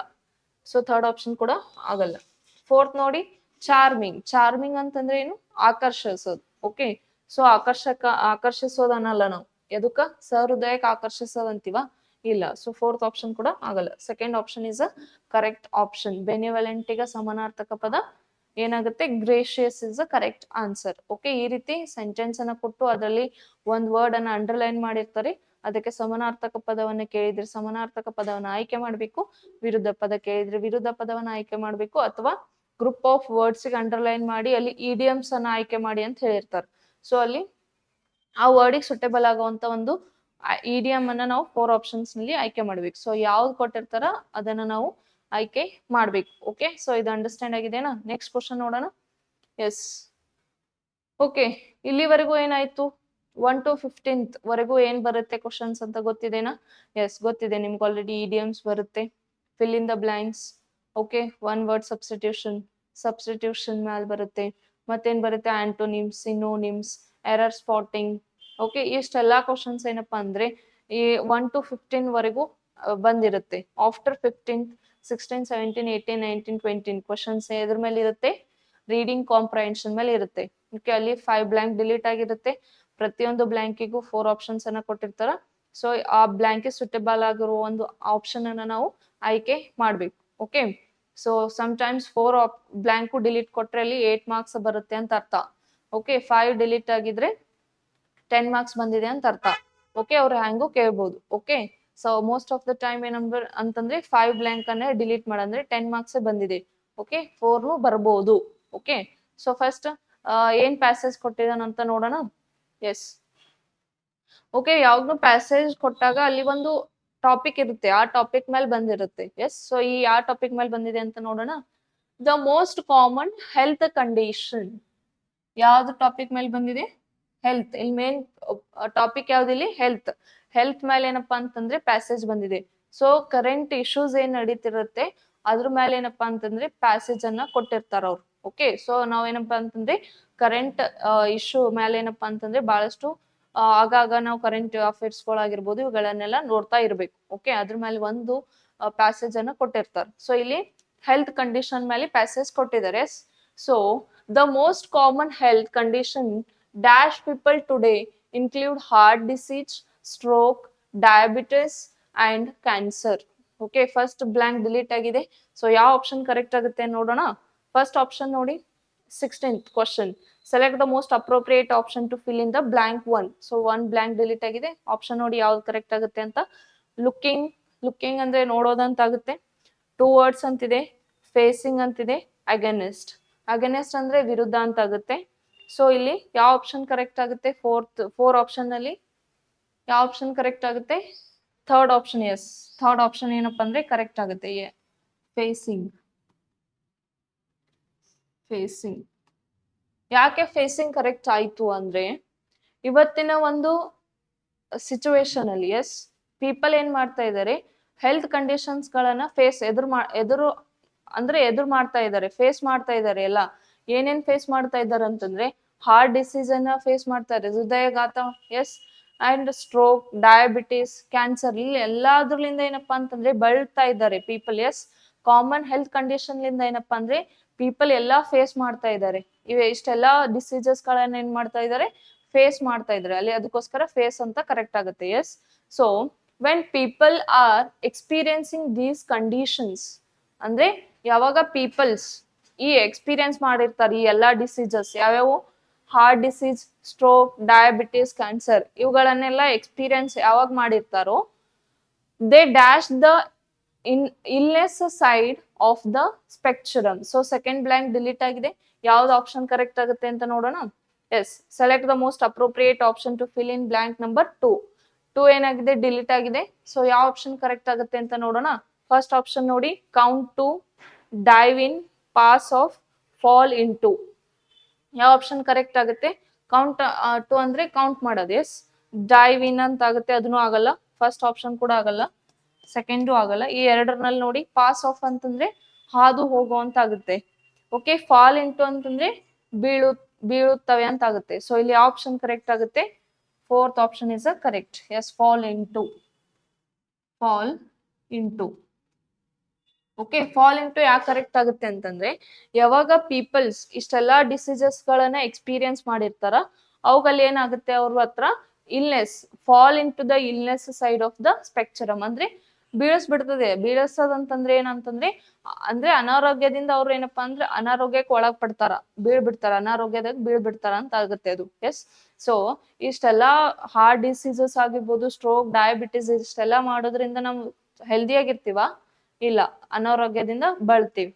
ಸೊ ಥರ್ಡ್ ಆಪ್ಷನ್ ಕೂಡ ಆಗಲ್ಲ. ಫೋರ್ತ್ ನೋಡಿ, ಚಾರ್ಮಿಂಗ್. ಚಾರ್ಮಿಂಗ್ ಅಂತಂದ್ರೆ ಏನು, ಆಕರ್ಷಿಸೋದು. ಓಕೆ, ಸೊ ಆಕರ್ಷಿಸೋದು ಅನ್ನಲ್ಲ ನಾವು, ಎದಕ್ಕ ಸಹೃದಯಕ್ಕೆ ಆಕರ್ಷಿಸೋದು ಅಂತೀವ, ಇಲ್ಲ. ಸೊ ಫೋರ್ತ್ ಆಪ್ಷನ್ ಕೂಡ ಆಗಲ್ಲ. Second option is a correct option. ಬೆನಿವಲೆಂಟಿಗ ಸಮಾನಾರ್ಥಕ ಪದ ಏನಾಗುತ್ತೆ, gracious is a correct answer. Okay, ಈ ರೀತಿ ಸೆಂಟೆನ್ಸ್ ಅನ್ನ ಕೊಟ್ಟು ಅದರಲ್ಲಿ ಒಂದ್ ವರ್ಡ್ ಅನ್ನ ಅಂಡರ್ಲೈನ್ ಮಾಡಿರ್ತಾರೆ. ಅದಕ್ಕೆ ಸಮಾನಾರ್ಥಕ ಪದವನ್ನ ಕೇಳಿದ್ರೆ ಸಮಾನಾರ್ಥಕ ಪದವನ್ನ ಆಯ್ಕೆ ಮಾಡ್ಬೇಕು, ವಿರುದ್ಧ ಪದ ಕೇಳಿದ್ರೆ ವಿರುದ್ಧ ಪದವನ್ನ ಆಯ್ಕೆ ಮಾಡ್ಬೇಕು, ಅಥವಾ ಗ್ರೂಪ್ ಆಫ್ ವರ್ಡ್ಸ್ ಗೆ ಅಂಡರ್ಲೈನ್ ಮಾಡಿ ಅಲ್ಲಿ ಇಡಿಯಮ್ಸ್ ಅನ್ನ ಆಯ್ಕೆ ಮಾಡಿ ಅಂತ ಹೇಳಿರ್ತಾರೆ. ಸೊ ಅಲ್ಲಿ ಆ ವರ್ಡಿಗೆ ಸುಟೇಬಲ್ ಆಗುವಂತ ಒಂದು ಇಡಿಯಮ್ ಅನ್ನ ನಾವು 4 ಆಪ್ಷನ್ಸ್ ನಲ್ಲಿ ಆಯ್ಕೆ ಮಾಡ್ಬೇಕು. ಸೊ ಯಾವ್ದು ಕೊಟ್ಟಿರ್ತಾರ ಅದನ್ನ ನಾವು ಆಯ್ಕೆ ಮಾಡ್ಬೇಕು. ಓಕೆ, ಸೊ ಇದು ಅಂಡರ್ಸ್ಟ್ಯಾಂಡ್ ಆಗಿದೆನಾ. ನೆಕ್ಸ್ಟ್ ಕ್ವಶನ್ ನೋಡೋಣ. ಎಸ್, ಓಕೆ, ಇಲ್ಲಿವರೆಗೂ ಏನಾಯ್ತು, 1 to 15th ವರೆಗೂ ಏನ್ ಬರುತ್ತೆ ಕ್ವಶನ್ಸ್ ಅಂತ ಗೊತ್ತಿದೆನಾ. ಎಸ್, ಗೊತ್ತಿದೆ ನಿಮ್ಗೆ ಆಲ್ರೆಡಿ. ಇಡಿಯಮ್ಸ್ ಬರುತ್ತೆ, fill in the blanks. Okay, one word substitution, substitution ಮ್ಯಾಲ್ ಬರುತ್ತೆ. ಮತ್ತೇನ್ ಬರುತ್ತೆ, antonyms, synonyms, error spotting. Okay, ಇಷ್ಟೆಲ್ಲಾ ಕ್ವಶನ್ಸ್ ಏನಪ್ಪಾ ಅಂದ್ರೆ ಈ 1 to 15 ವರೆಗೂ ಬಂದಿರುತ್ತೆ. ಆಫ್ಟರ್ 15th 16 17 18 19 20 ಕ್ವಶನ್ಸ್ ಎದ್ರ ಮೇಲೆ ಇರುತ್ತೆ, ರೀಡಿಂಗ್ ಕಾಂಪ್ರಹೆನ್ಷನ್ ಮೇಲೆ ಇರುತ್ತೆ. ಓಕೆ, ಅಲ್ಲಿ 5 ಬ್ಲಾಂಕ್ ಡಿಲೀಟ್ ಆಗಿರುತ್ತೆ. ಪ್ರತಿಯೊಂದು ಬ್ಲಾಂಕಿಗೂ 4 ಆಪ್ಷನ್ಸ್ ಅನ್ನ ಕೊಟ್ಟಿರ್ತಾರ. ಸೊ ಆ ಬ್ಲಾಂಕ್ ಸುಟೇಬಲ್ ಆಗಿರುವ ಒಂದು ಆಪ್ಷನ್ ಅನ್ನ ನಾವು ಆಯ್ಕೆ ಮಾಡ್ಬೇಕು. Okay, so sometimes 4 blank delete ಕೊಟ್ರೆ ಅಲ್ಲಿ 8 ಮಾರ್ಕ್ಸ್ ಬರುತ್ತೆ ಅಂತ ಅರ್ಥ. ಓಕೆ, 5 ಡಿಲೀಟ್ ಆಗಿದ್ರೆ 10 ಮಾರ್ಕ್ಸ್ ಬಂದಿದೆ ಅಂತ ಅರ್ಥ. ಓಕೆ, ಅವ್ರು ಹ್ಯಾಂಗು ಕೇಳ್ಬೋದು. Okay, so most of the time ಏನಂದ್ರೆ ಅಂತಂದ್ರೆ 5 ಬ್ಲಾಂಕ್ ಅನ್ನೇ ಡಿಲೀಟ್ ಮಾಡಂದ್ರೆ 10 ಮಾರ್ಕ್ಸ್ ಬಂದಿದೆ. ಓಕೆ, 4 ಬರ್ಬೋದು. ಓಕೆ, ಸೊ ಫಸ್ಟ್ ಏನ್ ಪ್ಯಾಸೇಜ್ ಕೊಟ್ಟಿದಾನಂತ ನೋಡೋಣ. ಎಸ್, ಓಕೆ, ಯಾವ್ದು ಪ್ಯಾಸೇಜ್ ಕೊಟ್ಟಾಗ ಅಲ್ಲಿ ಒಂದು ಟಾಪಿಕ್ ಇರುತ್ತೆ, ಆ ಟಾಪಿಕ್ ಮೇಲೆ ಬಂದಿರುತ್ತೆ. ಎಸ್, ಸೊ ಈ ಯಾವ ಟಾಪಿಕ್ ಮೇಲೆ ಬಂದಿದೆ ಅಂತ ನೋಡೋಣ. The most common health condition. ಯಾವ್ದು ಟಾಪಿಕ್ ಮೇಲೆ ಬಂದಿದೆ, ಹೆಲ್ತ್. ಇಲ್ಲಿ ಮೇನ್ ಟಾಪಿಕ್ ಯಾವ್ದಿಲ್ಲಿ, ಹೆಲ್ತ್. ಹೆಲ್ತ್ ಮೇಲೆ ಏನಪ್ಪಾ ಅಂತಂದ್ರೆ ಪ್ಯಾಸೇಜ್ ಬಂದಿದೆ. ಸೊ ಕರೆಂಟ್ ಇಶ್ಯೂಸ್ ಏನ್ ನಡೀತಿರುತ್ತೆ ಅದ್ರ ಮೇಲೆ ಏನಪ್ಪಾ ಅಂತಂದ್ರೆ ಪ್ಯಾಸೇಜ್ ಅನ್ನ ಕೊಟ್ಟಿರ್ತಾರ ಅವ್ರು. ಓಕೆ, ಸೊ ನಾವೇನಪ್ಪಾ ಅಂತಂದ್ರೆ ಕರೆಂಟ್ ಇಶ್ಯೂ ಮೇಲೆ ಏನಪ್ಪಾ ಅಂತಂದ್ರೆ ಬಹಳಷ್ಟು ಆಗಾಗ ನಾವು ಕರೆಂಟ್ ಅಫೇರ್ಸ್ಗಳಾಗಿರ್ಬೋದು ಇವುಗಳನ್ನೆಲ್ಲ ನೋಡ್ತಾ ಇರ್ಬೇಕು. ಓಕೆ, ಅದ್ರ ಮೇಲೆ ಒಂದು ಪ್ಯಾಸೇಜ್ ಅನ್ನ ಕೊಟ್ಟಿರ್ತಾರೆ. ಸೊ ಇಲ್ಲಿ ಹೆಲ್ತ್ ಕಂಡೀಷನ್ ಮೇಲೆ ಪ್ಯಾಸೇಜ್ ಕೊಟ್ಟಿದ್ದಾರೆ. So the most common health condition dash people today include heart disease, stroke, diabetes and cancer. Okay, first blank delete ಆಗಿದೆ. ಸೊ ಯಾವ ಆಪ್ಷನ್ ಕರೆಕ್ಟ್ ಆಗುತ್ತೆ ನೋಡೋಣ. ಫಸ್ಟ್ ಆಪ್ಷನ್ ನೋಡಿ, 16th question, select the most appropriate option to fill in the blank one. So one blank delete ಆಗಿದೆ. Option ನೋಡಿ ಯಾವ್ದು correct ಆಗುತ್ತೆ ಅಂತ. ಲುಕಿಂಗ್ ಅಂದ್ರೆ ನೋಡೋದಂತ ಆಗುತ್ತೆ. ಟೂ ವರ್ಡ್ಸ್ ಅಂತಿದೆ, ಫೇಸಿಂಗ್ ಅಂತಿದೆ, ಅಗೇನೆಸ್ಟ್ ಅಂದ್ರೆ ವಿರುದ್ಧ ಅಂತ ಆಗುತ್ತೆ. ಸೊ ಇಲ್ಲಿ ಯಾವ ಆಪ್ಷನ್ ಕರೆಕ್ಟ್ ಆಗುತ್ತೆ? ಫೋರ್ ಆಪ್ಷನ್ ನಲ್ಲಿ ಯಾವ ಆಪ್ಷನ್ ಕರೆಕ್ಟ್ ಆಗುತ್ತೆ? Third option. Yes, third option ಏನಪ್ಪಾ ಅಂದ್ರೆ ಕರೆಕ್ಟ್ ಆಗುತ್ತೆ. ಫೇಸಿಂಗ್. ಯಾಕೆ ಫೇಸಿಂಗ್ ಕರೆಕ್ಟ್ ಆಯ್ತು ಅಂದ್ರೆ, ಇವತ್ತಿನ ಒಂದು ಸಿಚುವೇಶನ್ ಅಲ್ಲಿ ಪೀಪಲ್ ಏನ್ ಮಾಡ್ತಾ ಇದ್ದಾರೆ, ಹೆಲ್ತ್ ಕಂಡೀಷನ್ಸ್ ಗಳನ್ನ ಎದುರು ಮಾಡ್ತಾ ಇದ್ದಾರೆ, ಫೇಸ್ ಮಾಡ್ತಾ ಇದ್ದಾರೆ. ಎಲ್ಲ ಏನೇನ್ ಫೇಸ್ ಮಾಡ್ತಾ ಇದ್ದಾರೆ ಅಂತಂದ್ರೆ, ಹಾರ್ಟ್ ಡಿಸೀಸ್ ಅನ್ನ ಫೇಸ್ ಮಾಡ್ತಾ ಇದ್ದಾರೆ, ಹೃದಯಘಾತ, ಅಂಡ್ ಸ್ಟ್ರೋಕ್, ಡಯಾಬಿಟಿಸ್, ಕ್ಯಾನ್ಸರ್, ಇಲ್ಲಿ ಎಲ್ಲಾದ್ರಲಿಂದ ಏನಪ್ಪಾ ಅಂತಂದ್ರೆ ಬಳಲ್ತಾ ಇದ್ದಾರೆ ಪೀಪಲ್. ಕಾಮನ್ ಹೆಲ್ತ್ ಕಂಡೀಷನ್ ಲಿಂದ ಏನಪ್ಪಾ ಅಂದ್ರೆ ಪೀಪಲ್ ಎಲ್ಲಾ ಫೇಸ್ ಮಾಡ್ತಾ ಇದ್ದಾರೆ. ಇಷ್ಟೆಲ್ಲಾ ಡಿಸೀಸಸ್ ಗಳನ್ನ ಏನ್ ಮಾಡ್ತಾ ಇದ್ದಾರೆ, ಫೇಸ್ ಮಾಡ್ತಾ ಇದ್ದಾರೆ ಅಲ್ಲಿ. ಅದಕ್ಕೋಸ್ಕರ ಫೇಸ್ ಅಂತ ಕರೆಕ್ಟ್ ಆಗುತ್ತೆ. So when people are experiencing these conditions, ಅಂದ್ರೆ ಯಾವಾಗ ಪೀಪಲ್ಸ್ ಈ ಎಕ್ಸ್ಪೀರಿಯನ್ಸ್ ಮಾಡಿರ್ತಾರೆ ಈ ಎಲ್ಲಾ ಡಿಸೀಸಸ್, ಯಾವ್ಯಾವು? Heart disease, stroke, diabetes, cancer, ಇವುಗಳನ್ನೆಲ್ಲ ಎಕ್ಸ್ಪೀರಿಯನ್ಸ್ ಯಾವಾಗ ಮಾಡಿರ್ತಾರೋ, they dash the illness side of the spectrum. So second blank delete ಆಗಿದೆ. ಯಾವ್ದು ಆಪ್ಷನ್ ಕರೆಕ್ಟ್ ಆಗುತ್ತೆ ಅಂತ ನೋಡೋಣ. Select the most appropriate option to fill in blank number 2 ಏನಾಗಿದೆ? ಡಿಲೀಟ್ ಆಗಿದೆ. ಸೊ ಯಾವ ಆಪ್ಷನ್ ಕರೆಕ್ಟ್ ಆಗುತ್ತೆ ಅಂತ ನೋಡೋಣ. ಫಸ್ಟ್ ಆಪ್ಷನ್ ನೋಡಿ, count to, dive in, pass off, fall into. ಯಾವ ಆಪ್ಷನ್ ಕರೆಕ್ಟ್ ಆಗುತ್ತೆ? ಕೌಂಟ್ ಟು ಅಂದ್ರೆ ಕೌಂಟ್ ಮಾಡೋದು. ಡೈವ್ ಇನ್ ಅಂತ ಆಗುತ್ತೆ, ಅದನ್ನು ಆಗಲ್ಲ. ಫಸ್ಟ್ ಆಪ್ಷನ್ ಕೂಡ ಆಗಲ್ಲ, ಸೆಕೆಂಡು ಆಗಲ್ಲ. ಈ ಎರಡರಲ್ಲಿ ನೋಡಿ, ಪಾಸ್ ಆಫ್ ಅಂತಂದ್ರೆ ಹಾದು ಹೋಗೋ ಅಂತ ಆಗುತ್ತೆ. ಓಕೆ, ಫಾಲ್ ಇಂಟು ಅಂತಂದ್ರೆ ಬೀಳುತ್ತವೆ ಅಂತ ಆಗುತ್ತೆ. ಸೊ ಇಲ್ಲಿ ಆಪ್ಷನ್ ಕರೆಕ್ಟ್ ಆಗುತ್ತೆ. Fourth option is a correct. Fall into. Okay, fall into ಯಾಕೆ ಕರೆಕ್ಟ್ ಆಗುತ್ತೆ ಅಂತಂದ್ರೆ, ಯಾವಾಗ ಪೀಪಲ್ಸ್ ಇಷ್ಟೆಲ್ಲಾ ಡಿಸೀಸಸ್ ಗಳನ್ನ ಎಕ್ಸ್ಪೀರಿಯನ್ಸ್ ಮಾಡಿರ್ತಾರ, ಅವುಗಳಲ್ಲಿ ಏನಾಗುತ್ತೆ ಅವ್ರ ಹತ್ರ illness, fall into the illness side of the spectrum, ಅಂದ್ರೆ ಬೀಳಿಸೋದಂತಂದ್ರೆ ಏನಂತಂದ್ರೆ, ಅಂದ್ರೆ ಅನಾರೋಗ್ಯದಿಂದ ಅವ್ರು ಏನಪ್ಪಾ ಅಂದ್ರೆ ಅನಾರೋಗ್ಯಕ್ಕೆ ಒಳಗ್ ಪಡ್ತಾರ, ಅನಾರೋಗ್ಯದಾಗ ಬೀಳ್ಬಿಡ್ತಾರ ಅಂತ ಆಗುತ್ತೆ ಅದು. ಸೊ ಇಷ್ಟೆಲ್ಲಾ ಹಾರ್ಟ್ ಡಿಸೀಸಸ್ ಆಗಿರ್ಬೋದು, ಸ್ಟ್ರೋಕ್, ಡಯಾಬಿಟಿಸ್, ಇಷ್ಟೆಲ್ಲಾ ಮಾಡೋದ್ರಿಂದ ನಾವು ಹೆಲ್ದಿಯಾಗಿರ್ತೀವ? ಇಲ್ಲ, ಅನಾರೋಗ್ಯದಿಂದ ಬಳಲ್ತೀವಿ.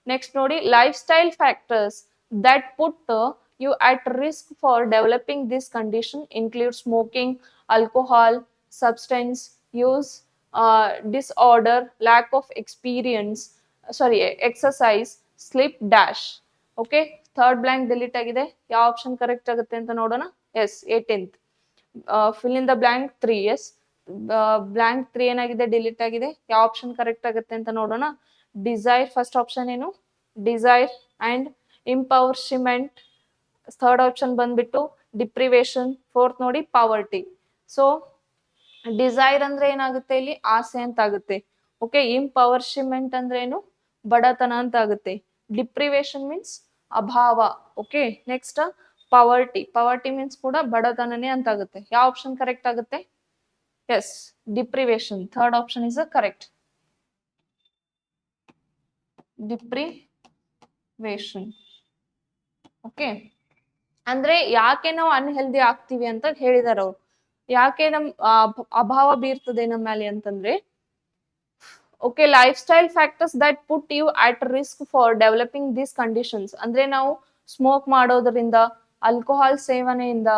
ನೆಕ್ಸ್ಟ್ ನೋಡಿ, life style factors that put you at risk for developing this condition include smoking, alcohol, substance use, disorder, lack of exercise, sleep dash. Okay, third blank delete agide. ಯಾವ option correct ಆಗುತ್ತೆ ಅಂತ ನೋಡೋಣ. 18th. fill in the blank 3. blank 3 ಏನಾಗಿದೆ? Delete ಆಗಿದೆ. ಯಾವ option correct ಆಗುತ್ತೆ ಅಂತ ನೋಡೋಣ. ಡಿಸೈರ್, ಫಸ್ಟ್ ಆಪ್ಷನ್ ಏನು? Desire and empowerment. Third option ಬಂದ್ಬಿಟ್ಟು ಡಿಪ್ರಿವೇಶನ್. ಫೋರ್ತ್ ನೋಡಿ, ಪಾವರ್ಟಿ. ಸೊ ಡಿಸೈರ್ ಅಂದ್ರೆ ಏನಾಗುತ್ತೆ ಇಲ್ಲಿ? ಆಸೆ ಅಂತ ಆಗುತ್ತೆ. ಓಕೆ, ಇಂಪವರ್ಮೆಂಟ್ ಅಂದ್ರೆ ಏನು? ಬಡತನ ಅಂತ ಆಗುತ್ತೆ. ಡಿಪ್ರಿವೇಶನ್ ಮೀನ್ಸ್ ಅಭಾವ. ಓಕೆ, ನೆಕ್ಸ್ಟ್ ಪಾವರ್ಟಿ ಮೀನ್ಸ್ ಕೂಡ ಬಡತನನೇ ಅಂತ ಆಗುತ್ತೆ. ಯಾವ ಆಪ್ಷನ್ ಕರೆಕ್ಟ್ ಆಗುತ್ತೆ? Deprivation. Third option is correct. Deprivation. Okay, ಅಂದ್ರೆ ಯಾಕೆ ನಾವು ಅನ್ಹೆಲ್ದಿ ಆಗ್ತೀವಿ ಅಂತ ಹೇಳಿದಾರ ಅವ್ರು. ಯಾಕೆ ನಮ್ ಅಭಾವ ಬೀರ್ತದೆ ನಮ್ಮ ಮೇಲೆ ಅಂತಂದ್ರೆ, okay, lifestyle factors that put you at risk for developing these conditions. ಅಂದ್ರೆ ನಾವು ಸ್ಮೋಕ್ ಮಾಡೋದ್ರಿಂದ, ಆಲ್ಕೋಹಾಲ್ ಸೇವನೆಯಿಂದ,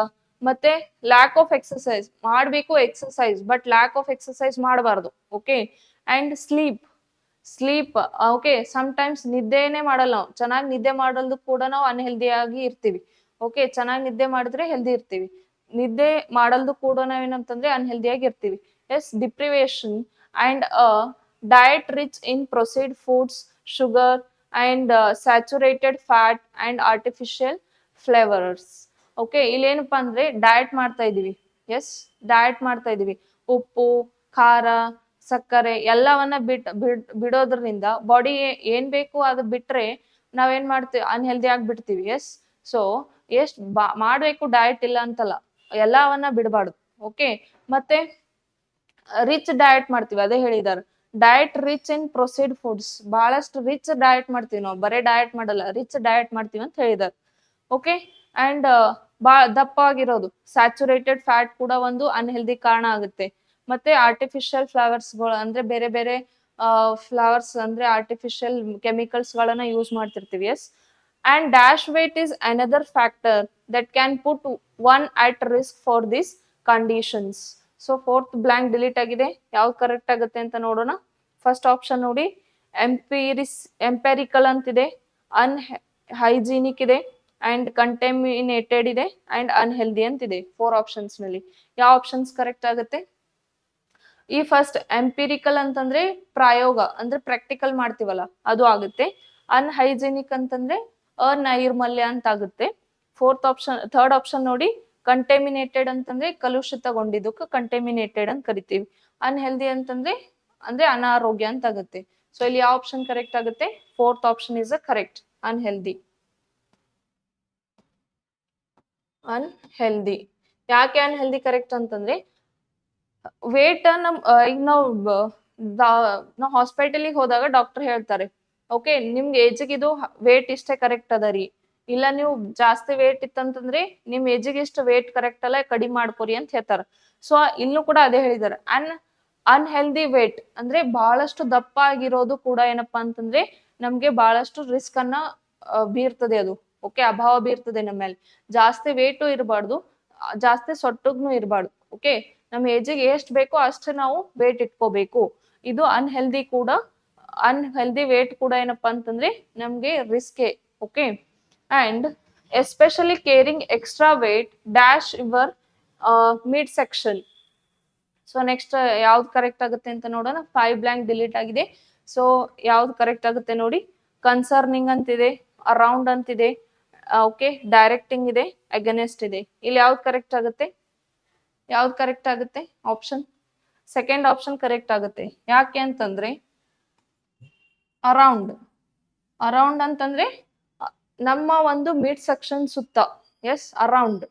ಮತ್ತೆ ಲ್ಯಾಕ್ ಆಫ್ ಎಕ್ಸರ್ಸೈಸ್ ಮಾಡ್ಬೇಕು, exercise but lack of exercise ಮಾಡಬಾರ್ದು. Okay, and sleep. Okay, sometimes ನಿದ್ದೆನೇ ಮಾಡಲ್ಲ ನಾವು. ಚೆನ್ನಾಗಿ ನಿದ್ದೆ ಮಾಡಲು ಕೂಡ ನಾವು ಅನ್ಹೆಲ್ದಿ ಆಗಿ ಇರ್ತೀವಿ. ಓಕೆ, ಚೆನ್ನಾಗಿ ನಿದ್ದೆ ಮಾಡಿದ್ರೆ ಹೆಲ್ದಿ ಇರ್ತೀವಿ. ನಿದ್ದೆ ಮಾಡಲ್ದು ಕೂಡ ನಾವೇನಂತಂದ್ರೆ ಅನ್ಹೆಲ್ದಿ ಆಗಿ ಇರ್ತೀವಿ. Deprivation and diet rich in processed foods, sugar and saturated fat and artificial flavours. Okay, ಇಲ್ಲೇನಪ್ಪಾ ಅಂದ್ರೆ ಡಯಟ್ ಮಾಡ್ತಾ ಇದೀವಿ. ಡಯಟ್ ಮಾಡ್ತಾ ಇದೀವಿ. ಉಪ್ಪು, ಖಾರ, ಸಕ್ಕರೆ ಎಲ್ಲವನ್ನ ಬಿಡೋದ್ರಿಂದ ಬಾಡಿ ಏನ್ ಬೇಕು ಅದು ಬಿಟ್ರೆ ನಾವೇನ್ ಮಾಡ್ತೀವಿ ಅನ್ಹೆಲ್ದಿ ಆಗಿ ಬಿಡ್ತೀವಿ. ಎಸ್, ಸೊ ಎಷ್ಟ್ ಮಾಡ್ಬೇಕು ಡಯಟ್ ಇಲ್ಲ ಅಂತಲ್ಲ, ಎಲ್ಲವನ್ನ ಬಿಡಬಾರ್ದು. ಓಕೆ, ಮತ್ತೆ ರಿಚ್ ಡಯಟ್ ಮಾಡ್ತೀವಿ, ಅದೇ ಹೇಳಿದಾರೆ ಡಯಟ್ ರಿಚ್ ಇನ್ ಪ್ರೊಸೀಡ್ ಫುಡ್ಸ್. ಬಹಳಷ್ಟು ರಿಚ್ ಡಯಟ್ ಮಾಡ್ತೀವಿ ನಾವು, ಬರೇ ಡಯಟ್ ಮಾಡಲ್ಲ, ರಿಚ್ ಡಯಟ್ ಮಾಡ್ತೀವಿ ಅಂತ ಹೇಳಿದಾರೆ. ಓಕೆ, ಅಂಡ್ ದಪ್ಪ ಆಗಿರೋದು, ಸ್ಯಾಚುರೇಟೆಡ್ ಫ್ಯಾಟ್ ಕೂಡ ಒಂದು ಅನ್ಹೆಲ್ದಿ ಕಾರಣ ಆಗುತ್ತೆ. ಮತ್ತೆ ಆರ್ಟಿಫಿಷಿಯಲ್ ಫ್ಲವರ್ಸ್ಗಳು ಅಂದ್ರೆ ಬೇರೆ ಬೇರೆ ಫ್ಲವರ್ಸ್ ಅಂದ್ರೆ ಆರ್ಟಿಫಿಷಿಯಲ್ ಕೆಮಿಕಲ್ಸ್ ಗಳನ್ನ ಯೂಸ್ ಮಾಡ್ತಿರ್ತೀವಿ. Yes, and dash weight is another factor that can put one at risk for this conditions. So fourth blank delete ಆಗಿದೆ, ಯಾವ್ದು ಕರೆಕ್ಟ್ ಆಗುತ್ತೆ ಅಂತ ನೋಡೋಣ. ಫಸ್ಟ್ ಆಪ್ಷನ್ ನೋಡಿ, ಎಂಪೆರಿಕಲ್ ಅಂತಿದೆ, ಹೈಜಿನಿಕ್ ಇದೆ, ಅಂಡ್ ಕಂಟೆಮಿನೇಟೆಡ್ ಇದೆ, ಅಂಡ್ ಅನ್ಹೆಲ್ದಿ ಅಂತಿದೆ. 4 ಆಪ್ಷನ್ಸ್ ನಲ್ಲಿ ಯಾವ ಆಪ್ಷನ್ಸ್ ಕರೆಕ್ಟ್ ಆಗುತ್ತೆ? ಈ ಫಸ್ಟ್ ಎಂಪಿರಿಕಲ್ ಅಂತಂದ್ರೆ ಪ್ರಾಯೋಗ ಅಂದ್ರೆ ಪ್ರಾಕ್ಟಿಕಲ್ ಮಾಡ್ತೀವಲ್ಲ ಅದು ಆಗುತ್ತೆ. ಅನ್ಹೈಜಿನಿಕ್ ಅಂತಂದ್ರೆ ಅನೈರ್ಮಲ್ಯ ಅಂತ ಆಗುತ್ತೆ. ಥರ್ಡ್ ಆಪ್ಷನ್ ನೋಡಿ, ಕಂಟೆಮಿನೇಟೆಡ್ ಅಂತಂದ್ರೆ ಕಲುಷಿತಗೊಂಡಿದ್ದಕ್ಕೆ ಕಂಟೆಮಿನೇಟೆಡ್ ಅಂತ ಕರಿತೀವಿ. ಅನ್ಹೆಲ್ದಿ ಅಂತಂದ್ರೆ ಅನಾರೋಗ್ಯ ಅಂತ ಆಗುತ್ತೆ. ಸೊ ಇಲ್ಲಿ ಯಾವ ಆಪ್ಷನ್ ಕರೆಕ್ಟ್ ಆಗುತ್ತೆ? Fourth option is a correct, unhealthy. Unhealthy ಯಾಕೆ ಅನ್ಹೆಲ್ದಿ ಕರೆಕ್ಟ್ ಅಂತಂದ್ರೆ ವೇಟ್ ಈಗ ನಾವು ಹಾಸ್ಪಿಟಲಿಗೆ ಹೋದಾಗ ಡಾಕ್ಟರ್ ಹೇಳ್ತಾರೆ, ಓಕೆ ನಿಮ್ಗೆ ಏಜಿಗೆ ಇದು ವೇಟ್ ಇಷ್ಟೇ ಕರೆಕ್ಟ್ ಅದ ರೀ, ಇಲ್ಲ ನೀವು ಜಾಸ್ತಿ ವೇಟ್ ಇತ್ತಂತಂದ್ರೆ ನಿಮ್ ಏಜಿಗೆ ಇಷ್ಟು ವೇಟ್ ಕರೆಕ್ಟ್ ಅಲ್ಲ, ಕಡಿಮೆ ಮಾಡ್ಕೊರಿ ಅಂತ ಹೇಳ್ತಾರ. ಸೊ ಇನ್ನು ಕೂಡ ಅದೇ ಹೇಳಿದಾರೆ. ಅನ್ಹೆಲ್ದಿ ವೇಟ್ ಅಂದ್ರೆ ಬಹಳಷ್ಟು ದಪ್ಪ ಆಗಿರೋದು ಕೂಡ ಏನಪ್ಪಾ ಅಂತಂದ್ರೆ ನಮ್ಗೆ ಬಹಳಷ್ಟು ರಿಸ್ಕ್ ಅನ್ನ ಬೀರ್ತದೆ ಅದು. ಓಕೆ, ಅಭಾವ ಬೀರ್ತದೆ ನಮ್ಮ ಮೇಲೆ. ಜಾಸ್ತಿ ವೇಟು ಇರಬಾರ್ದು, ಜಾಸ್ತಿ ಸೊಟ್ಟಗ್ನು ಇರಬಾರ್ದು. ಓಕೆ, ನಮ್ ಏಜಿಗೆ ಎಷ್ಟ್ ಬೇಕೋ ಅಷ್ಟು ನಾವು ವೇಟ್ ಇಟ್ಕೋಬೇಕು. ಇದು ಅನ್ಹೆಲ್ದಿ ವೇಟ್ ಕೂಡ ಏನಪ್ಪಾ ಅಂತಂದ್ರೆ ನಮ್ಗೆ ರಿಸ್ಕೆ. Okay, and especially carrying extra weight dash your mid section. So next ಯಾವ್ದು ಕರೆಕ್ಟ್ ಆಗುತ್ತೆ ಅಂತ ನೋಡೋಣ. 5 ಬ್ಲಾಂಕ್ ಡಿಲೀಟ್ ಆಗಿದೆ. ಸೊ ಯಾವ್ದು ಕರೆಕ್ಟ್ ಆಗುತ್ತೆ ನೋಡಿ. ಕನ್ಸರ್ನಿಂಗ್ ಅಂತಿದೆ, ಅರೌಂಡ್ ಅಂತಿದೆ, ಓಕೆ, ಡೈರೆಕ್ಟಿಂಗ್ ಇದೆ, ಅಗೇನೆಸ್ಟ್ ಇದೆ. ಇಲ್ಲಿ ಯಾವ್ದು ಕರೆಕ್ಟ್ ಆಗುತ್ತೆ? ಯಾವ್ದು ಕರೆಕ್ಟ್ ಆಗುತ್ತೆ? ಆಪ್ಷನ್ ಸೆಕೆಂಡ್ ಆಪ್ಷನ್ ಕರೆಕ್ಟ್ ಆಗುತ್ತೆ. ಯಾಕೆ ಅಂತಂದ್ರೆ ಅರೌಂಡ್ ಅಂತಂದ್ರೆ ನಮ್ಮ ಒಂದು ಮಿಡ್ ಸೆಕ್ಷನ್ ಸುತ್ತ. Yes, around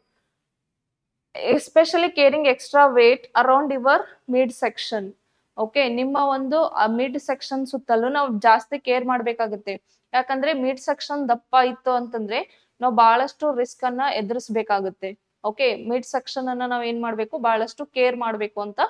especially carrying extra weight around your mid section. Okay, ನಿಮ್ಮ ಒಂದು ಮಿಡ್ ಸೆಕ್ಷನ್ ಸುತ್ತಲೂ ನಾವು ಜಾಸ್ತಿ ಕೇರ್ ಮಾಡ್ಬೇಕಾಗುತ್ತೆ. ಯಾಕಂದ್ರೆ ಮಿಡ್ ಸೆಕ್ಷನ್ ದಪ್ಪ ಇತ್ತು ಅಂತಂದ್ರೆ ನಾವು ಬಹಳಷ್ಟು ರಿಸ್ಕ್ ಅನ್ನ ಎದುರಿಸಬೇಕಾಗುತ್ತೆ. ಓಕೆ, ಮಿಡ್ ಸೆಕ್ಷನ್ ಅನ್ನ ನಾವ್ ಏನ್ ಮಾಡ್ಬೇಕು, ಬಹಳಷ್ಟು ಕೇರ್ ಮಾಡ್ಬೇಕು ಅಂತ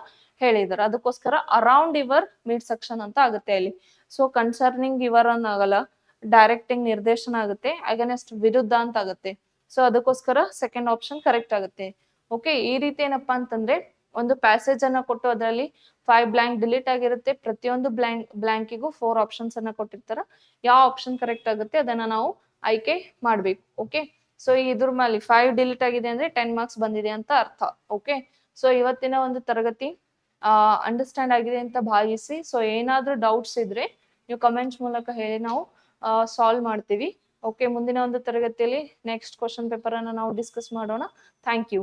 ಹೇಳಿದಾರೆ. ಅದಕ್ಕೋಸ್ಕರ ಅರೌಂಡ್ ಯುವರ್ ಮಿಡ್ ಸೆಕ್ಷನ್ ಅಂತ ಆಗುತ್ತೆ ಅಲ್ಲಿ. ಸೊ ಕನ್ಸರ್ನಿಂಗ್ ಯುವರ್ ಅನ್ನೋಗಲ್ಲ, ಡೈರೆಕ್ಟಿಂಗ್ ನಿರ್ದೇಶನ ಆಗುತ್ತೆ, ಅಗೇನೆಸ್ಟ್ ವಿರುದ್ಧ ಅಂತ ಆಗುತ್ತೆ. ಸೊ ಅದಕ್ಕೋಸ್ಕರ ಸೆಕೆಂಡ್ ಆಪ್ಷನ್ ಕರೆಕ್ಟ್ ಆಗುತ್ತೆ. ಓಕೆ, ಈ ರೀತಿ ಏನಪ್ಪಾ ಅಂತಂದ್ರೆ ಒಂದು ಪ್ಯಾಸೇಜ್ ಅನ್ನ ಕೊಟ್ಟು ಅದರಲ್ಲಿ 5 ಬ್ಲಾಂಕ್ ಡಿಲೀಟ್ ಆಗಿರುತ್ತೆ. ಪ್ರತಿಯೊಂದು ಬ್ಲಾಂಕಿಗೂ 4 ಆಪ್ಷನ್ಸ್ ಅನ್ನ ಕೊಟ್ಟಿರ್ತಾರ. ಯಾವ ಆಪ್ಷನ್ ಕರೆಕ್ಟ್ ಆಗುತ್ತೆ ಅದನ್ನ ನಾವು ಆಯ್ಕೆ ಮಾಡ್ಬೇಕು. ಓಕೆ, ಸೊ ಇದ್ರ ಮೇಲೆ 5 ಡಿಲೀಟ್ ಆಗಿದೆ ಅಂದ್ರೆ 10 ಮಾರ್ಕ್ಸ್ ಬಂದಿದೆ ಅಂತ ಅರ್ಥ. ಓಕೆ, ಸೊ ಇವತ್ತಿನ ಒಂದು ತರಗತಿ ಅಂಡರ್ಸ್ಟ್ಯಾಂಡ್ ಆಗಿದೆ ಅಂತ ಭಾವಿಸಿ. ಸೊ ಏನಾದ್ರೂ ಡೌಟ್ಸ್ ಇದ್ರೆ ನೀವು ಕಮೆಂಟ್ಸ್ ಮೂಲಕ ಹೇಳಿ, ನಾವು ಸಾಲ್ವ್ ಮಾಡ್ತೀವಿ. ಓಕೆ, ಮುಂದಿನ ಒಂದು ತರಗತಿಯಲ್ಲಿ ನೆಕ್ಸ್ಟ್ ಕ್ವಶನ್ ಪೇಪರ್ ಅನ್ನ ನಾವು ಡಿಸ್ಕಸ್ ಮಾಡೋಣ. Thank you.